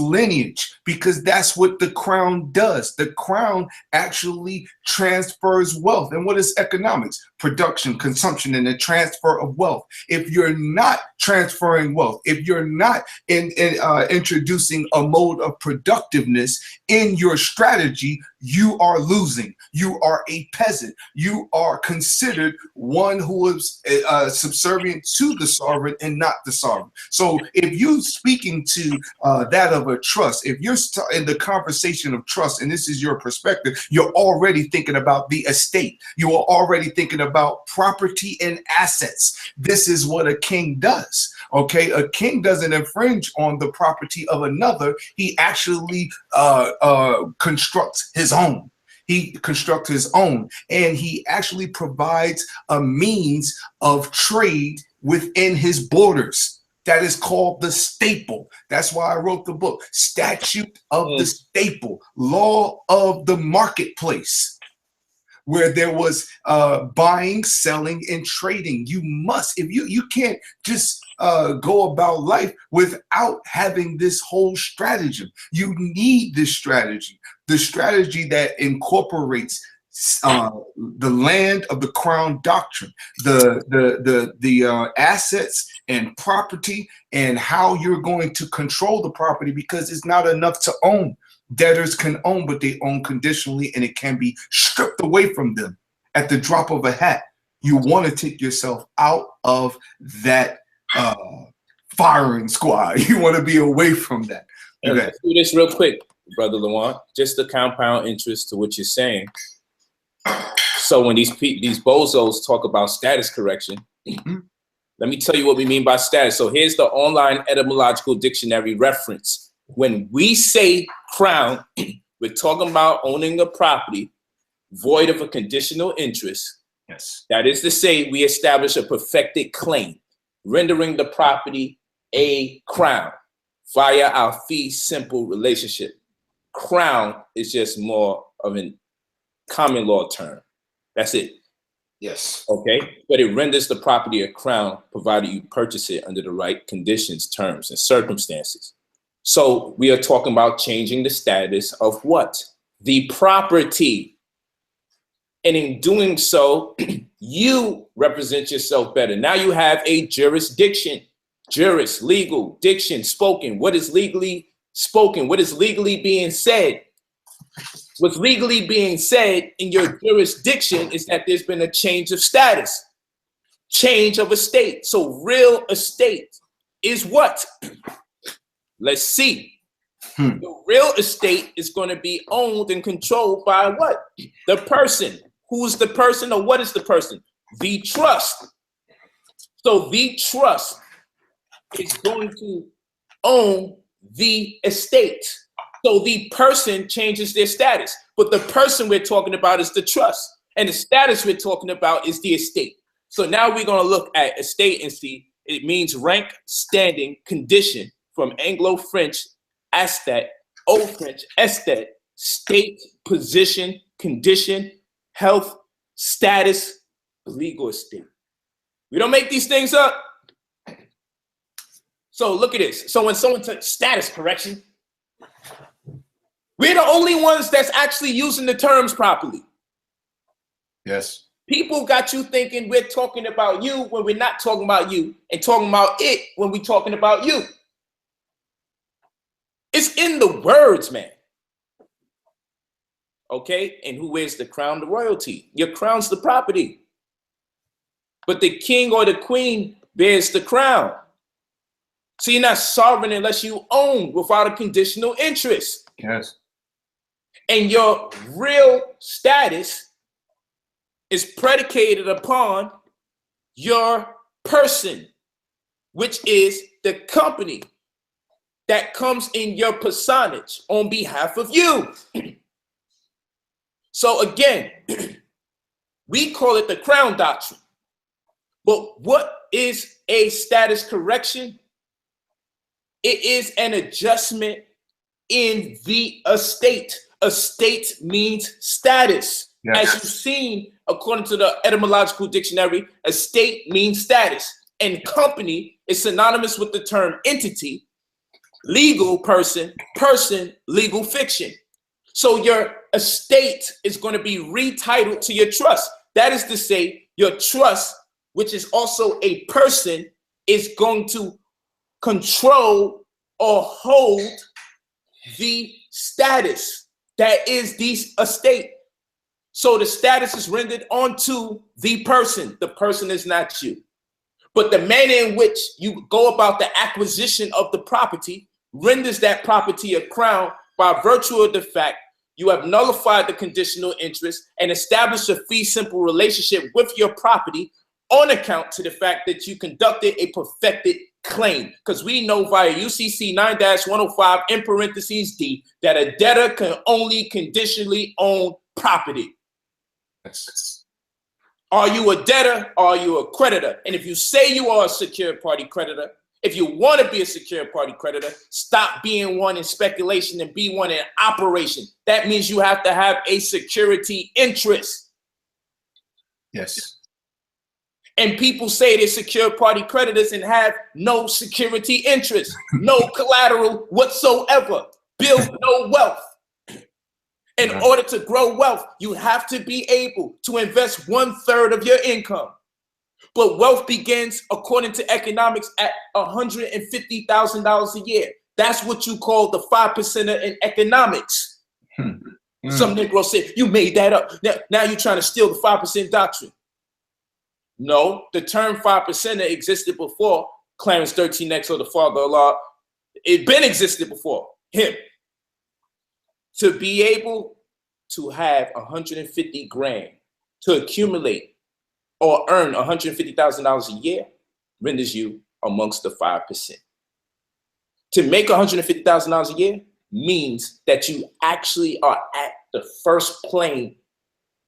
lineage, because that's what the crown does. The crown actually transfers wealth. And what is economics? Production, consumption, and the transfer of wealth. If you're not transferring wealth, if you're not introducing a mode of productiveness in your strategy, you are losing. You are a peasant. You are considered one who is subservient to the sovereign and not the sovereign. So if you're speaking to that of a trust, if you're in the conversation of trust, and this is your perspective, you're already thinking about the estate. You are already thinking about property and assets. This is what a king does. Okay, a king doesn't infringe on the property of another. He actually constructs his own. He constructs his own, and he actually provides a means of trade within his borders. That is called the staple. That's why I wrote the book, Statute of the Staple, Law of the Marketplace, where there was buying, selling, and trading. You must, if you can't just go about life without having this whole stratagem. You need this strategy, the strategy that incorporates the land of the crown doctrine, the assets and property, and how you're going to control the property, because it's not enough to own. Debtors can own, but they own conditionally, and it can be stripped away from them at the drop of a hat. You want to take yourself out of that firing squad. You want to be away from that. Okay. Let's do this real quick, Brother Lawan. Just the compound interest to what you're saying. So when these bozos talk about status correction, let me tell you what we mean by status. So here's the online etymological dictionary reference. When we say crown, we're talking about owning a property void of a conditional interest. Yes. That is to say, we establish a perfected claim, rendering the property a crown via our fee simple relationship. Crown is just more of a common law term. That's it. Yes. Okay. But it renders the property a crown provided you purchase it under the right conditions, terms, and circumstances. So we are talking about changing the status of what? The property. And in doing so, you represent yourself better. Now you have a jurisdiction. Juris, legal, diction, spoken. What is legally spoken? What is legally being said? What's legally being said in your jurisdiction is that there's been a change of status, change of estate. So real estate is what? Let's see. The real estate is going to be owned and controlled by what? The person. Who's the person, or what is the person? The trust. So the trust is going to own the estate. So the person changes their status, but the person we're talking about is the trust, and the status we're talking about is the estate. So now we're going to look at estate and see it means rank, standing, condition, from Anglo-French estate, Old French estate, state, position, condition, health, status, legal estate. We don't make these things up. So look at this. So when someone says status correction, we're the only ones that's actually using the terms properly. Yes. People got you thinking we're talking about you when we're not talking about you, and talking about it when we're talking about you. It's in the words, man. Okay? And who wears the crown? The royalty. Your crown's the property. But the king or the queen bears the crown. So you're not sovereign unless you own without a conditional interest. Yes. And your real status is predicated upon your person, which is the company that comes in your personage on behalf of you. So again, we call it the crown doctrine. But what is a status correction? It is an adjustment in the estate. Estate means status. Yes. As you've seen, according to the etymological dictionary, estate means status. And company is synonymous with the term entity, legal person, legal fiction. So your estate is going to be retitled to your trust. That is to say, your trust, which is also a person, is going to control or hold the status that is the estate. So the status is rendered onto the person. The person is not you. But the manner in which you go about the acquisition of the property renders that property a crown by virtue of the fact you have nullified the conditional interest and established a fee simple relationship with your property on account to the fact that you conducted a perfected claim. Because we know via UCC 9-105 in parentheses D that a debtor can only conditionally own property. Yes. Are you a debtor or are you a creditor? And if you say you are a secured party creditor, if you want to be a secured party creditor, stop being one in speculation and be one in operation. That means you have to have a security interest. Yes. And people say they're secured party creditors and have no security interest, no collateral whatsoever, build no wealth. In order to grow wealth, you have to be able to invest 1/3 of your income. But wealth begins, according to economics, at $150,000 a year. That's what you call the 5%er in economics. Some Negro said, you made that up. Now you're trying to steal the 5% doctrine. No, the term 5%er existed before Clarence 13X or the father-in-law. It been existed before him. To be able to have 150 grand to accumulate or earn $150,000 a year renders you amongst the 5%. To make $150,000 a year means that you actually are at the first plane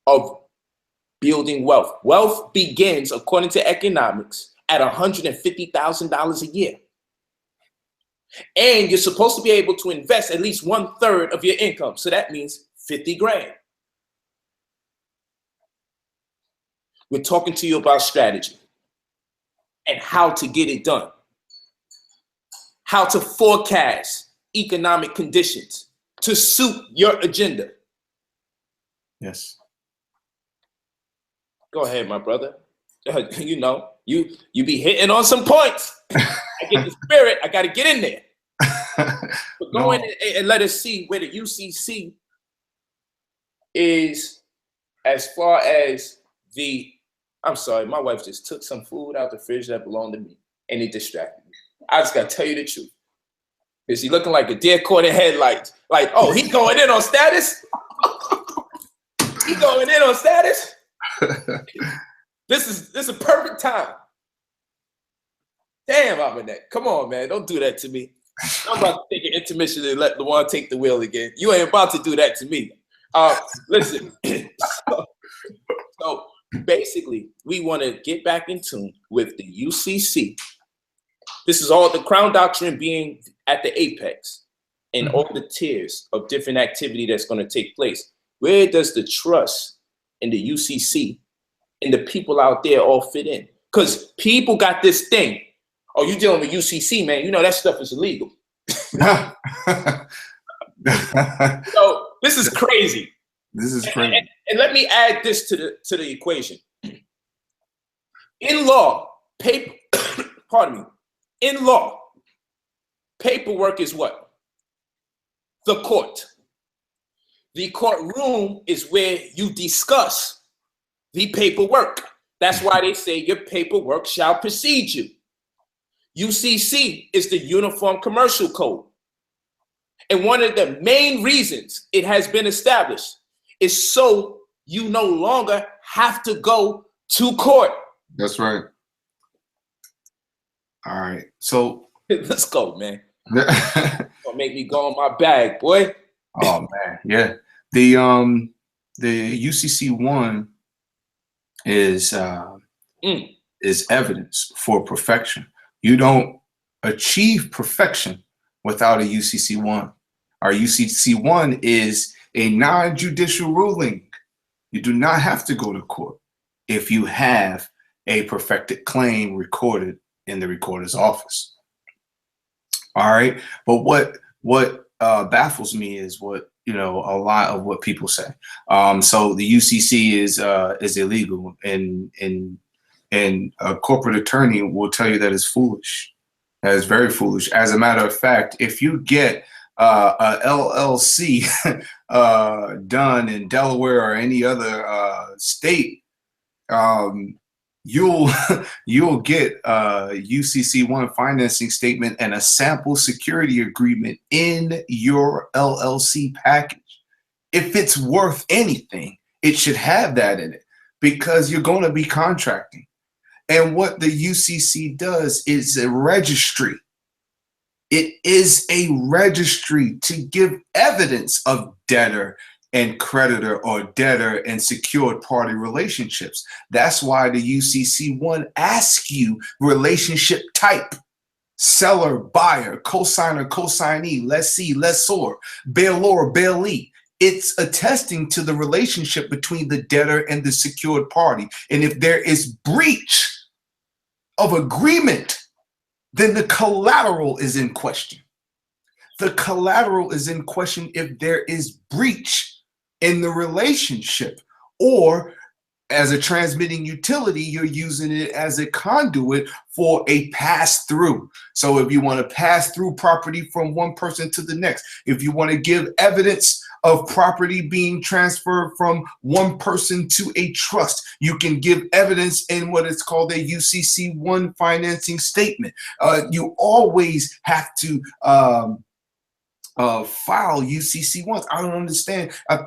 of building wealth. Wealth begins, according to economics, at $150,000 a year. And you're supposed to be able to invest at least 1/3 of your income. So that means 50 grand. We're talking to you about strategy and how to get it done. How to forecast economic conditions to suit your agenda. Yes. Go ahead, my brother. You know, you be hitting on some points. I get the spirit. I got to get in there. But go in and let us see where the UCC is as far as the. I'm sorry, my wife just took some food out the fridge that belonged to me, and it distracted me. I just got to tell you the truth. Is he looking like a deer caught in headlights? Like, oh, he's going in on status? He going in on status? This is a perfect time. Damn, Amanek. Come on, man. Don't do that to me. I'm about to take an intermission and let LeJuan take the wheel again. You ain't about to do that to me. Listen. So basically, we want to get back in tune with the UCC. This is all the Crown Doctrine being at the apex and all the tiers of different activity that's going to take place. Where does the trust in the UCC and the people out there all fit in? Because people got this thing. Oh, you dealing with UCC, man. You know that stuff is illegal. So this is crazy. This is crazy. And let me add this to the equation. In law, in law, paperwork is what? The court. The courtroom is where you discuss the paperwork. That's why they say your paperwork shall precede you. UCC is the Uniform Commercial Code. And one of the main reasons it has been established is so you no longer have to go to court. That's right. All right. So let's go, man. Gonna make me go on my bag, boy. Oh man, yeah. The UCC 1 is evidence for perfection. You don't achieve perfection without a UCC 1. Our UCC1 is a non-judicial ruling. You do not have to go to court if you have a perfected claim recorded in the recorder's office. All right, but what baffles me is what, you know, a lot of what people say. So the UCC is illegal, and a corporate attorney will tell you that it's foolish. That is very foolish. As a matter of fact, if you get a LLC done in Delaware or any other state, you'll get a UCC1 financing statement and a sample security agreement in your LLC package. If it's worth anything, it should have that in it, because you're going to be contracting. And what the UCC does is a registry. It is a registry to give evidence of debtor and creditor, or debtor and secured party relationships. That's why the UCC1 asks you relationship type: seller, buyer, cosigner, consignee, lessee, lessor, bailor, bailee. It's attesting to the relationship between the debtor and the secured party. And if there is breach of agreement, then the collateral is in question. The collateral is in question if there is breach in the relationship, or as a transmitting utility, you're using it as a conduit for a pass-through. So if you want to pass through property from one person to the next, if you want to give evidence of property being transferred from one person to a trust, you can give evidence in what is called a UCC1 financing statement. You always have to file UCC1s. I don't understand. I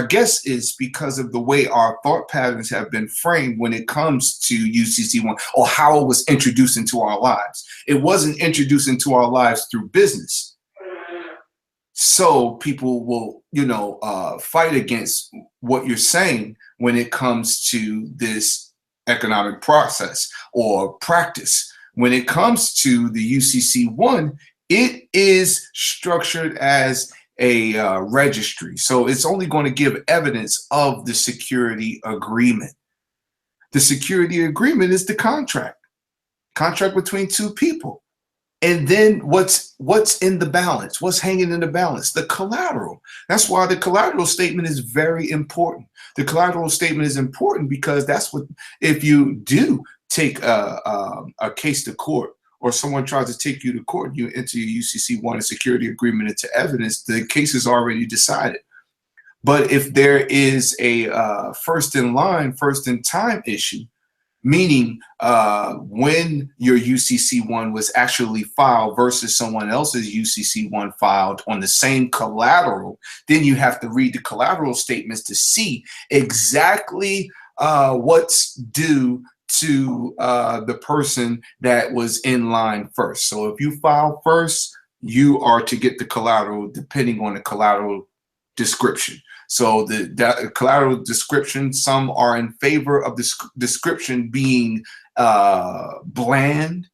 guess it's because of the way our thought patterns have been framed when it comes to UCC1, or how it was introduced into our lives. It wasn't introduced into our lives through business. So people will, you know, fight against what you're saying when it comes to this economic process or practice. When it comes to the UCC1, it is structured as a registry. So it's only going to give evidence of the security agreement. The security agreement is the contract between two people. And then what's in the balance? What's hanging in the balance? The collateral. That's why the collateral statement is very important. The collateral statement is important because that's what, if you do take a case to court, or someone tries to take you to court and you enter your UCC1 and security agreement into evidence, the case is already decided. But if there is a first in line, first in time issue, meaning when your UCC1 was actually filed versus someone else's UCC1 filed on the same collateral, then you have to read the collateral statements to see exactly what's due to the person that was in line first. So if you file first, you are to get the collateral depending on the collateral description. So the collateral description, some are in favor of the description being bland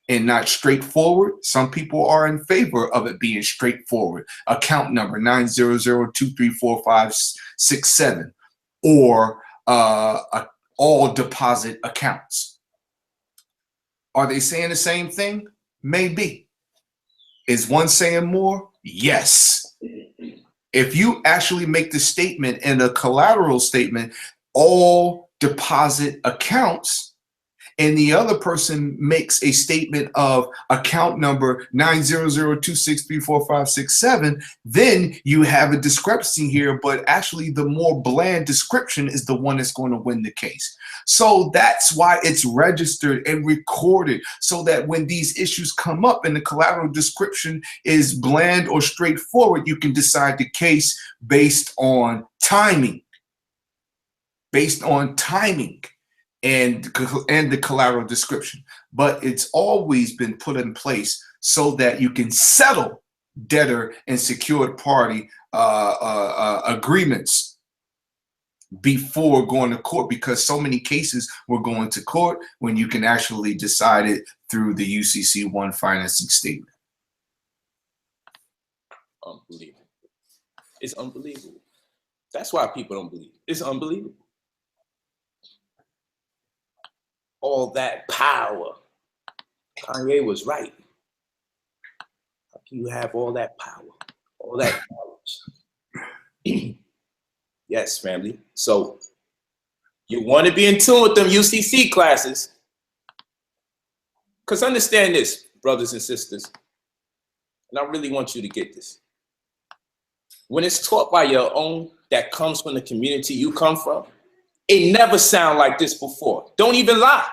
and not straightforward. Some people are in favor of it being straightforward. Account number 900234567, or all deposit accounts. Are they saying the same thing? Maybe. Is one saying more? Yes. If you actually make the statement in a collateral statement, all deposit accounts, and the other person makes a statement of account number 90026345567, then you have a discrepancy here, but actually the more bland description is the one that's going to win the case. So that's why it's registered and recorded, so that when these issues come up and the collateral description is bland or straightforward, you can decide the case based on timing. Based on timing. And the collateral description. But it's always been put in place so that you can settle debtor and secured party agreements before going to court, because so many cases were going to court when you can actually decide it through the UCC1 financing statement. Unbelievable. It's unbelievable. That's why people don't believe. It's unbelievable. All that power. Kanye was right. How can you have all that power? All that knowledge? Yes, family. So you want to be in tune with them UCC classes. Because understand this, brothers and sisters, and I really want you to get this. When it's taught by your own, that comes from the community you come from, it never sounded like this before. Don't even lie.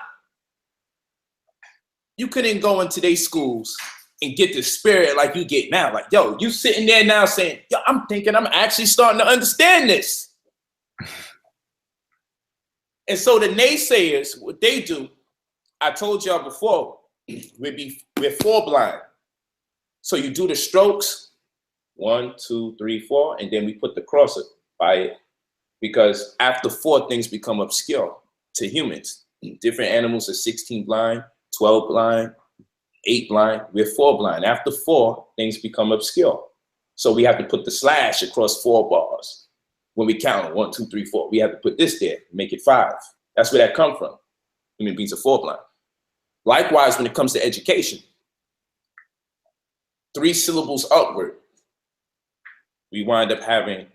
You couldn't go in today's schools and get the spirit like you get now. Like, yo, you sitting there now saying, yo, I'm thinking I'm actually starting to understand this. And so the naysayers, what they do, I told y'all before, we're four blind. So you do the strokes, 1, 2, 3, 4, and then we put the cross by it. Because after 4, things become obscure to humans. Different animals are 16 blind, 12 blind, 8 blind, we're 4 blind. After 4, things become obscure. So we have to put the slash across 4 bars. When we count 1, 2, 3, 4, we have to put this there, make it 5. That's where that come from. Human beings are 4 blind. Likewise, when it comes to education, 3 syllables upward, we wind up having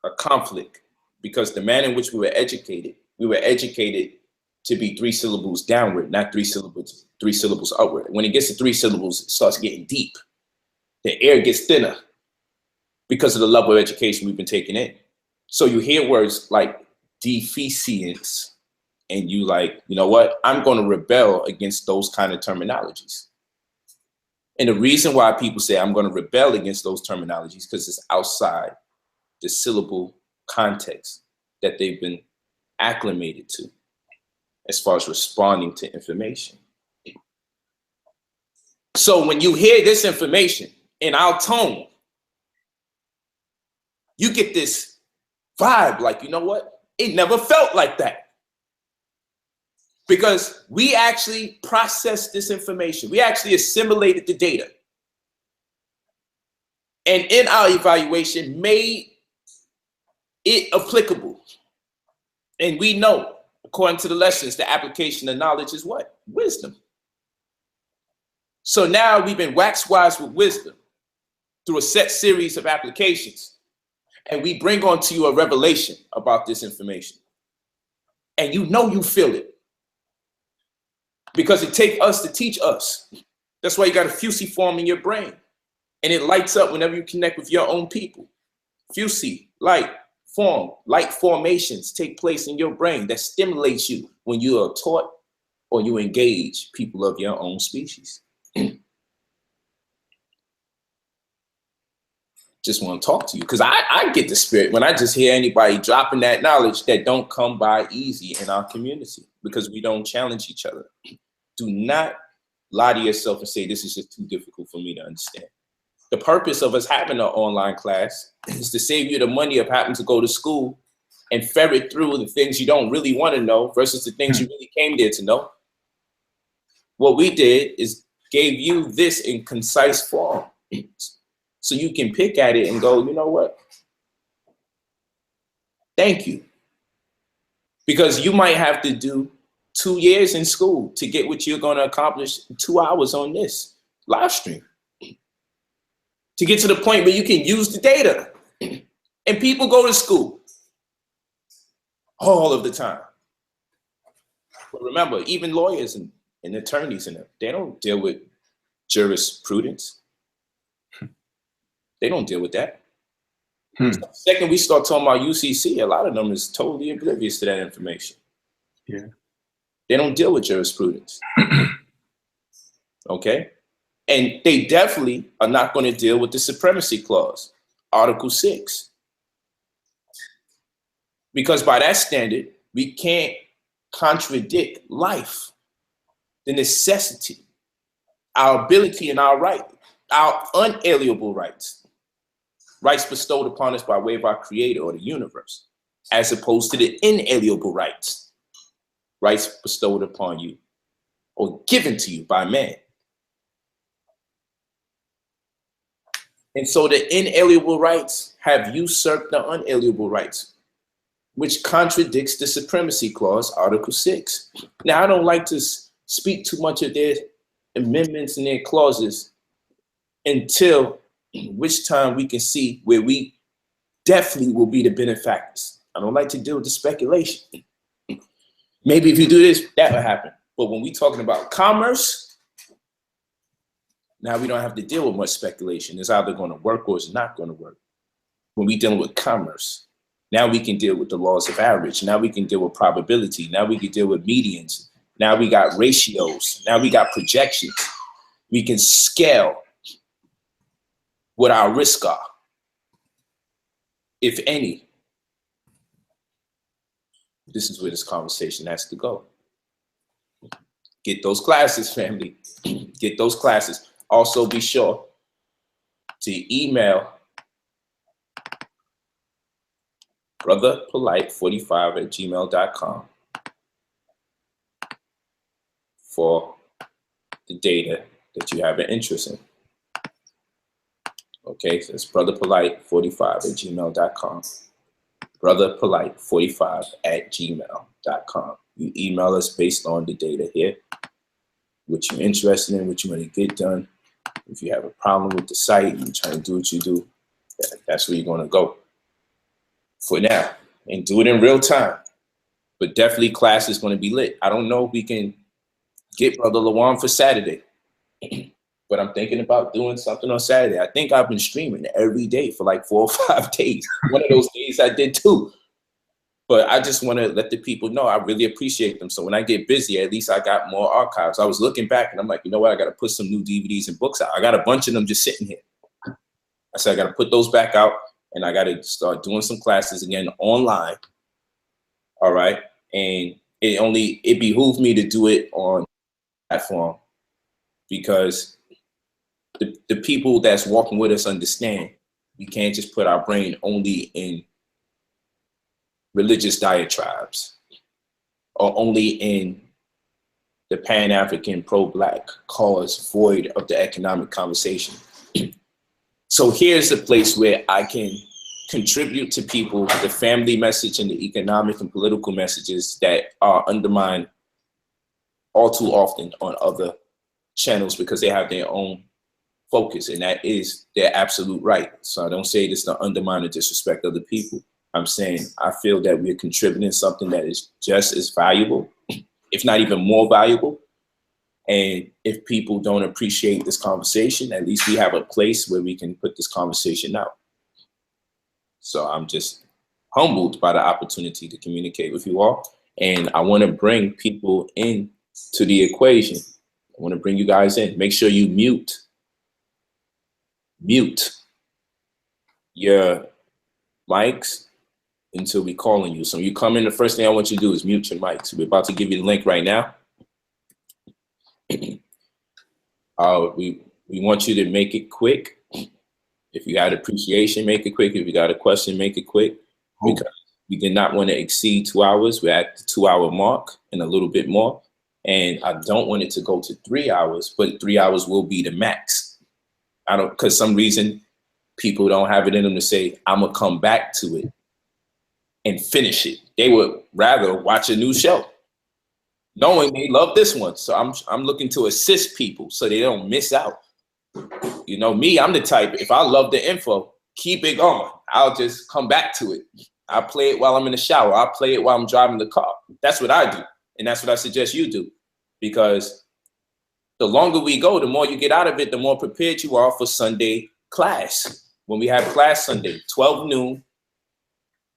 a conflict because the manner in which we were educated to be 3 syllables downward, not 3 syllables upward. When it gets to 3 syllables, it starts getting deep. The air gets thinner because of the level of education we've been taking in. So you hear words like deficience, and you like, you know what? I'm going to rebel against those kind of terminologies. And the reason why people say I'm going to rebel against those terminologies because it's outside the syllable context that they've been acclimated to as far as responding to information. So when you hear this information in our tone, you get this vibe like, you know what? It never felt like that. Because we actually processed this information. We actually assimilated the data. And in our evaluation, made it applicable. And we know, according to the lessons, the application of knowledge is what? Wisdom. So now we've been wax wise with wisdom through a set series of applications. And we bring onto you a revelation about this information. And you know you feel it. Because it takes us to teach us. That's why you got a fusiform in your brain. And it lights up whenever you connect with your own people. Fusi, light, form, light formations take place in your brain that stimulates you when you are taught or you engage people of your own species. Just want to talk to you because I get the spirit when I just hear anybody dropping that knowledge that don't come by easy in our community because we don't challenge each other. Do not lie to yourself and say this is just too difficult for me to understand. The purpose of us having an online class is to save you the money of having to go to school and ferret through the things you don't really want to know versus the things you really came there to know. What we did is gave you this in concise form so you can pick at it and go, you know what? Thank you. Because you might have to do 2 years in school to get what you're going to accomplish in 2 hours on this live stream. To get to the point where you can use the data. And people go to school all of the time. But remember, even lawyers and attorneys, they don't deal with jurisprudence. They don't deal with that. So the second we start talking about UCC, a lot of them is totally oblivious to that information. Yeah. They don't deal with jurisprudence. Okay? And they definitely are not going to deal with the supremacy clause, Article 6. Because by that standard, we can't contradict life, the necessity, our ability and our right, our unalienable rights, rights bestowed upon us by way of our creator or the universe, as opposed to the inalienable rights bestowed upon you or given to you by man. And so the inalienable rights have usurped the unalienable rights, which contradicts the Supremacy Clause, Article 6. Now, I don't like to speak too much of their amendments and their clauses until which time we can see where we definitely will be the benefactors. I don't like to deal with the speculation. Maybe if you do this, that will happen. But when we're talking about commerce, now we don't have to deal with much speculation. It's either going to work or it's not going to work. When we're dealing with commerce, now we can deal with the laws of average. Now we can deal with probability. Now we can deal with medians. Now we got ratios. Now we got projections. We can scale what our risks are, if any. This is where this conversation has to go. Get those classes, family. Get those classes. Also, be sure to email brotherpolight45@gmail.com for the data that you have an interest in. Okay, so it's brotherpolight45@gmail.com. brotherpolight45@gmail.com. You email us based on the data here, what you're interested in, what you want to get done. If you have a problem with the site, you're trying to do what you do, that's where you're going to go for now, and do it in real time. But definitely class is going to be lit. I don't know if we can get Brother Lawan for Saturday, but I'm thinking about doing something on Saturday. I think I've been streaming every day for like 4 or 5 days. One of those days I did 2. But I just want to let the people know I really appreciate them. So when I get busy, at least I got more archives. I was looking back and I'm like, you know what? I got to put some new DVDs and books out. I got a bunch of them just sitting here. I said, I got to put those back out and I got to start doing some classes again online. All right. And it behooved me to do it on platform because the people that's walking with us understand we can't just put our brain only in religious diatribes or only in the Pan-African pro-Black cause void of the economic conversation. So here's the place where I can contribute to people the family message and the economic and political messages that are undermined all too often on other channels because they have their own focus, and that is their absolute right. So I don't say this to undermine or disrespect other people. I'm saying I feel that we're contributing something that is just as valuable, if not even more valuable. And if people don't appreciate this conversation, at least we have a place where we can put this conversation out. So I'm just humbled by the opportunity to communicate with you all. And I want to bring people in to the equation. I want to bring you guys in. Make sure you mute your mics until we calling you. So when you come in, the first thing I want you to do is mute your mics. We're about to give you the link right now. We want you to make it quick. If you got appreciation, make it quick. If you got a question, make it quick. Because we did not want to exceed 2 hours. We're at the 2-hour mark and a little bit more. And I don't want it to go to 3 hours, but 3 hours will be the max. Because some reason people don't have it in them to say, I'm gonna come back to it and finish it. They would rather watch a new show, knowing they love this one. So I'm looking to assist people so they don't miss out. You know me, I'm the type, if I love the info, keep it going. I'll just come back to it. I play it while I'm in the shower. I play it while I'm driving the car. That's what I do. And that's what I suggest you do. Because the longer we go, the more you get out of it, the more prepared you are for Sunday class. When we have class Sunday, 12 noon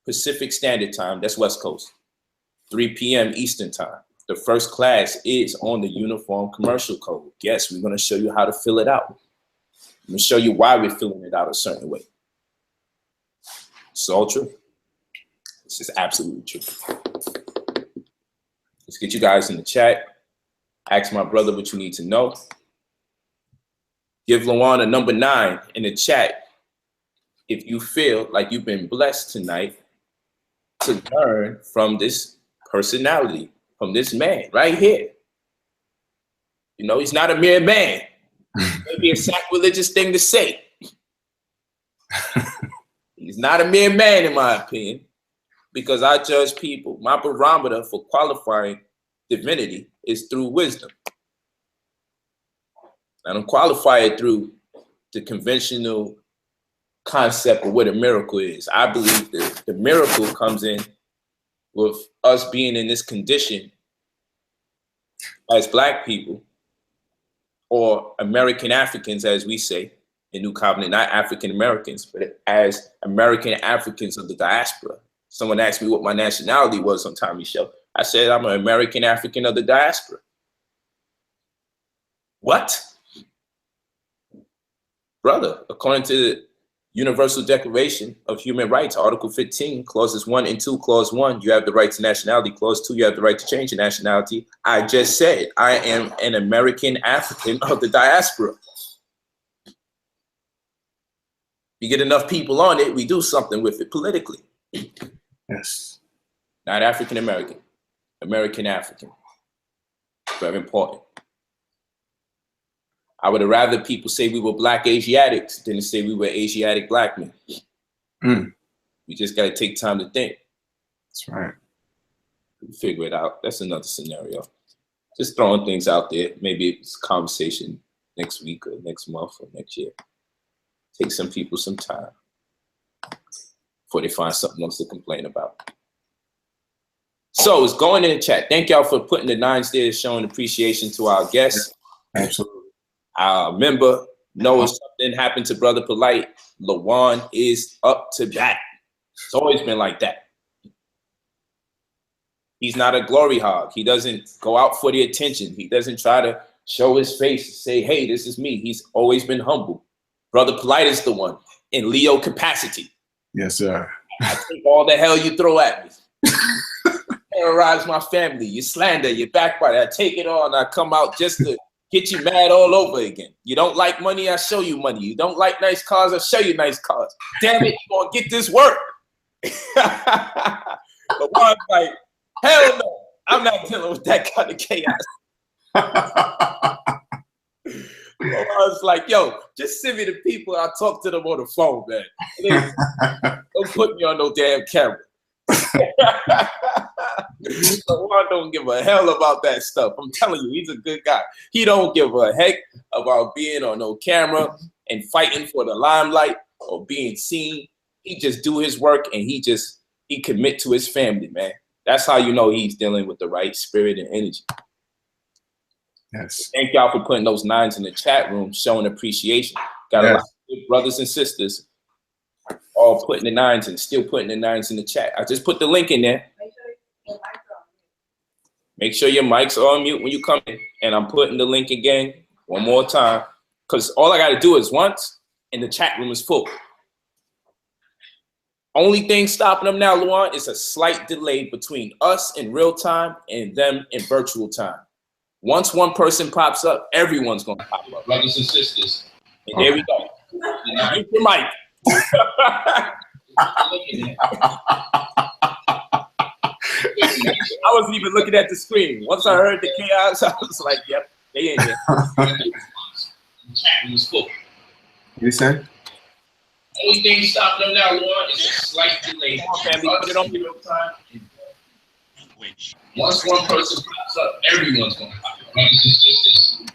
Pacific Standard Time, that's West Coast, 3 p.m. Eastern Time. The first class is on the Uniform Commercial Code. Yes, we're going to show you how to fill it out. I'm going to show you why we're filling it out a certain way. It's all true. This is absolutely true. Let's get you guys in the chat. Ask my brother what you need to know. Give Lawan a number 9 in the chat if you feel like you've been blessed tonight to learn from this personality, from this man right here. You know, he's not a mere man. Maybe a sacrilegious thing to say, He's not a mere man, in my opinion, because I judge people. My barometer for qualifying divinity is through wisdom. I don't qualify it through the conventional concept of what a miracle is. I believe that the miracle comes in with us being in this condition as Black people, or American Africans, as we say in New Covenant, not African Americans, but as American Africans of the diaspora. Someone asked me what my nationality was on Tommy's show. I said, I'm an American African of the diaspora. What? Brother, according to the Universal Declaration of Human Rights, Article 15, clauses 1 and 2, clause 1, you have the right to nationality. Clause 2, you have the right to change your nationality. I just said, I am an American African of the diaspora. You get enough people on it, we do something with it politically. Yes. Not African American, American African. Very important. I would have rather people say we were Black Asiatics than to say we were Asiatic Black men. We just got to take time to think. That's right. Figure it out. That's another scenario. Just throwing things out there. Maybe it's a conversation next week or next month or next year. Take some people some time before they find something else to complain about. So it's going in the chat. Thank y'all for putting the 9s there, showing appreciation to our guests. Absolutely. Remember, know if something happened to Brother Polight, Lawan is up to bat. It's always been like that. He's not a glory hog. He doesn't go out for the attention. He doesn't try to show his face and say, hey, this is me. He's always been humble. Brother Polight is the one in Leo capacity. Yes, sir. I take all the hell you throw at me. Terrorize my family. You slander, you backbite. I take it all and I come out just to get you mad all over again. You don't like money, I show you money. You don't like nice cars, I show you nice cars. Damn it, you're gonna get this work. But one's like, hell no, I'm not dealing with that kind of chaos. I was like, yo, just send me the people, I'll talk to them on the phone, man. Don't put me on no damn camera. Lawan don't give a hell about that stuff. I'm telling you, he's a good guy. He don't give a heck about being on no camera and fighting for the limelight or being seen. He just do his work and he commit to his family, man. That's how you know he's dealing with the right spirit and energy. Yes. Thank y'all for putting those 9s in the chat room, showing appreciation. Got a lot of good brothers and sisters all putting the 9s and still putting the 9s in the chat. I just put the link in there. Make sure your mics are on mute when you come in. And I'm putting the link again one more time. Because all I got to do is once, and the chat room is full. Only thing stopping them now, Lawan, is a slight delay between us in real time and them in virtual time. Once one person pops up, everyone's going to pop up. Brothers and sisters. And there we go. Mute your mic. I wasn't even looking at the screen. Once I heard the chaos, I was like, yep, they in there. The chat room is full. You said? Only thing stopping them now, Lawan, is a slight delay. Come on, family, put it on real time. Once one person pops up, everyone's going to pop up.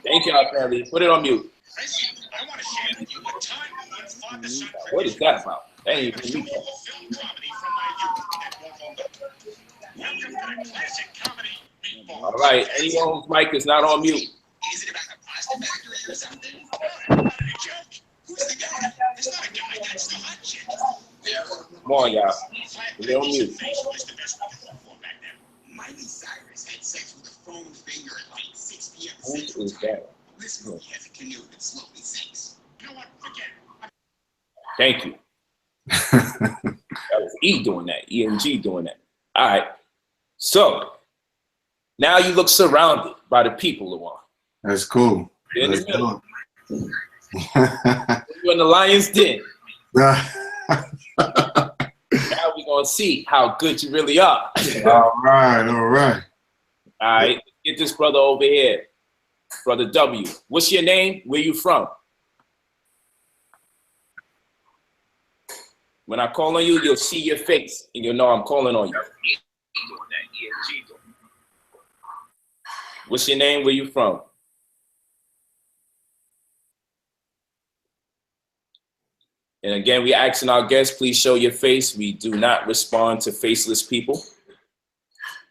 Thank y'all, family. Put it on mute. I want to share with you a time when Father Son What is that about? That ain't even me. film comedy from my youth that welcome to the classic comedy Meatballs. All right, anyone whose mic is not on mute. Is it about the pasta factory or something? Not a joke. Who's the guy? It's not a guy, that's the hot chick. Come on, y'all. They're on mute. Miley Cyrus had sex with a foam finger at like 6 p.m. Who Central is Time. that? This movie has a canoe that slowly sinks. You know what? Forget it. Thank you. That was E doing that. E and G doing that. All right. So now you look surrounded by the people, Lawan. That's cool. You're in the middle. You're in the lion's den. Now we're gonna see how good you really are. All right, all right. All right, get this brother over here. Brother W. What's your name? Where you from? When I call on you, you'll see your face and you'll know I'm calling on you. What's your name? Where you from? And again, we asking our guests, please show your face. We do not respond to faceless people.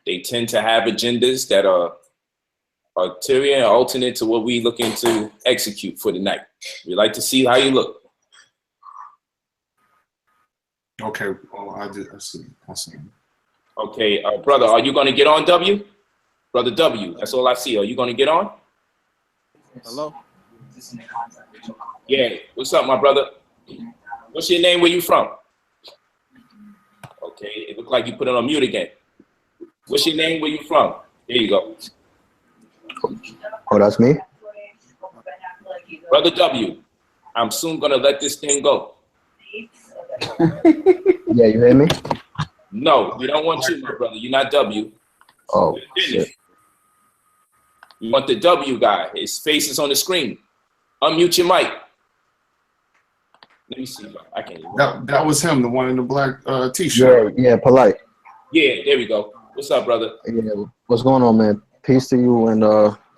They tend to have agendas that are ulterior and alternate to what we looking to execute for the night. We like to see how you look. Okay. Oh, I see. Okay, brother, are you going to get on, W? Brother W, that's all I see. Are you going to get on? Hello? Yeah, what's up, my brother? What's your name? Where you from? Okay, it looked like you put it on mute again. What's your name? Where you from? There you go. Oh, that's me? Brother W, I'm soon going to let this thing go. Yeah, you hear me? No, we don't want you, my brother. You're not W. Oh, shit. We want the W guy. His face is on the screen. Unmute your mic. Let me see. I can't even. That was him, the one in the black t-shirt. Yeah, Polight. Yeah, there we go. What's up, brother? Yeah, what's going on, man? Peace to you and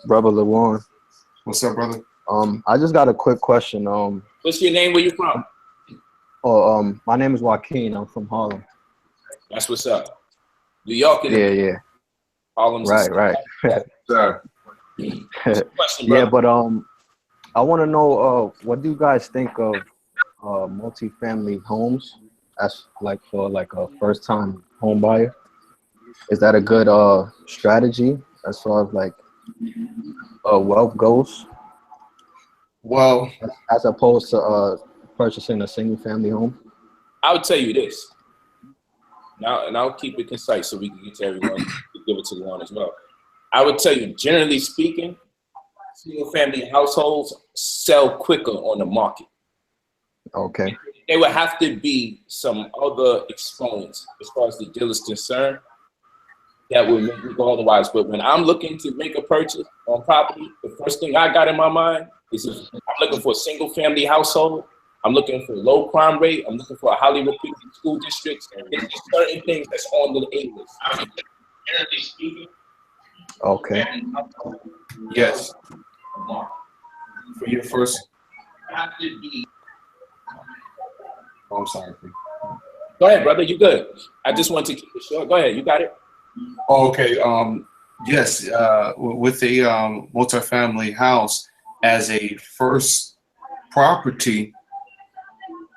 brother LeJuan. What's up, brother? I just got a quick question. What's your name? Where you from? My name is Joaquin. I'm from Harlem. That's what's up. New York. Yeah. Harlem's Right. Sir. Question, Yeah, but I want to know what do you guys think of multifamily homes as like for like a first-time home buyer? Is that a good strategy as far as like wealth goes? Well, as opposed to purchasing a single-family home? I would tell you this. Now, and I'll keep it concise so we can get to everyone. Give it to Juan as well. I would tell you, generally speaking, single-family households sell quicker on the market. Okay. There would have to be some other exponents as far as the deal is concerned that would make me go otherwise. But when I'm looking to make a purchase on property, the first thing I got in my mind is if I'm looking for a single-family household. I'm looking for a low crime rate. I'm looking for a highly reputed school districts. There's certain things that's on the A list. Generally speaking. Okay. yes. For your first. Have to be. Oh, I'm sorry. Go ahead, brother. You good? I just want to keep it short. Go ahead. You got it. Okay. Yes. With a multifamily house as a first property.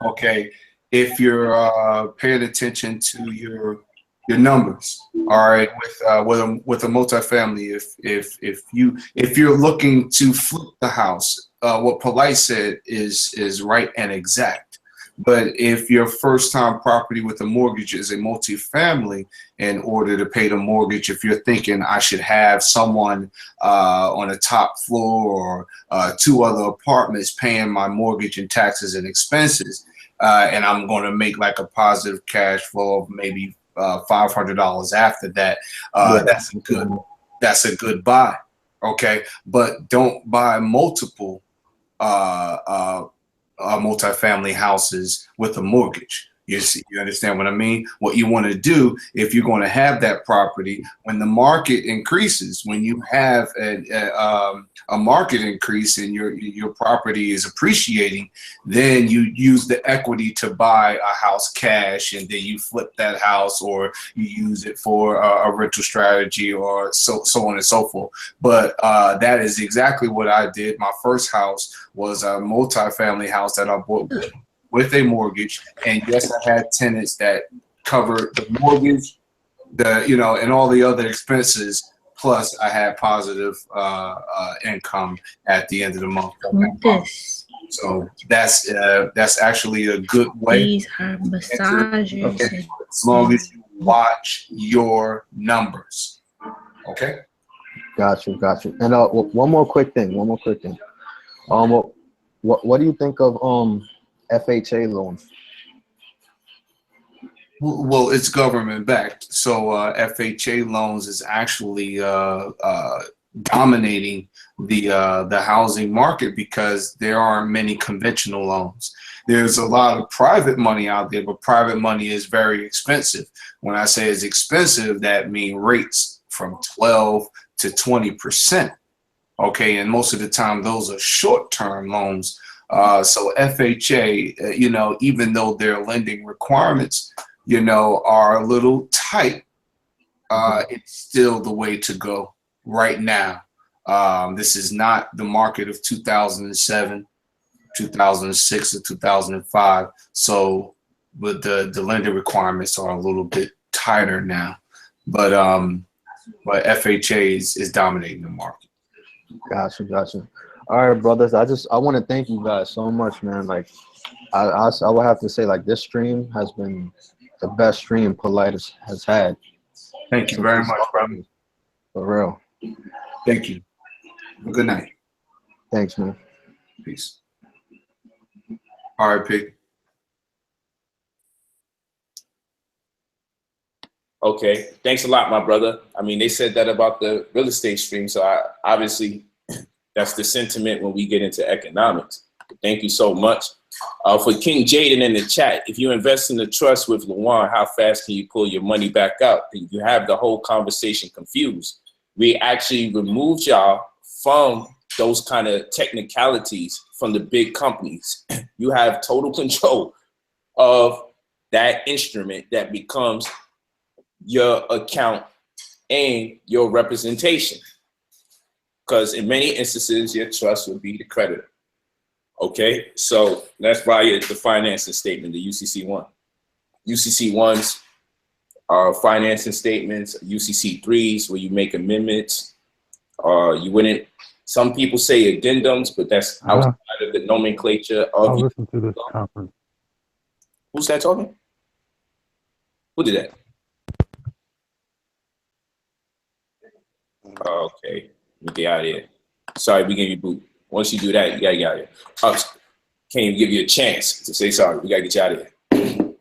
Okay, if you're paying attention to your numbers, all right, with a multifamily, if you're looking to flip the house, what Polight said is right and exact. But if your first time property with a mortgage is a multifamily, in order to pay the mortgage, if you're thinking I should have someone on the top floor or 2 other apartments paying my mortgage and taxes and expenses, and I'm going to make like a positive cash flow of maybe $500 after that, that's a good buy. Okay, but don't buy multiple multifamily houses with a mortgage. You understand what I mean? What you want to do, if you're going to have that property, when the market increases, when you have a market increase and your property is appreciating, then you use the equity to buy a house cash, and then you flip that house, or you use it for a rental strategy, or so on and so forth. But that is exactly what I did. My first house was a multifamily house that I bought with a mortgage, and yes, I had tenants that covered the mortgage, and all the other expenses. Plus, I had positive income at the end of the month. So that's actually a good way. These are massagers. As long as you watch your numbers. Okay. Got you. And one more quick thing. What do you think of FHA loans? Well, it's government backed, so FHA loans is actually dominating the housing market because there aren't many conventional loans. there's a lot of private money out there, but private money is very expensive. When I say it's expensive, that means rates from 12 to 20%. Okay, and most of the time those are short-term loans. So FHA, even though their lending requirements, are a little tight, it's still the way to go right now. This is not the market of 2007, 2006, or 2005. So, but the lending requirements are a little bit tighter now. But FHA is dominating the market. Gotcha. All right, brothers. I want to thank you guys so much, man. Like, I would have to say, like, this stream has been the best stream Polight has had. Thank you very much, brother. For real. Thank you. Good night. Thanks, man. Peace. RIP. Okay, thanks a lot, my brother. I mean, they said that about the real estate stream, so obviously that's the sentiment when we get into economics. Thank you so much. For King Jaden in the chat, if you invest in the trust with Lawan, how fast can you pull your money back out? You have the whole conversation confused. We actually removed y'all from those kind of technicalities from the big companies. You have total control of that instrument that becomes your account and your representation. Because in many instances, your trust would be the creditor. Okay, so that's via the financing statement, the UCC1. UCC1s are financing statements, UCC3s where you make amendments. You wouldn't, some people say addendums, but that's outside of the nomenclature of. I'll listen to this conference. Who's that talking? Who did that? Okay, let me get out of here. Sorry, we gave you boot. Once you do that, you gotta get out of here. Can't even give you a chance to say sorry. We gotta get you out of here.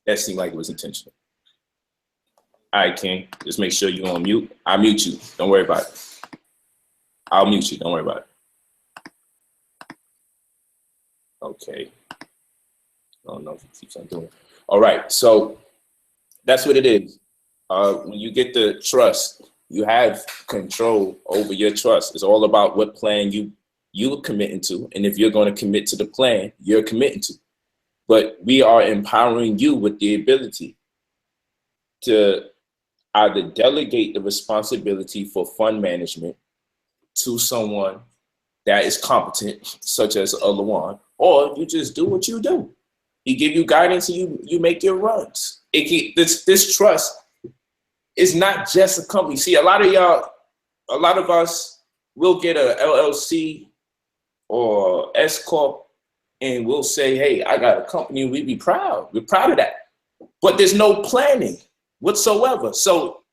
That seemed like it was intentional. All right, King, just make sure you're on mute. I'll mute you. Don't worry about it. I'll mute you. Don't worry about it. Okay. I don't know if he keeps on doing it. All right, so that's what it is. When you get the trust, you have control over your trust. It's all about what plan you're committing to, and if you're going to commit to the plan you're committing to. But we are empowering you with the ability to either delegate the responsibility for fund management to someone that is competent, such as a Lawan, or you just do what you do. He give you guidance and you make your runs. This trust is not just a company. See, a lot of us will get a LLC or S Corp, and we'll say, hey, I got a company, and we'd be proud. We're proud of that. But there's no planning whatsoever. So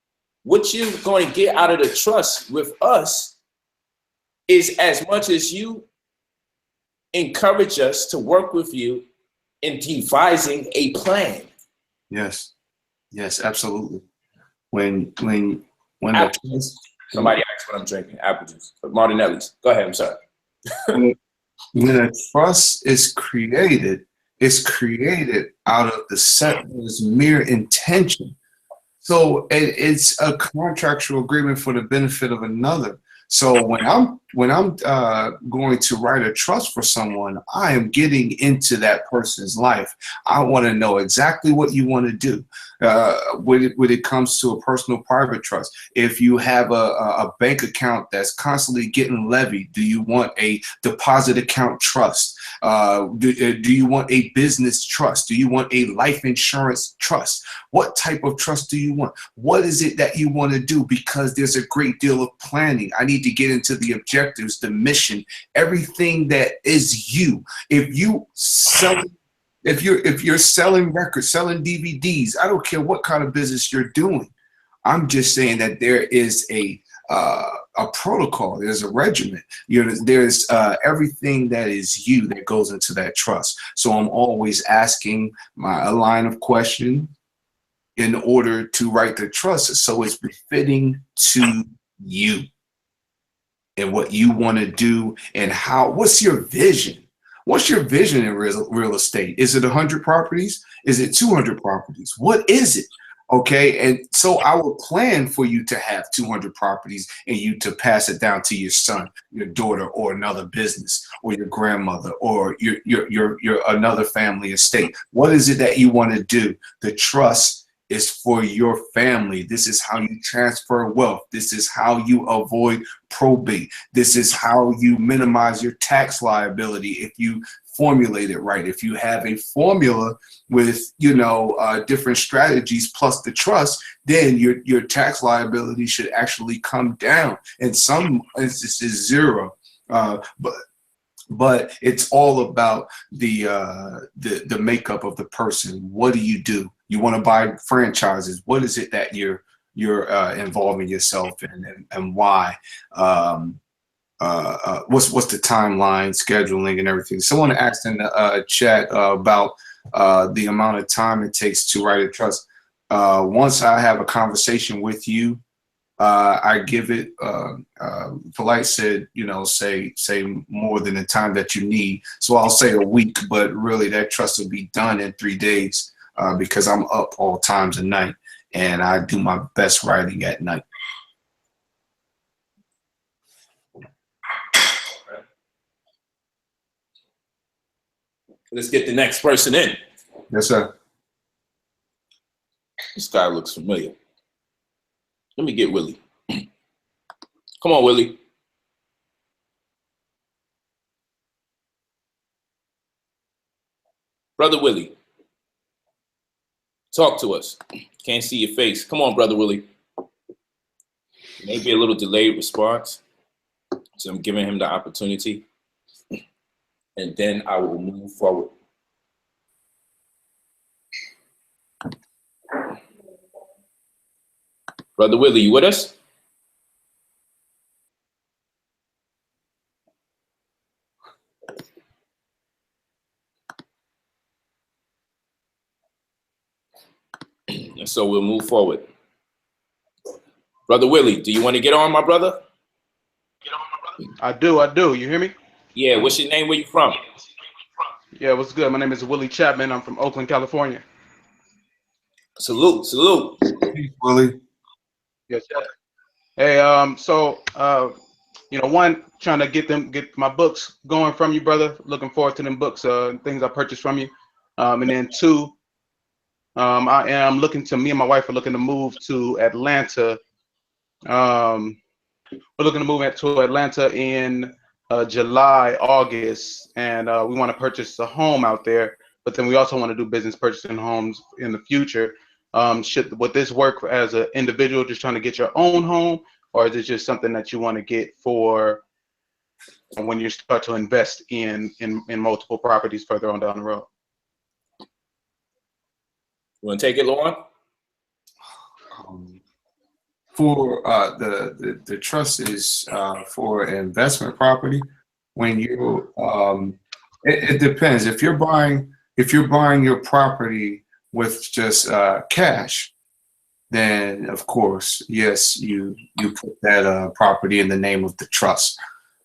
what you're going to get out of the trust with us is as much as you encourage us to work with you in devising a plan. Yes, absolutely. When somebody asked what I'm drinking, apple juice. Martinelli's. Go ahead, I'm sorry. When a trust is created, it's created out of the settlor's mere intention. So it's a contractual agreement for the benefit of another. So when I'm going to write a trust for someone, I am getting into that person's life. I want to know exactly what you want to do. When it comes to a personal private trust, if you have a bank account that's constantly getting levied, do you want a deposit account trust? Do you want a business trust? Do you want a life insurance trust? What type of trust do you want? What is it that you want to do? Because there's a great deal of planning. I need to get into the objectives, the mission, everything that is you. If you're selling records, selling DVDs, I don't care what kind of business you're doing. I'm just saying that there is a protocol, there's a regimen, there's everything that is you that goes into that trust. So I'm always asking a line of question in order to write the trust, so it's befitting to you and what you want to do and what's your vision? What's your vision in real estate? Is it 100 properties? Is it 200 properties? What is it? Okay, and so I will plan for you to have 200 properties and you to pass it down to your son, your daughter, or another business, or your grandmother, or your another family estate. What is it that you want to do? The trust is for your family. This is how you transfer wealth. This is how you avoid probate. This is how you minimize your tax liability if you formulate it right. If you have a formula with, you know, different strategies plus the trust, then your tax liability should actually come down. In some instances, zero. But it's all about the makeup of the person. What do? You want to buy franchises? What is it that you're involving yourself in, and why? What's the timeline, scheduling, and everything? Someone asked in the chat about the amount of time it takes to write a trust. Once I have a conversation with you, I give it. Polight said, you know, say more than the time that you need. So I'll say a week, but really that trust will be done in 3 days because I'm up all times of night and I do my best writing at night. Let's get the next person in. Yes, sir. This guy looks familiar. Let me get Willie. Come on, Willie. Brother Willie, talk to us. Can't see your face. Come on, Brother Willie. Maybe a little delayed response. So I'm giving him the opportunity. And then I will move forward. Brother Willie, you with us? And so we'll move forward. Brother Willie, do you want to get on, my brother? I do. You hear me? Yeah, what's your name? Where you from? Yeah, what's good? My name is Willie Chapman. I'm from Oakland, California. Salute. Peace, Willie. Yes, sir. Hey, you know, one, trying to get my books going from you, brother. Looking forward to them books, things I purchased from you. And then two, me and my wife are looking to move to Atlanta. We're looking to move to Atlanta in July, August, and we want to purchase a home out there. But then we also want to do business purchasing homes in the future. Would this work as an individual just trying to get your own home, or is it just something that you want to get for when you start to invest in multiple properties further on down the road? You want to take it, Lauren? For the trust is for investment property. When you it depends. If you're buying your property with just cash, then of course, yes, you put that property in the name of the trust.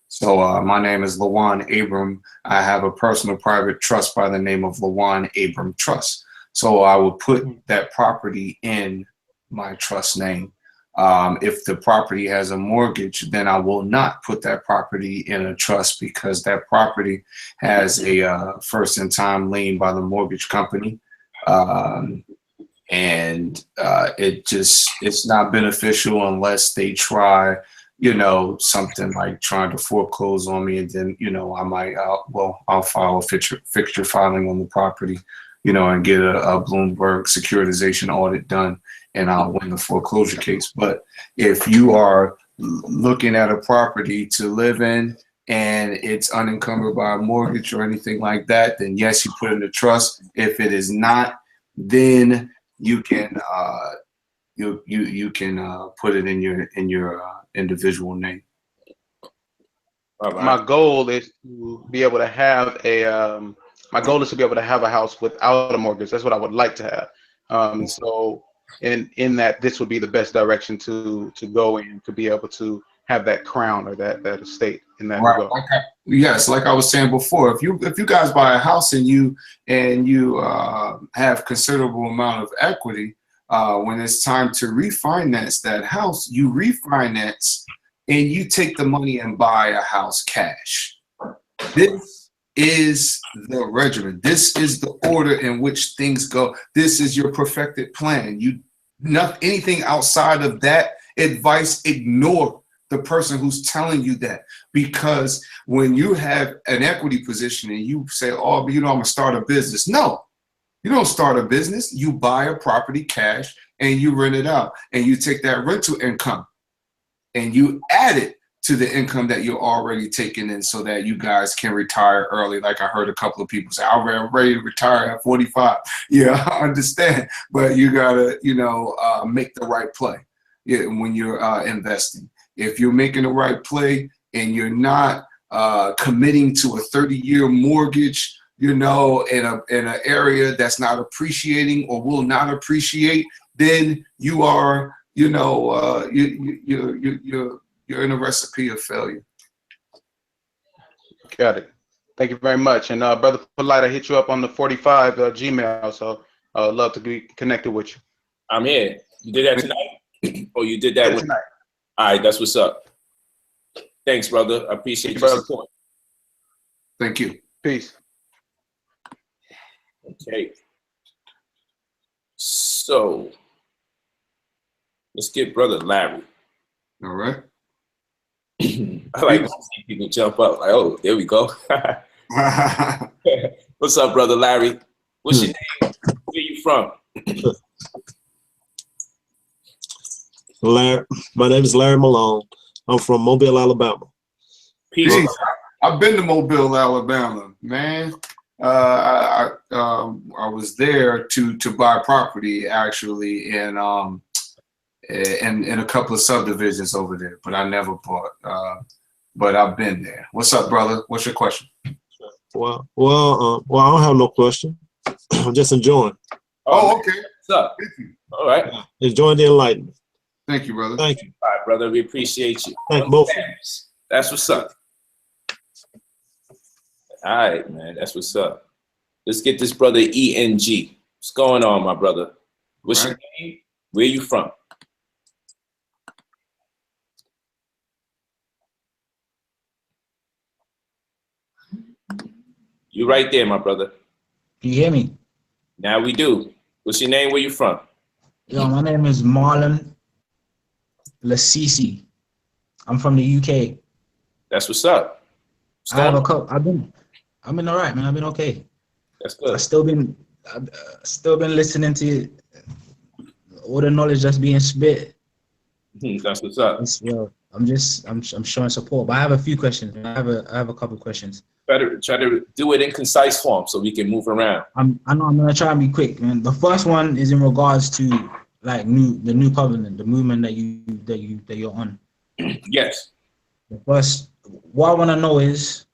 So my name is Lawan Abram. I have a personal private trust by the name of Lawan Abram Trust. So I will put that property in my trust name. If the property has a mortgage, then I will not put that property in a trust because that property has a first in time lien by the mortgage company. It's not beneficial unless they try, you know, something like trying to foreclose on me, and then, you know, I'll file a fixture filing on the property, you know, and get a Bloomberg securitization audit done, and I'll win the foreclosure case. But if you are looking at a property to live in and it's unencumbered by a mortgage or anything like that, then yes, you put it in a trust. If it is not, then you can put it in your individual name. My goal is to be able to have a house without a mortgage. That's what I would like to have. So in that, this would be the best direction to go in to be able to have that crown or that estate in that Right. regard. Yes, like I was saying before, if you guys buy a house and you have considerable amount of equity, when it's time to refinance that house, you refinance and you take the money and buy a house cash. This is the regimen. This is the order in which things go. This is your perfected plan. Not anything outside of that advice, ignore the person who's telling you that, because when you have an equity position and you say, oh, but I'm gonna start a business. No, you don't start a business. You buy a property cash and you rent it out, and you take that rental income and you add it to the income that you're already taking in, so that you guys can retire early. Like I heard a couple of people say, I'm ready to retire at 45. Yeah, I understand, but you gotta, make the right play when you're investing. If you're making the right play and you're not committing to a 30-year mortgage, in an area that's not appreciating or will not appreciate, then you are, you're in a recipe of failure. Got it. Thank you very much. And Brother Polight, I hit you up on the 45 Gmail, so I'd love to be connected with you. I'm here. You did that tonight? Or you did that tonight? All right, that's what's up. Thanks, brother. I appreciate your support. Thank you. Peace. Okay. So let's get Brother Larry. All right. I like to see people jump up. Like, oh, there we go. What's up, Brother Larry? What's your name? Where you from? My name is Larry Malone. I'm from Mobile, Alabama. Peace. I've been to Mobile, Alabama, man. I was there to buy property actually, and a couple of subdivisions over there, but I never bought. But I've been there. What's up, brother? What's your question? Well, I don't have no question. I'm just enjoying. Oh, okay. What's up? All right. Enjoying the enlightenment. Thank you, brother. Thank you. All right, brother. We appreciate you. Thank both of you. That's what's up. All right, man. That's what's up. Let's get this brother ENG. What's going on, my brother? What's your name? Where you from? You right there, my brother. Can you hear me? Now we do. What's your name? Where you from? Yo, my name is Marlon Lasisi. I'm from the UK. That's what's up. I have a couple. I've been all right, man. I've been okay. That's good. I've still been listening to all the knowledge that's being spit. That's what's up. I'm showing support, but I have a few questions. I have a couple questions. Better try to do it in concise form so we can move around. I know I'm gonna try and be quick, man. The first one is in regards to like the new covenant, the movement that you're on. Yes. The first, what I want to know is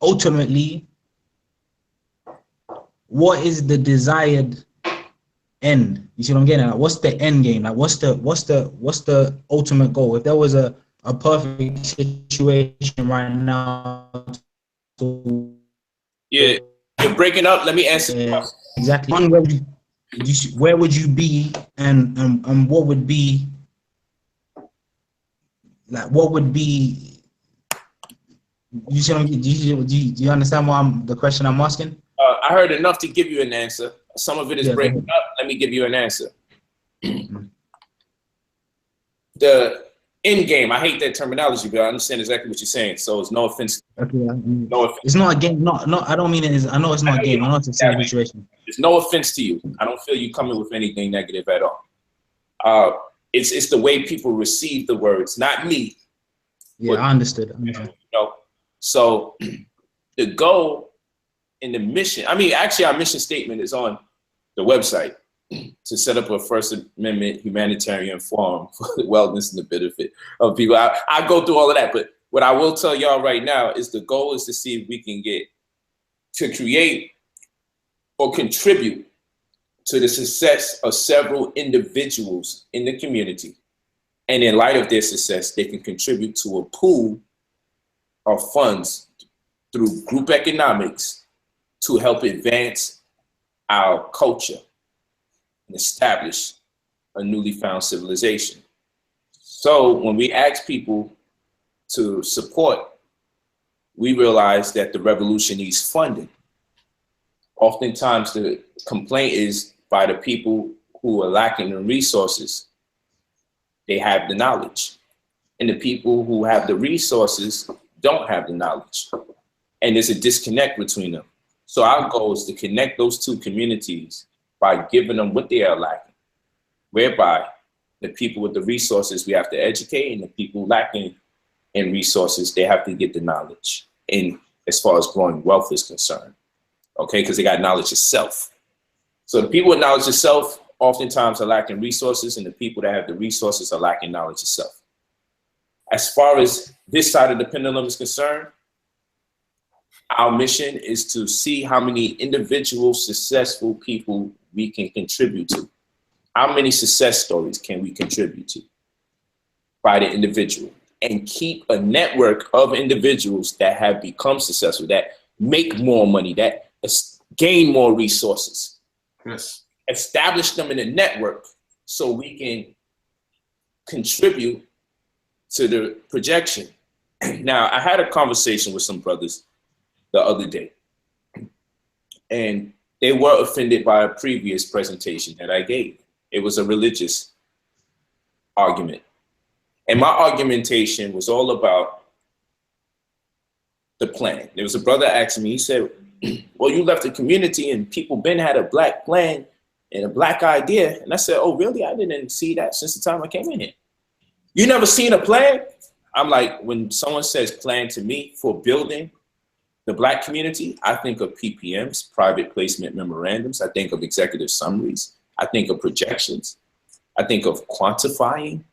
ultimately, what is the desired end? You see what I'm getting at? What's the end game? Like, what's the ultimate goal? If there was a perfect situation right now, yeah, you're breaking up. Let me answer. Exactly. One, where would you be, and what would be like? What would be? You see, do you understand the question I'm asking? I heard enough to give you an answer. Some of it is breaking up. Let me give you an answer. The end game. I hate that terminology, but I understand exactly what you're saying. So it's no offense. Okay. No offense. It's not a game. No. I don't mean it is. I know it's not a game. I know it's a serious situation. There's no offense to you. I don't feel you coming with anything negative at all. It's the way people receive the words, not me. Yeah, I understood. So the goal and the mission. I mean, actually, our mission statement is on the website to set up a First Amendment humanitarian forum for the wellness and the benefit of people. I go through all of that, but what I will tell y'all right now is the goal is to see if we can get to create or contribute to the success of several individuals in the community. And in light of their success, they can contribute to a pool of funds through group economics to help advance our culture and establish a newly found civilization. So when we ask people to support, we realize that the revolution needs funding. Oftentimes the complaint is by the people who are lacking in resources. They have the knowledge. And the people who have the resources don't have the knowledge. And there's a disconnect between them. So our goal is to connect those two communities by giving them what they are lacking, whereby the people with the resources we have to educate, and the people lacking in resources, they have to get the knowledge in as far as growing wealth is concerned, okay? Because they got knowledge of self. So the people with knowledge of self oftentimes are lacking resources, and the people that have the resources are lacking knowledge of self. As far as this side of the pendulum is concerned, our mission is to see how many individual successful people we can contribute to. How many success stories can we contribute to by the individual, and keep a network of individuals that have become successful, that make more money, that gain more resources. Yes. Establish them in a network so we can contribute to the projection. Now, I had a conversation with some brothers the other day, and they were offended by a previous presentation that I gave. It was a religious argument. And my argumentation was all about the plan. There was a brother asking me, he said, well, you left the community and people been had a black plan and a black idea. And I said, oh, really? I didn't see that since the time I came in here. You never seen a plan? I'm like, when someone says plan to me for building the black community, I think of PPMs, private placement memorandums. I think of executive summaries. I think of projections. I think of quantifying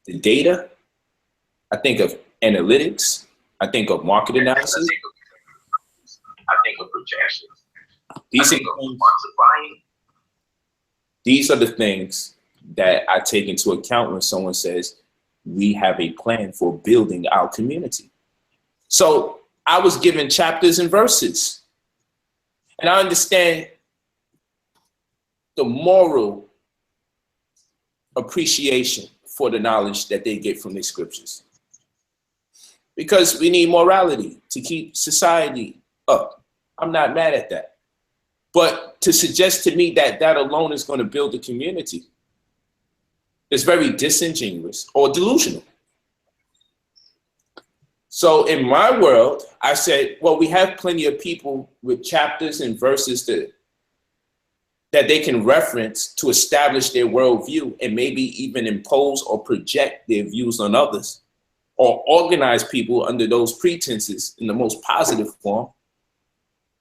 the data. I think of analytics. I think of market analysis. I think of projections. These are the things that I take into account when someone says we have a plan for building our community. So I was given chapters and verses, and I understand the moral appreciation for the knowledge that they get from the scriptures, because we need morality to keep society up. I'm not mad at that. But to suggest to me that that alone is going to build a community is very disingenuous or delusional. So in my world, I said, well, we have plenty of people with chapters and verses that they can reference to establish their worldview and maybe even impose or project their views on others, or organize people under those pretenses in the most positive form.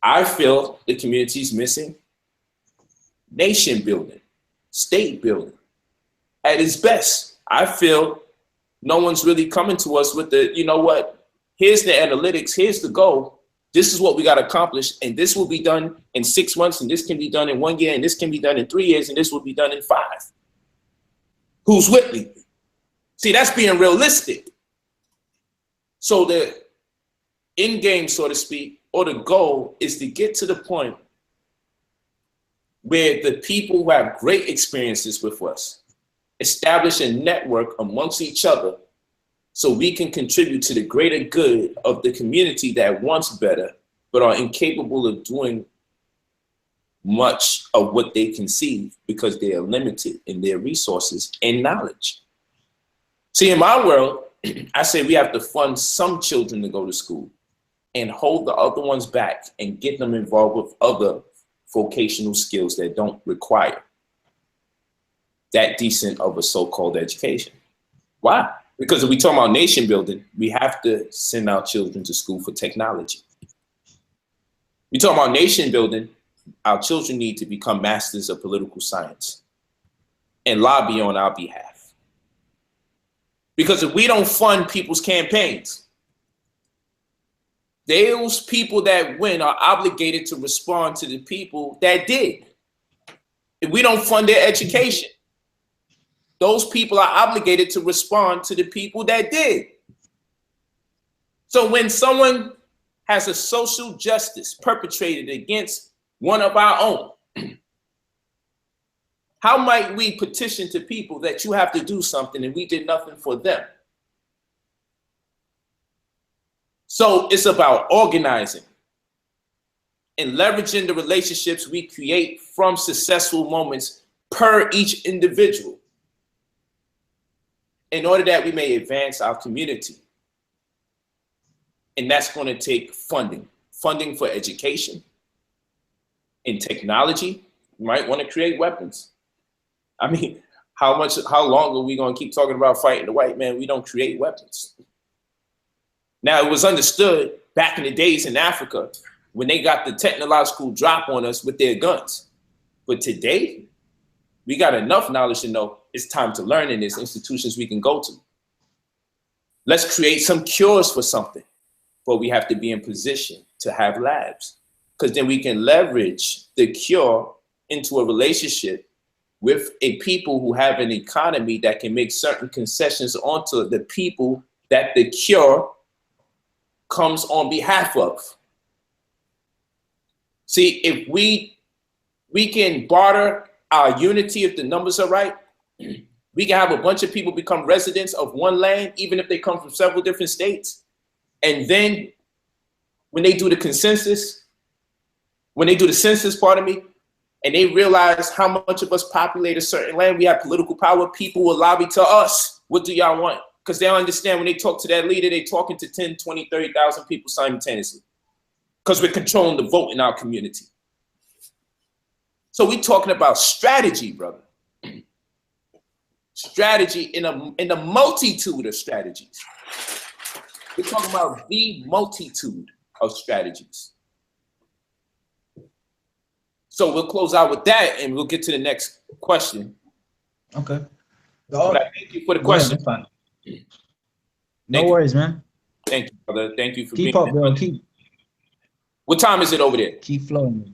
I feel the community is missing nation building, state building. At its best, I feel no one's really coming to us with the, you know what, here's the analytics, here's the goal. This is what we got to accomplish, and this will be done in 6 months, and this can be done in 1 year, and this can be done in 3 years, and this will be done in 5. Who's with me? See, that's being realistic. So the end game, so to speak, or the goal is to get to the point where the people who have great experiences with us establish a network amongst each other so we can contribute to the greater good of the community that wants better, but are incapable of doing much of what they conceive because they are limited in their resources and knowledge. See, in my world, I say we have to fund some children to go to school and hold the other ones back and get them involved with other vocational skills that don't require that decent of a so-called education. Why? Because if we talk about nation building, we have to send our children to school for technology. We talk about nation building, our children need to become masters of political science and lobby on our behalf. Because if we don't fund people's campaigns, those people that win are obligated to respond to the people that did. If we don't fund their education, those people are obligated to respond to the people that did. So when someone has a social justice perpetrated against one of our own, how might we petition to people that you have to do something and we did nothing for them? So it's about organizing and leveraging the relationships we create from successful moments per each individual in order that we may advance our community. And that's going to take funding for education and technology. You might want to create weapons. I mean, how long are we going to keep talking about fighting the white man? We don't create weapons. Now, it was understood back in the days in Africa when they got the technological drop on us with their guns. But today, we got enough knowledge to know it's time to learn in these institutions we can go to. Let's create some cures for something, but we have to be in position to have labs, because then we can leverage the cure into a relationship with a people who have an economy that can make certain concessions onto the people that the cure comes on behalf of. See, if we can barter our unity if the numbers are right, we can have a bunch of people become residents of one land, even if they come from several different states. And then when they do the census, pardon me, and they realize how much of us populate a certain land, we have political power, people will lobby to us. What do y'all want? Because they don't understand when they talk to that leader, they talking to 10, 20, 30,000 people simultaneously. Because we're controlling the vote in our community. So we're talking about strategy, brother. Strategy in a multitude of strategies. We're talking about the multitude of strategies. So we'll close out with that and we'll get to the next question. Okay. But I thank you for the question. Fine. No worries, man. Thank you, brother. Thank you for keep up, bro. What time is it over there? Keep flowing.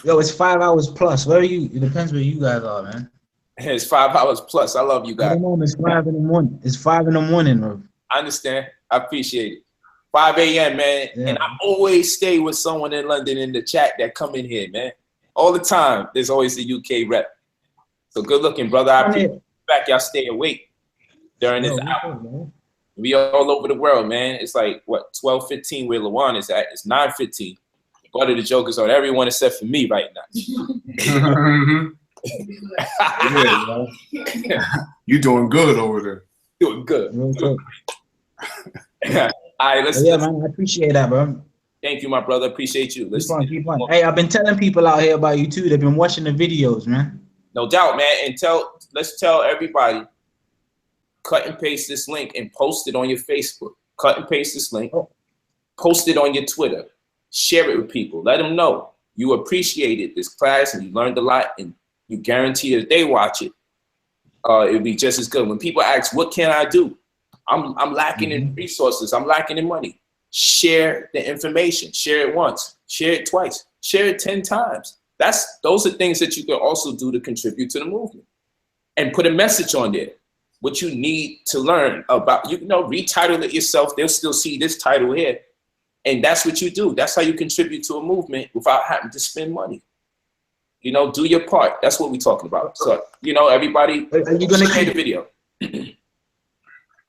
Yo, it's 5 hours plus. Where are you? It depends where you guys are, man. It's 5 hours plus. I love you guys. At the moment, it's 5 in the morning. It's 5 in the morning, bro. I understand. I appreciate it. 5 a.m., man. Yeah. And I always stay with someone in London in the chat that come in here, man. All the time. There's always the UK rep. So good looking, brother. I appreciate the fact y'all stay awake during this hour. We all over the world, man. It's like, what, 12:15 where Lawan is at. It's 9:15. Butter the jokers on everyone except for me right now. Yeah, you doing good over there. Doing good. All right, let's. Yeah, man, I appreciate that, bro. Thank you, my brother. Appreciate you. Keep on. Hey, I've been telling people out here about you too. They've been watching the videos, man. No doubt, man. And let's tell everybody, cut and paste this link and post it on your Facebook. Cut and paste this link. Post it on your Twitter. Share it with people. Let them know you appreciated this class and you learned a lot, and you guarantee if they watch it, it'll be just as good. When people ask, what can I do? I'm lacking in resources. I'm lacking in money. Share the information. Share it once. Share it twice. Share it 10 times. Those are things that you can also do to contribute to the movement. And put a message on there. What you need to learn about, retitle it yourself. They'll still see this title here. And that's what you do. That's how you contribute to a movement without having to spend money. Do your part. That's what we're talking about. So, everybody, are you gonna share the video.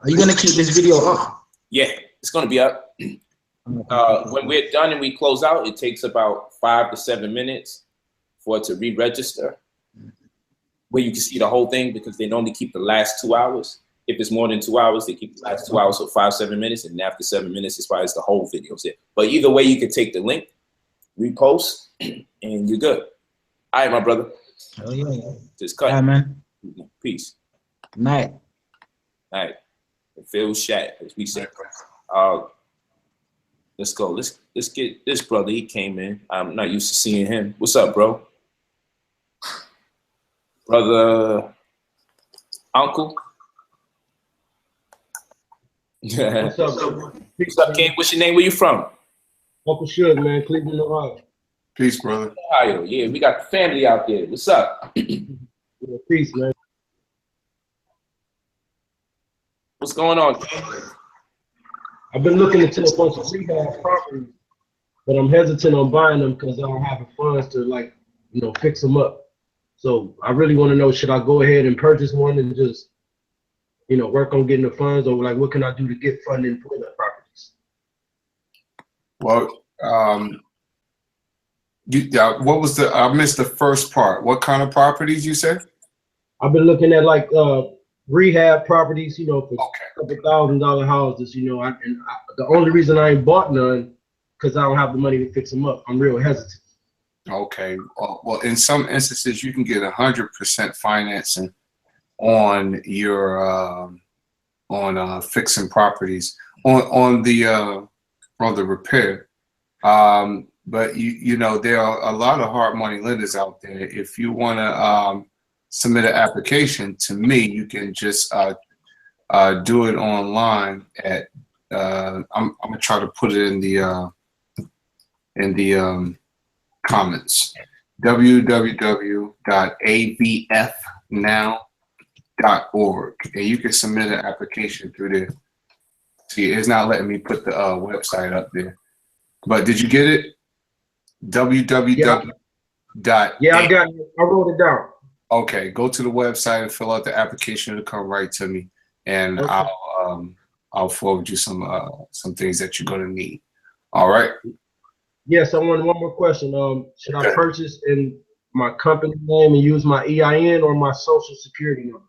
Are you gonna keep this video up? Yeah, it's gonna be up. When we're done and we close out, it takes about 5 to 7 minutes for it to re-register, where you can see the whole thing, because they normally keep the last 2 hours. If it's more than 2 hours, they keep the last 2 hours, so 5, 7 minutes, and after 7 minutes, it's probably the whole video. But either way, you can take the link, repost, and you're good. All right, my brother. Oh yeah. Just cut. Yeah, man. Peace. Night. Night. It feels shat, as we say. Let's go. Let's get this brother. He came in. I'm not used to seeing him. What's up, bro? Brother, uncle. What's up, bro? What's up, King? What's your name? Where you from? Uncle Suge, man. Cleveland, Ohio. Peace, brother. Ohio. Yeah, we got the family out there. What's up? Yeah, peace, man. What's going on? I've been looking into a bunch of rehab properties, but I'm hesitant on buying them because I don't have the funds to like, fix them up. So I really want to know, should I go ahead and purchase one and just, work on getting the funds, or like, what can I do to get funding for the properties? Well, what was I missed the first part. What kind of properties you said? I've been looking at like rehab properties, for couple $1,000 houses, the only reason I ain't bought none because I don't have the money to fix them up. I'm real hesitant. Okay. Well, in some instances, you can get 100% financing on your fixing properties on the repair. But there are a lot of hard money lenders out there. If you want to submit an application to me, you can just do it online at I'm gonna try to put it in the comments. www.avfnow.org, and you can submit an application through there. See, it's not letting me put the website up there. But did you get it? www. Yeah, I got it. I wrote it down. Okay, go to the website and fill out the application. It'll come right to me, and Okay. I'll forward you some things that you're gonna need. All right. Yes, I want one more question. Should I purchase in my company name and use my EIN or my social security number?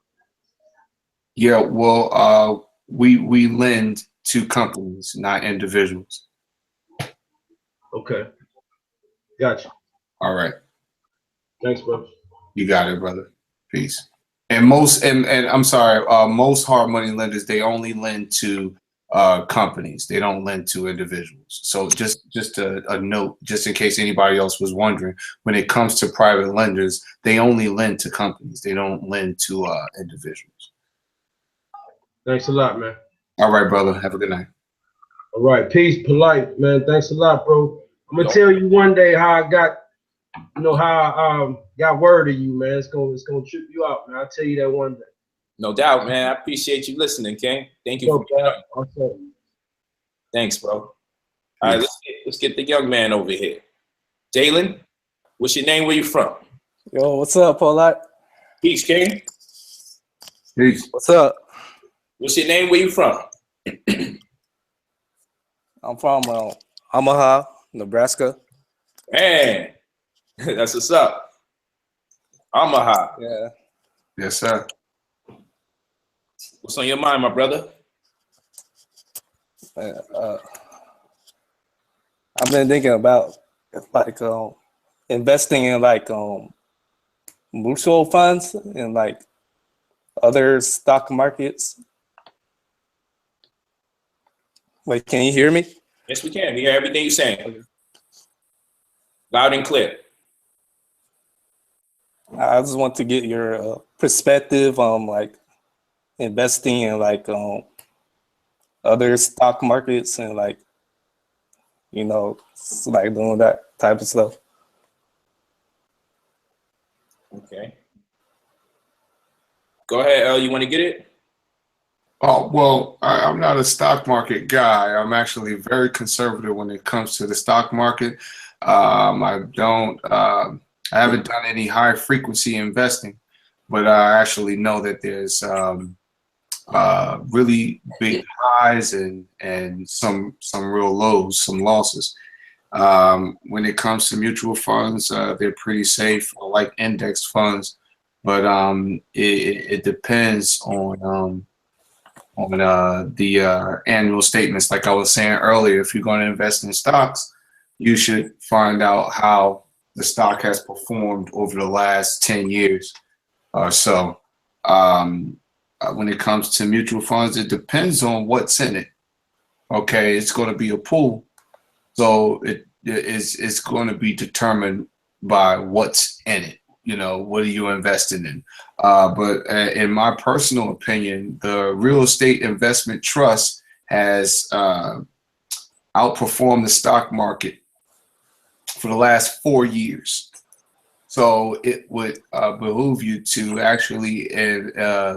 Yeah, well, we lend to companies, not individuals. Okay. Gotcha. All right. Thanks, bro. You got it, brother. Peace. And most I'm sorry, most hard money lenders, they only lend to companies. They don't lend to individuals. So just a note, just in case anybody else was wondering, when it comes to private lenders, they only lend to companies. They don't lend to individuals. Thanks a lot, man. All right, brother. Have a good night. All right. Peace, Polight, man. Thanks a lot, bro. I'm gonna tell you one day how I got, how I got word of you, man. It's gonna trip you out, man. I'll tell you that one day. No doubt, man. I appreciate you listening, King. Thank you. Thanks, bro. All right, let's get the young man over here. Jalen, what's your name? Where you from? Yo, what's up, Polight? Peace, King. Peace. What's up? What's your name? Where you from? I'm from Omaha, Nebraska. Man, that's what's up. Omaha. Yeah. Yes, sir. What's on your mind, my brother? I've been thinking about like investing in like mutual funds and like other stock markets. Wait, can you hear me? Yes, we can. We hear everything you're saying. Loud and clear. I just want to get your perspective on like investing in like other stock markets and like, like doing that type of stuff. Okay. Go ahead, El. You want to get it? Oh, well, I'm not a stock market guy. I'm actually very conservative when it comes to the stock market. I haven't done any high frequency investing, but I actually know that there's really big highs and some real lows, some losses. When it comes to mutual funds, they're pretty safe. I like index funds, but it depends on the annual statements. Like I was saying earlier, if you're going to invest in stocks, you should find out how the stock has performed over the last 10 years or so. When it comes to mutual funds, it depends on what's in it. Okay, it's going to be a pool, so it's going to be determined by what's in it. What are you investing in? But in my personal opinion, the real estate investment trust has outperformed the stock market for the last 4 years. So it would behoove you to actually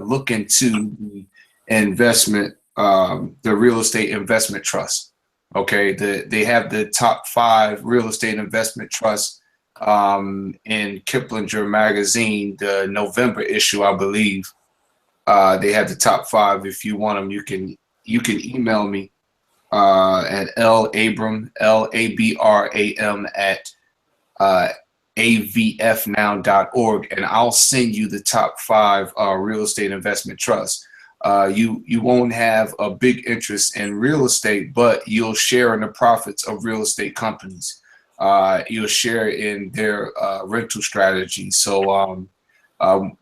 look into the investment the real estate investment trust. Okay, they have the top 5 real estate investment trusts in Kiplinger magazine, the November issue, I believe. They have the top 5. If you want them, you can email me at labram at avfnow.org, and I'll send you the top 5 real estate investment trusts. You won't have a big interest in real estate, but you'll share in the profits of real estate companies. You'll share in their rental strategy. So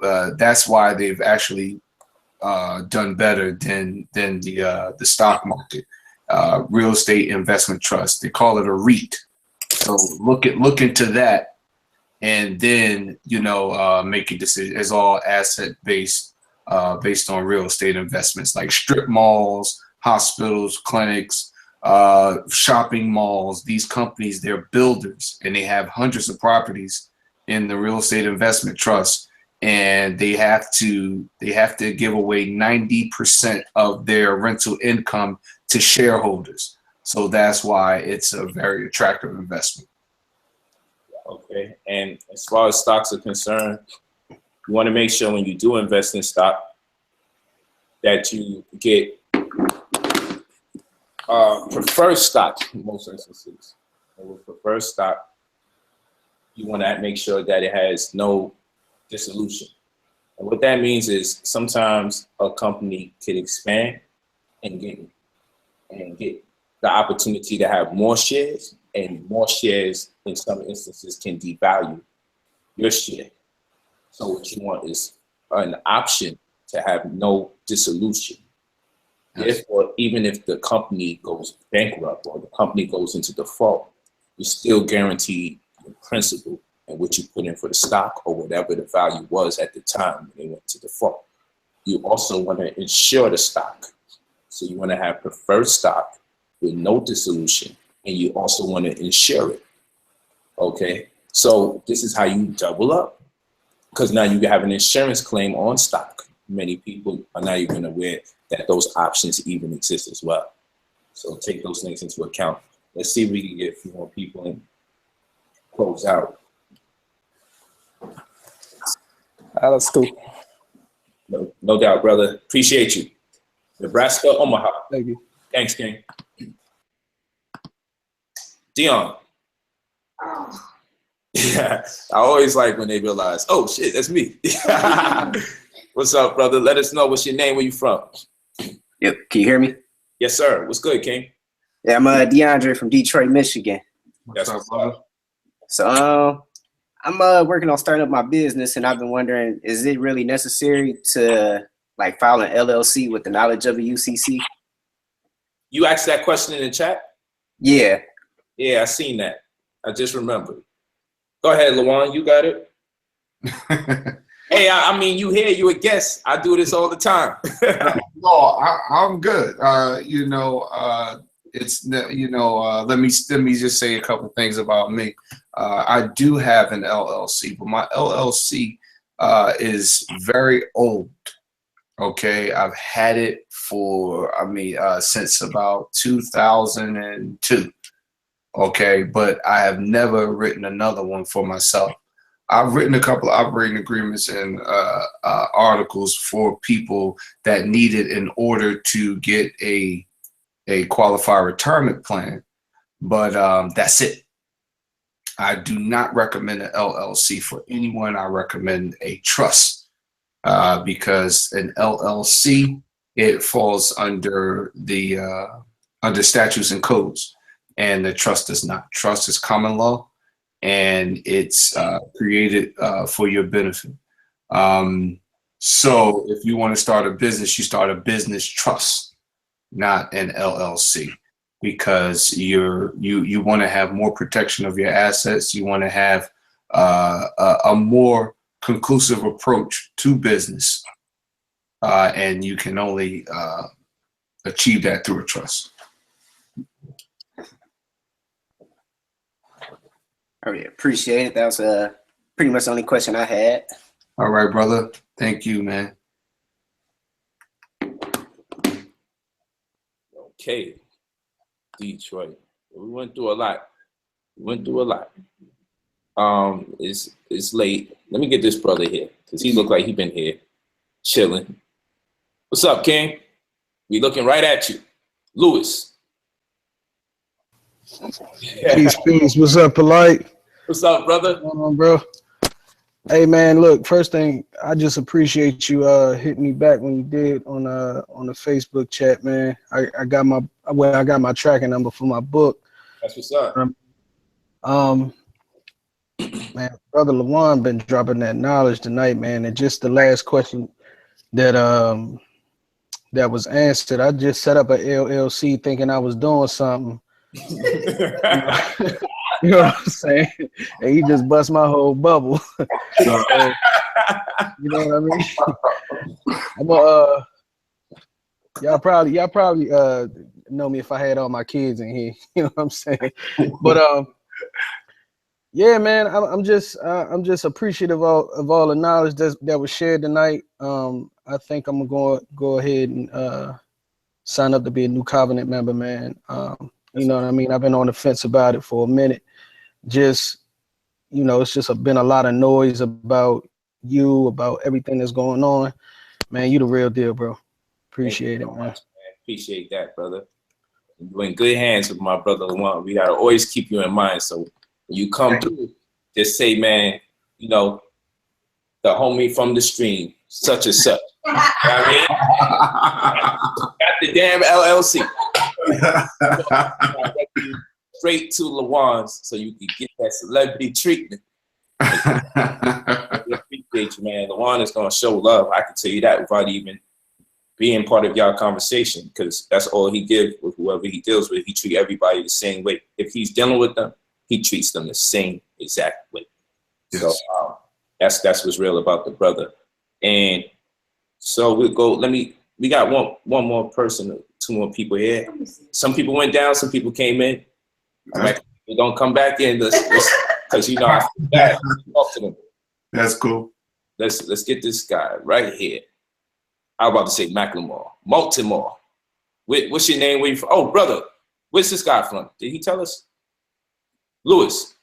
that's why they've actually done better than the stock market. Real estate investment trust. They call it a REIT. So look into that, and then make a decision. It's all asset based. Based on real estate investments like strip malls, hospitals, clinics, shopping malls. These companies, they're builders, and they have hundreds of properties in the real estate investment trust, and they have to give away 90% of their rental income to shareholders. So that's why it's a very attractive investment. Okay, and as far as stocks are concerned, you want to make sure when you do invest in stock that you get preferred stock in most instances. And with preferred stock, you want to make sure that it has no dissolution. And what that means is sometimes a company can expand and get the opportunity to have more shares, and more shares in some instances can devalue your share. So what you want is an option to have no dissolution. Therefore, even if the company goes bankrupt or the company goes into default, you're still guaranteed the principal and what you put in for the stock or whatever the value was at the time when they went to default. You also want to insure the stock. So you want to have preferred stock with no dissolution, and you also want to insure it. Okay, so this is how you double up, because now you have an insurance claim on stock. Many people are not even aware that those options even exist as well. So take those things into account. Let's see if we can get a few more people and close out. That's cool. No doubt, brother. Appreciate you. Nebraska, Omaha. Thank you. Thanks, King. Dion. Yeah, I always like when they realize, oh shit, that's me. What's up, brother? Let us know what's your name, where you from. Yep, can you hear me? Yes, sir. What's good, King? Yeah, I'm DeAndre from Detroit, Michigan. What's up, brother? So I'm working on starting up my business, and I've been wondering, is it really necessary to like file an LLC with the knowledge of a UCC? You asked that question in the chat? Yeah. Yeah, I seen that. I just remembered. Go ahead, Lawan, you got it. Hey, I mean, you here, you a guest. I do this all the time. No, I'm good. Let me just say a couple things about me. I do have an LLC, but my LLC is very old. Okay, I've had it for since about 2002. Okay, but I have never written another one for myself. I've written a couple of operating agreements and articles for people that need it in order to get a qualified retirement plan, but that's it. I do not recommend an LLC for anyone. I recommend a trust because an LLC, it falls under the under statutes and codes, and the trust does not. Trust is common law, and it's created for your benefit. So if you want to start a business, you start a business trust, not an LLC, because you want to have more protection of your assets. You want to have a more conclusive approach to business, and you can only achieve that through a trust. All right, appreciate it. That was pretty much the only question I had. All right, brother. Thank you, man. Okay. Detroit. We went through a lot. It's late. Let me get this brother here because he looked like he been here chilling. What's up, King? We looking right at you. Lewis. Peace, peace. What's up, Polight? What's up, brother? What's going on, bro? Hey, man, look, first thing, I just appreciate you hitting me back when you did on the Facebook chat, man. I got my tracking number for my book. That's what's up. Man, Brother LaJuan been dropping that knowledge tonight, man. And just the last question that that was answered, I just set up a LLC thinking I was doing something. You know what I'm saying? And he just bust my whole bubble. So, you know what I mean? Y'all probably know me if I had all my kids in here. You know what I'm saying? But yeah, man, I'm just appreciative of all the knowledge that was shared tonight. I think I'm gonna go ahead and sign up to be a new covenant member, man. You know what I mean? I've been on the fence about it for a minute. Just, you know, it's just been a lot of noise about you, about everything that's going on. Man, you the real deal, bro. Appreciate it, man. Appreciate that, brother. You're in good hands with my brother LaJuan. We gotta always keep you in mind. So when you come through, just say, man, you know, the homie from the stream, such and such. You know what I mean? Got the damn LLC. Straight to LaJuan's so you can get that celebrity treatment. I appreciate you, man. LaJuan is gonna show love. I can tell you that without even being part of y'all conversation, because that's all he gives with whoever he deals with. He treats everybody the same way. If he's dealing with them, he treats them the same exact way. Yes. So that's what's real about the brother. And so we'll go. We got one more person, two more people here. Some people went down, some people came in. Right. We don't come back in because you know I feel bad. Talk to them. That's cool. Let's get this guy right here. I was about to say Macklemore, Baltimore. What's your name? Where you from? Oh, brother, where's this guy from? Did he tell us? Lewis.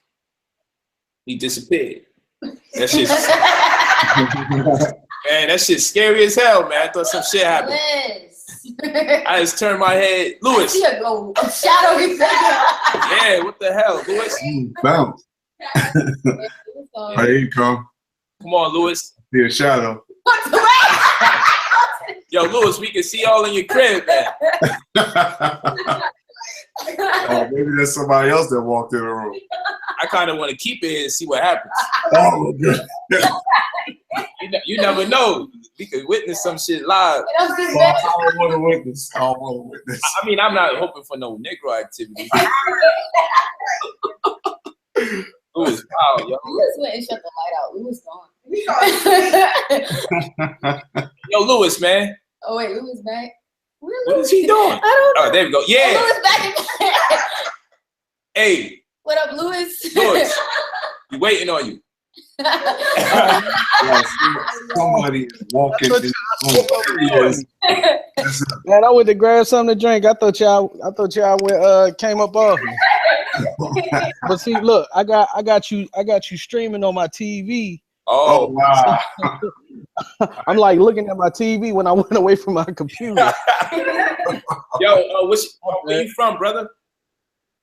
He disappeared. That shit. Man, that shit's scary as hell, man. I thought some shit happened. I just turned my head. Lewis. I see a shadow. Yeah, what the hell, Lewis? Bounce. Here you come. Come on, Lewis. See a shadow. Yo, Lewis, we can see all in your crib, man. Oh, maybe there's somebody else that walked in the room. I kind of want to keep it here and see what happens. Oh, good. You never know. We could witness some shit live. I don't want to witness. I mean, I'm not hoping for no Negro activity. Lewis, wow, yo. Lewis went and shut the light out. Lewis gone. Yo, Lewis, man. Oh wait, Lewis back. What is he doing? I don't know. Oh, there we go. Yeah. Oh, Lewis back again. Hey. What up, Lewis? Lewis, we waiting on you. Somebody is walking. Man, I went to grab something to drink. I thought y'all came up off me. But see, look, I got you streaming on my TV. Oh wow! I'm like looking at my TV when I went away from my computer. Yo, where you from, brother?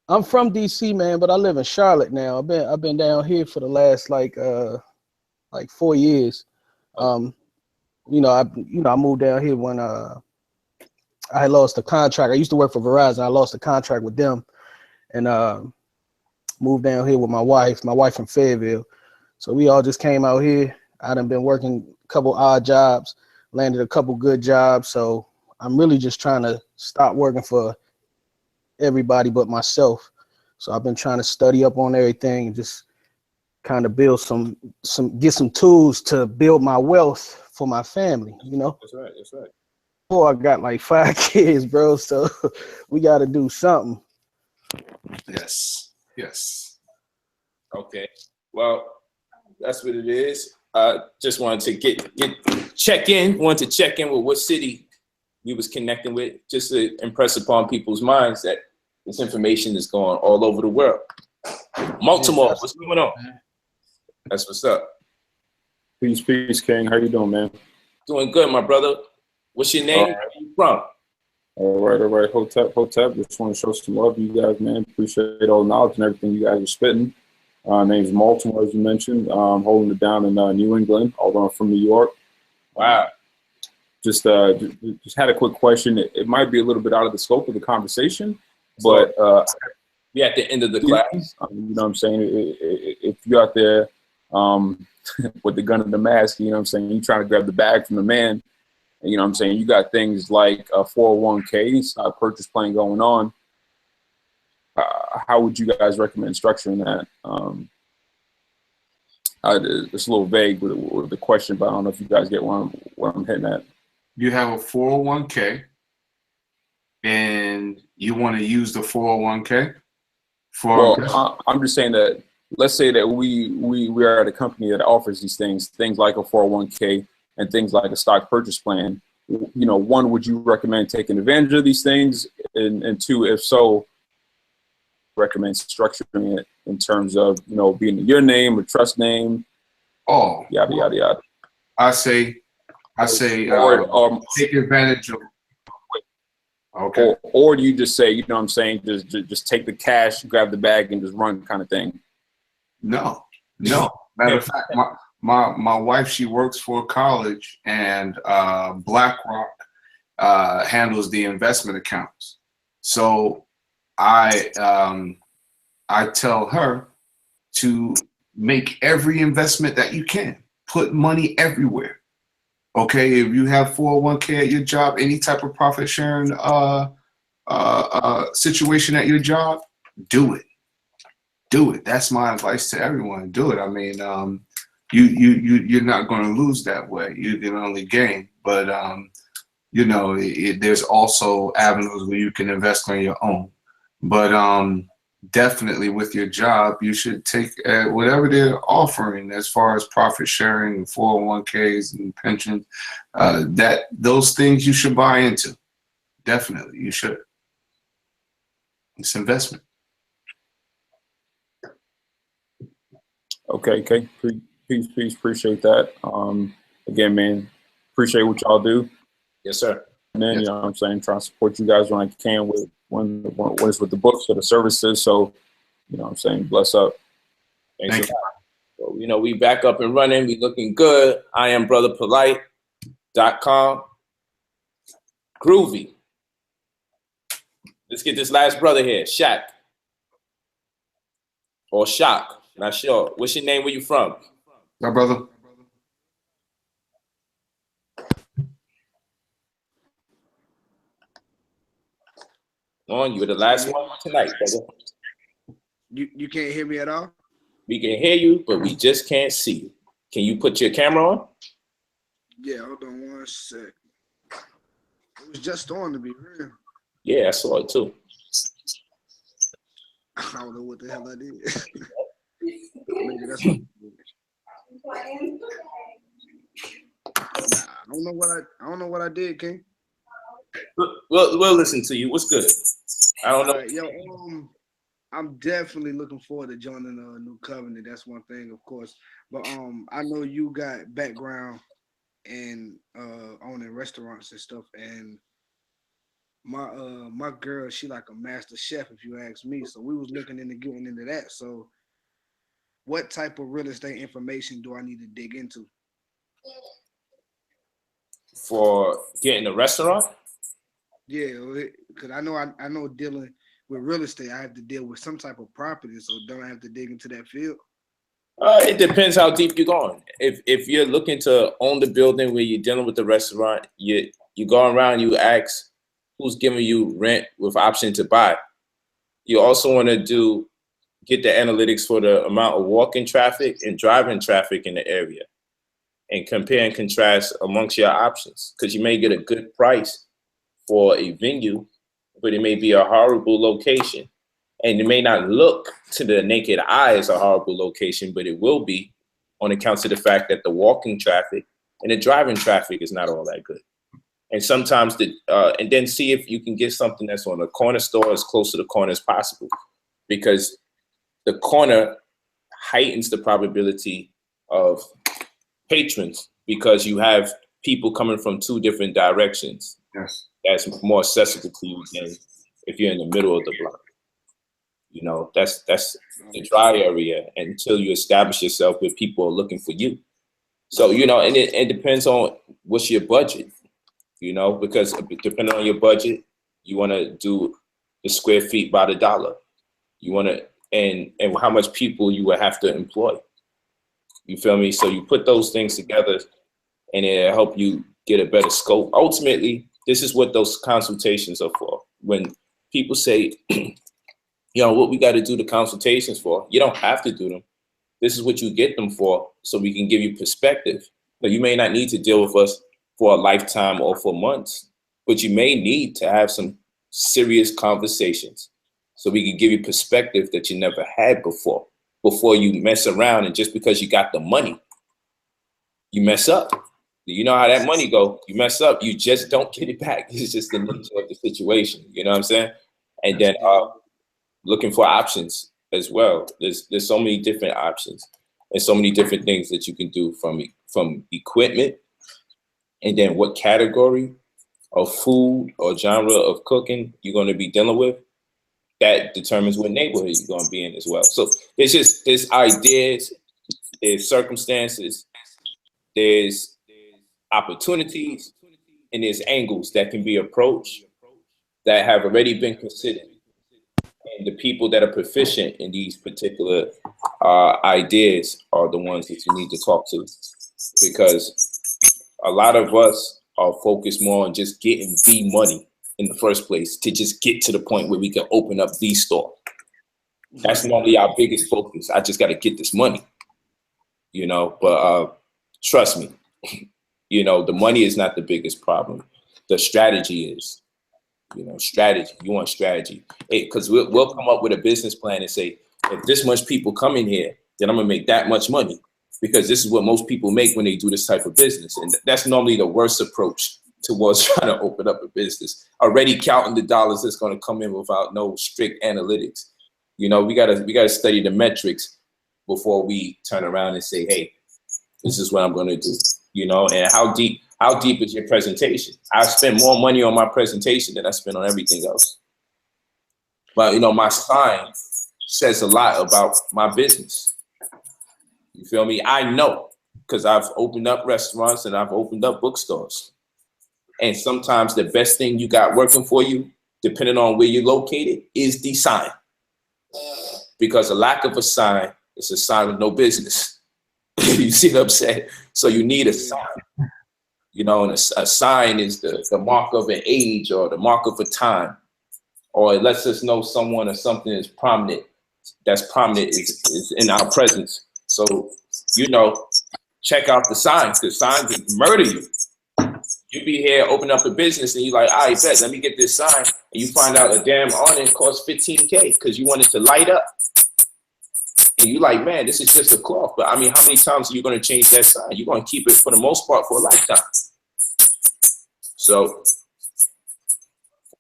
I'm from DC, man, but I live in Charlotte now. I've been down here for the last like 4 years. I moved down here when I lost a contract. I used to work for Verizon. I lost a contract with them, and moved down here with my wife from Fayetteville. So we all just came out here. I done been working a couple odd jobs, landed a couple good jobs. So I'm really just trying to stop working for everybody but myself. So I've been trying to study up on everything and just kind of build get some tools to build my wealth for my family, you know? That's right. Before I got like 5 kids, bro. So we got to do something. Yes. Okay. Well, that's what it is. Just wanted to check in with what city we was connecting with, just to impress upon people's minds that this information is going all over the world. Baltimore, what's going on? That's what's up. Peace, King. How you doing, man? Doing good, my brother. What's your name? Where you from? All right. Hotep. Just want to show some love to you guys, man. Appreciate all the knowledge and everything you guys are spitting. Name's Baltimore, as you mentioned. Holding it down in New England, although I'm from New York. Wow. Just had a quick question. It might be a little bit out of the scope of the conversation, but we at the end of the class. You know what I'm saying? If you're out there with the gun and the mask, you know what I'm saying, you trying to grab the bag from the man, you know what I'm saying, you got things like a 401k, stock purchase plan going on. How would you guys recommend structuring that? It's a little vague with the question, but I don't know if you guys get what I'm hitting at. You have a 401k and you want to use the 401k for. Well, I'm just saying that, let's say that we are at a company that offers these things like a 401k and things like a stock purchase plan. You know, one, would you recommend taking advantage of these things? And two, if so, recommend structuring it in terms of, you know, being your name, a trust name, yada yada yada. I say take advantage of. Okay. Or do you just say, you know what I'm saying, just take the cash, grab the bag, and just run kind of thing? No. Matter of fact, my wife, she works for a college, and BlackRock handles the investment accounts. So I tell her to make every investment that you can. Put money everywhere. Okay, if you have 401k at your job, any type of profit sharing situation at your job, do it. Do it. That's my advice to everyone. Do it. I mean, you're not going to lose that way. You can only gain. But you know, there's also avenues where you can invest on your own. But definitely with your job, you should take whatever they're offering as far as profit sharing and 401ks and pensions. Those things you should buy into. Definitely, you should. It's investment. Okay. Peace. Appreciate that. Again, man, appreciate what y'all do. Yes, sir. And then, you know what I'm saying, trying to support you guys when I can when it's with the books or the services. So, you know what I'm saying, bless up. Thank you. Well, you know, we back up and running. We looking good. I am brotherpolight.com. Groovy. Let's get this last brother here, Shaq. Or Shock. Not sure. What's your name? Where you from? My brother. On, you were the last one tonight, brother. You can't hear me at all? We can hear you, but we just can't see you. Can you put your camera on? Yeah, hold on one sec. It was just on, to be real. Yeah, I saw it too. I don't know what the hell I did. Maybe that's what I don't know what I did, King. We'll listen to you. What's good? I don't know. Yo, I'm definitely looking forward to joining a new covenant. That's one thing, of course. But I know you got background in owning restaurants and stuff, and my girl, she like a master chef, if you ask me. So we was looking into getting into that. So what type of real estate information do I need to dig into? For getting a restaurant? Yeah, because I know dealing with real estate, I have to deal with some type of property, so don't I have to dig into that field? It depends how deep you're going. If you're looking to own the building where you're dealing with the restaurant, you go around, you ask who's giving you rent with option to buy. You also want to get the analytics for the amount of walking traffic and driving traffic in the area, and compare and contrast amongst your options, because you may get a good price for a venue, but it may be a horrible location. And it may not look to the naked eye as a horrible location, but it will be on account of the fact that the walking traffic and the driving traffic is not all that good. And sometimes and then see if you can get something that's on a corner store as close to the corner as possible, because the corner heightens the probability of patrons because you have people coming from two different directions. Yes. That's more accessible to you than if you're in the middle of the block. You know, that's the dry area until you establish yourself where people are looking for you. So, you know, and it depends on what's your budget, you know, because depending on your budget, you want to do the square feet by the dollar. You want to, and how much people you would have to employ. You feel me? So you put those things together and it'll help you get a better scope. Ultimately, this is what those consultations are for. When people say, you know, what we got to do the consultations for, you don't have to do them. This is what you get them for, so we can give you perspective. But you may not need to deal with us for a lifetime or for months, but you may need to have some serious conversations so we can give you perspective that you never had before you mess around. And just because you got the money, you mess up. You know how that money go. You mess up, you just don't get it back. It's just the nature of the situation. You know what I'm saying? And then looking for options as well. There's so many different options and so many different things that you can do from equipment, and then what category of food or genre of cooking you're going to be dealing with. That determines what neighborhood you're going to be in as well. So there's ideas, there's circumstances, there's opportunities, and there's angles that can be approached that have already been considered. And the people that are proficient in these particular ideas are the ones that you need to talk to, because a lot of us are focused more on just getting the money in the first place to just get to the point where we can open up the store. That's normally our biggest focus. I just got to get this money, you know, but trust me, you know, the money is not the biggest problem. The strategy is, you know, strategy. You want strategy. Because we'll come up with a business plan and say, if this much people come in here, then I'm going to make that much money, because this is what most people make when they do this type of business. And that's normally the worst approach towards trying to open up a business. Already counting the dollars that's going to come in without no strict analytics. You know, we gotta study the metrics before we turn around and say, hey, this is what I'm going to do. You know, and how deep is your presentation? I spend more money on my presentation than I spend on everything else. But, you know, my sign says a lot about my business. You feel me? I know, because I've opened up restaurants and I've opened up bookstores. And sometimes the best thing you got working for you, depending on where you're located, is the sign. Because a lack of a sign is a sign of no business. You see what I'm saying? So you need a sign. You know, and a sign is the mark of an age or the mark of a time. Or it lets us know someone or something is prominent. That's prominent is in our presence. So, you know, check out the signs, because signs can murder you. You be here, open up a business, and you're like, all right, bet, let me get this sign. And you find out a damn awning costs $15K because you want it to light up. And you like, man, this is just a cloth. But I mean, how many times are you going to change that sign? You're going to keep it for the most part for a lifetime. So,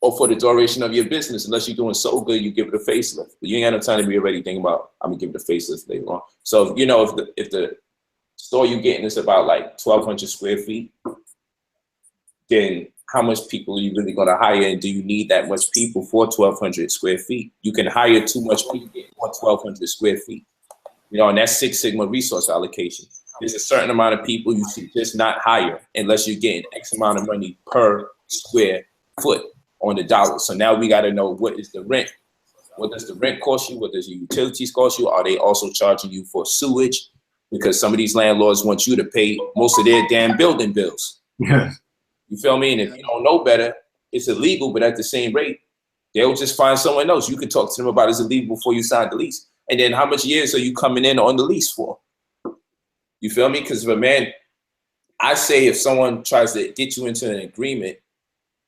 or for the duration of your business, unless you're doing so good, you give it a facelift. But you ain't got no time to be already thinking about, I'm going to give it a facelift later on. So, you know, if the store you're getting is about like 1,200 square feet, then how much people are you really going to hire? And do you need that much people for 1,200 square feet? You can hire too much people for 1,200 square feet. You know, and that's Six Sigma resource allocation. There's a certain amount of people you should just not hire unless you're getting X amount of money per square foot on the dollar. So now we got to know, what is the rent? What does the rent cost you? What does your utilities cost you? Are they also charging you for sewage? Because some of these landlords want you to pay most of their damn building bills. Yes. You feel me? And if you don't know better, it's illegal, but at the same rate, they'll just find someone else. You can talk to them about it's illegal before you sign the lease. And then how much years are you coming in on the lease for? You feel me? Because if a man, I say if someone tries to get you into an agreement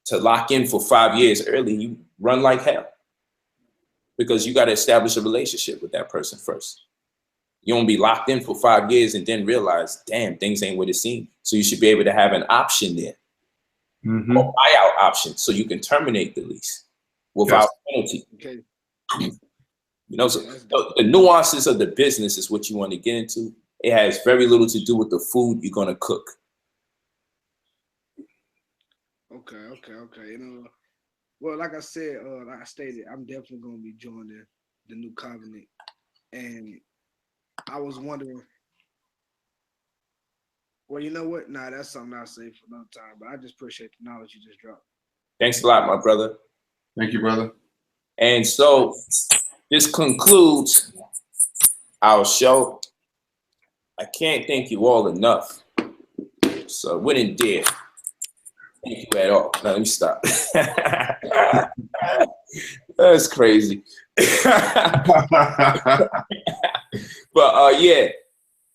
to lock in for 5 years early, you run like hell. Because you got to establish a relationship with that person first. You won't be locked in for 5 years and then realize, damn, things ain't what it seems. So you should be able to have an option there. or buyout option, so you can terminate the lease without penalty. Okay. You know, so the nuances of the business is what you want to get into. It has very little to do with the food you're gonna cook. Okay. Well, like I said, like I stated, I'm definitely gonna be joining the new covenant, and I was wondering. Well, you know what? Nah, that's something I'll save for another time. But I just appreciate the knowledge you just dropped. Thanks a lot, my brother. Thank you, brother. And so this concludes our show. I can't thank you all enough. So I wouldn't dare thank you at all. Now, let me stop. That's crazy. But yeah,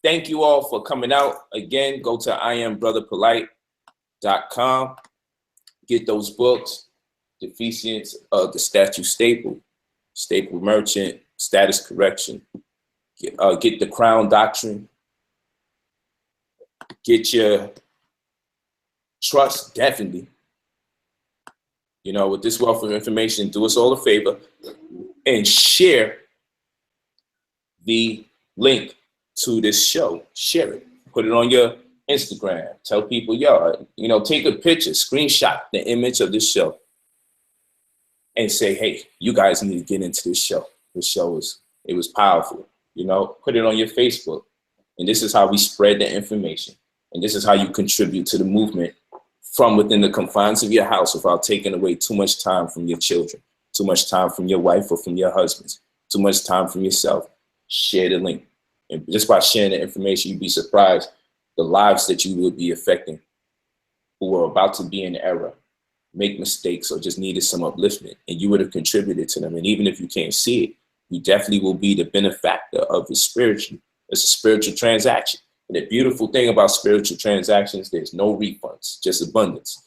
thank you all for coming out. Again, go to IamBrotherPolight.com. Get those books, Defeasance of the Statute Staple, Staple Merchant, Status Correction. Get the Crown Doctrine. Get your trust, definitely. You know, with this wealth of information, do us all a favor and share the link to this show. Share it. Put it on your Instagram. Tell people, yo, you know, take a picture, screenshot the image of this show and say, hey, you guys need to get into this show. This show was powerful. You know, put it on your Facebook. And this is how we spread the information. And this is how you contribute to the movement from within the confines of your house without taking away too much time from your children, too much time from your wife or from your husbands, too much time from yourself. Share the link. And just by sharing the information, you'd be surprised the lives that you would be affecting who are about to be in error, make mistakes, or just needed some upliftment, and you would have contributed to them. And even if you can't see it, you definitely will be the benefactor of it spiritually. It's a spiritual transaction. And the beautiful thing about spiritual transactions, there's no refunds, just abundance.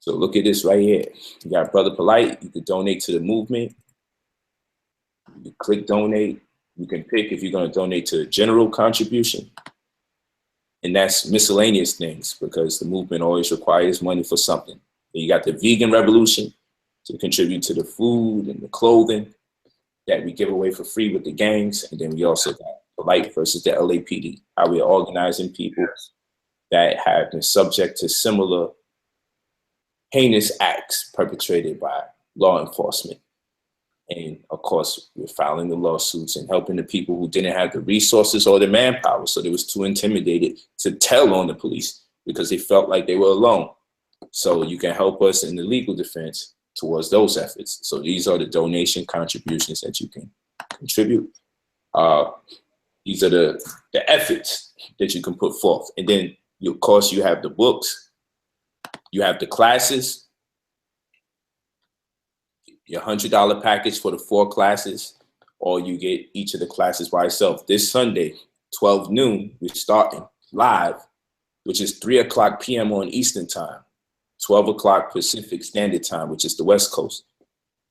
So look at this right here. You got Brother Polight. You can donate to the movement. You can click donate. You can pick if you're going to donate to a general contribution. And that's miscellaneous things because the movement always requires money for something. And you got the vegan revolution to contribute to the food and the clothing that we give away for free with the gangs. And then we also got Polight versus the LAPD, how we're organizing people that have been subject to similar heinous acts perpetrated by law enforcement. And of course, we're filing the lawsuits and helping the people who didn't have the resources or the manpower. So they was too intimidated to tell on the police because they felt like they were alone. So you can help us in the legal defense towards those efforts. So these are the donation contributions that you can contribute. These are the efforts that you can put forth. And then, of course, you have the books, you have the classes, your $100 package for the 4 classes, or you get each of the classes by itself. This Sunday, 12 noon, we're starting live, which is 3:00 p.m. on Eastern Time, 12 o'clock Pacific Standard Time, which is the West Coast.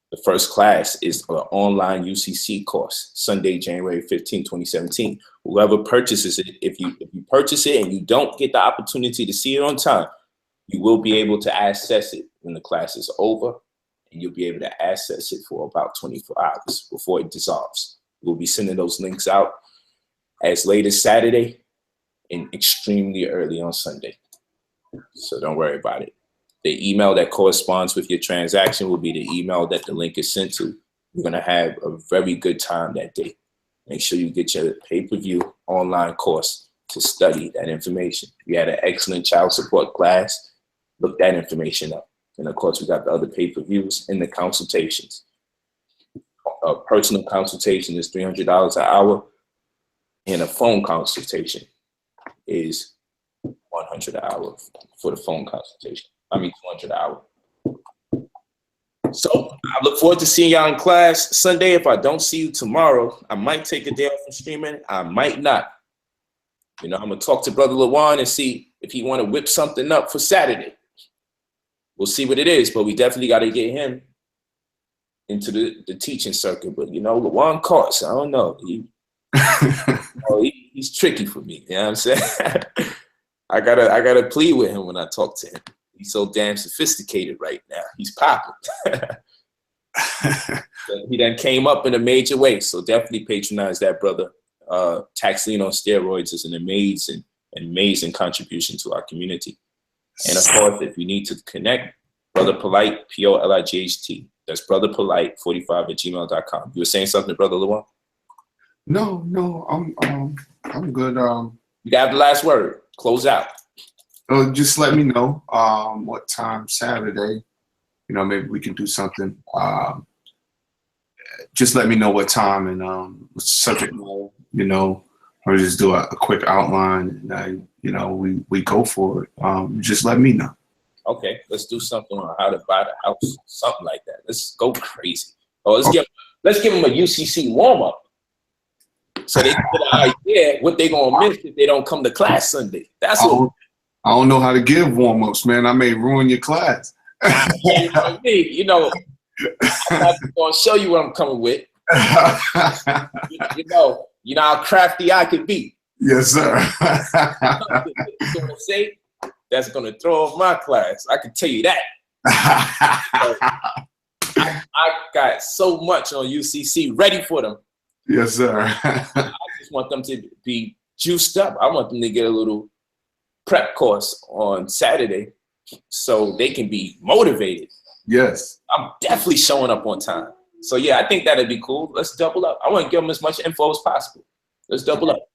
The first class is an online UCC course, Sunday, January 15, 2017. Whoever purchases it, if you purchase it and you don't get the opportunity to see it on time, you will be able to access it when the class is over, and you'll be able to access it for about 24 hours before it dissolves. We'll be sending those links out as late as Saturday and extremely early on Sunday. So don't worry about it. The email that corresponds with your transaction will be the email that the link is sent to. You're going to have a very good time that day. Make sure you get your pay-per-view online course to study that information. We had an excellent child support class. Look that information up. And of course, we got the other pay-per-views and the consultations. A personal consultation is $300 an hour, and a phone consultation is $100 an hour for the phone consultation. I mean, $200 an hour. So I look forward to seeing y'all in class Sunday. If I don't see you tomorrow, I might take a day off from streaming. I might not. You know, I'm going to talk to Brother Lawan and see if he want to whip something up for Saturday. We'll see what it is, but we definitely got to get him into the teaching circuit. But, you know, Lawan Courts, I don't know. He's tricky for me. You know what I'm saying? I gotta plead with him when I talk to him. He's so damn sophisticated right now. He's popping. He then came up in a major way. So definitely patronize that brother. Tax Lien on Steroids is an amazing contribution to our community. And of course, if you need to connect, Brother Polight, Polight. That's Brother Polight 45@gmail.com. You were saying something, Brother Luan? No, I'm good. You got the last word. Close out. Just let me know what time Saturday. You know, maybe we can do something. Just let me know what time and subject matter. You know, or just do a quick outline, and you know, we go for it. Just let me know. Okay, let's do something on how to buy the house, something like that. Let's go crazy. Oh, let's give them a UCC warm up, so they can get an idea what they're gonna miss if they don't come to class Sunday. That's what. I don't know how to give warm ups, man. I may ruin your class. You know, I'm not gonna show you what I'm coming with. You know how crafty I can be. Yes, sir. You're gonna say that's gonna throw off my class. I can tell you that. I got so much on UCC ready for them. Yes, sir. I just want them to be juiced up. I want them to get a little prep course on Saturday so they can be motivated. Yes. I'm definitely showing up on time. So yeah, I think that'd be cool. Let's double up. I want to give them as much info as possible. Let's double up.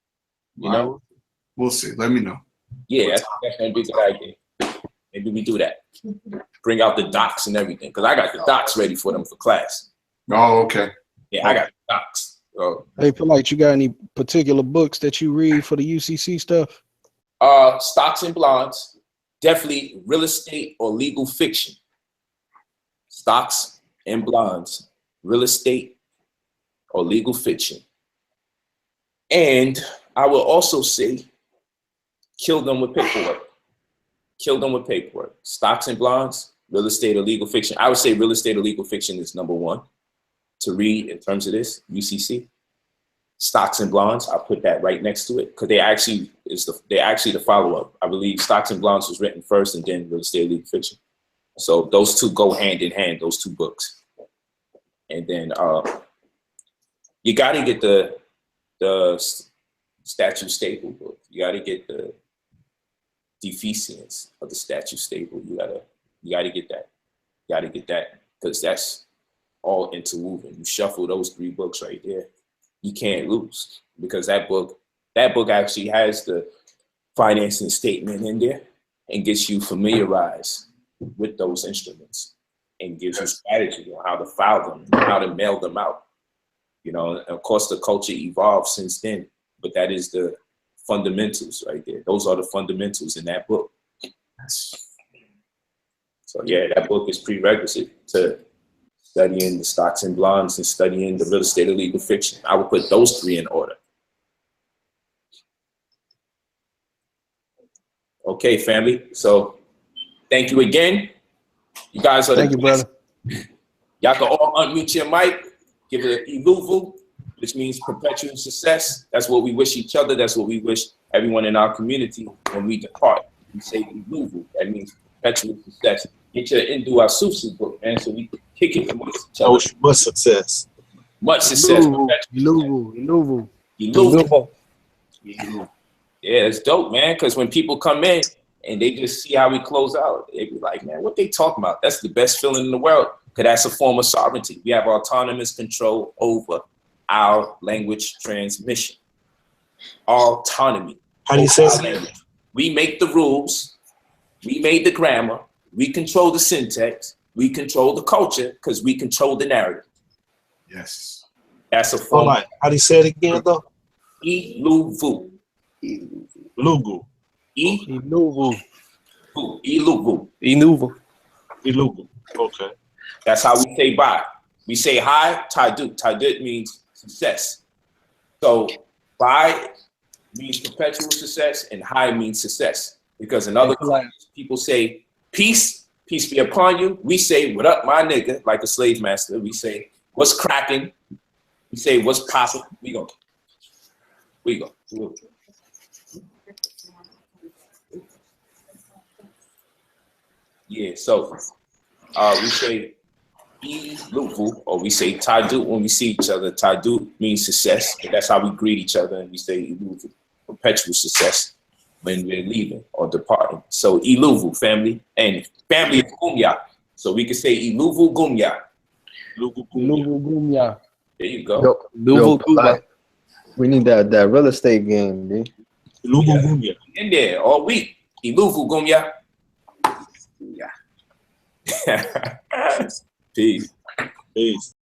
You know? We'll see. Let me know. Yeah, that's gonna be a good idea. Maybe we do that. Bring out the docs and everything, because I got the docs ready for them for class. Oh, okay. Yeah, I got the docs. Hey, Polight, you got any particular books that you read for the UCC stuff? Stocks and bonds, definitely real estate or legal fiction. Stocks and bonds, real estate or legal fiction. And I will also say, kill them with paperwork. Kill them with paperwork. Stocks and bonds, real estate or legal fiction. I would say real estate or legal fiction is number one to read in terms of this, UCC. Stocks and bonds, I'll put that right next to it because they're actually the follow-up. I believe Stocks and Bonds was written first and then real estate or legal fiction. So those two go hand in hand, those two books. And then you got to get the statute stable book. You got to get the defeasance of the statute stable. You got to get that. You got to get that because that's all interwoven. You shuffle those three books right there, you can't lose because that book actually has the financing statement in there and gets you familiarized with those instruments and gives you strategy on how to file them, how to mail them out. You know, and of course the culture evolved since then, but that is the fundamentals right there. Those are the fundamentals in that book. So yeah, that book is prerequisite to studying the stocks and bonds and studying the real estate or legal fiction. I would put those three in order. Okay, family. So thank you again. You guys are Thank you, brother. Y'all can all unmute your mic, give it an iluvu, which means perpetual success. That's what we wish each other. That's what we wish everyone in our community when we depart. We say iluvu. That means perpetual success. Get your Indu Asusu book, man, so we can kick it amongst each other. Much success. Much success. Iluvu. Yeah, it's dope, man, because when people come in and they just see how we close out, they be like, man, what they talking about? That's the best feeling in the world, because that's a form of sovereignty. We have autonomous control over our language transmission. Autonomy. How do you say it? We make the rules. We made the grammar. We control the syntax. We control the culture because we control the narrative. Yes. That's a form. Polight. How do you say it again, though? Iluvu. Lugu. Iluvu. Iluvu. Inuvu. Ilugu. Okay. That's how we say bye. We say hi, taidut. Taidut means success. So bye means perpetual success and hi means success. Because in other cultures, people say peace, peace be upon you. We say, what up, my nigga, like a slave master. We say, what's cracking? We say, what's popping? We go. Yeah, so we say Iluvu, or we say Tadu when we see each other. Tadu means success, and that's how we greet each other, and we say Iluvu, perpetual success when we're leaving or departing. So Iluvu, family, and family is Gumya. So we can say Iluvu Gumya. Lugu Gumya. There you go. Yo, Polight, we need that real estate game, B. Yeah. In there all week. Iluvu Gumya. Yeah. Peace. Peace.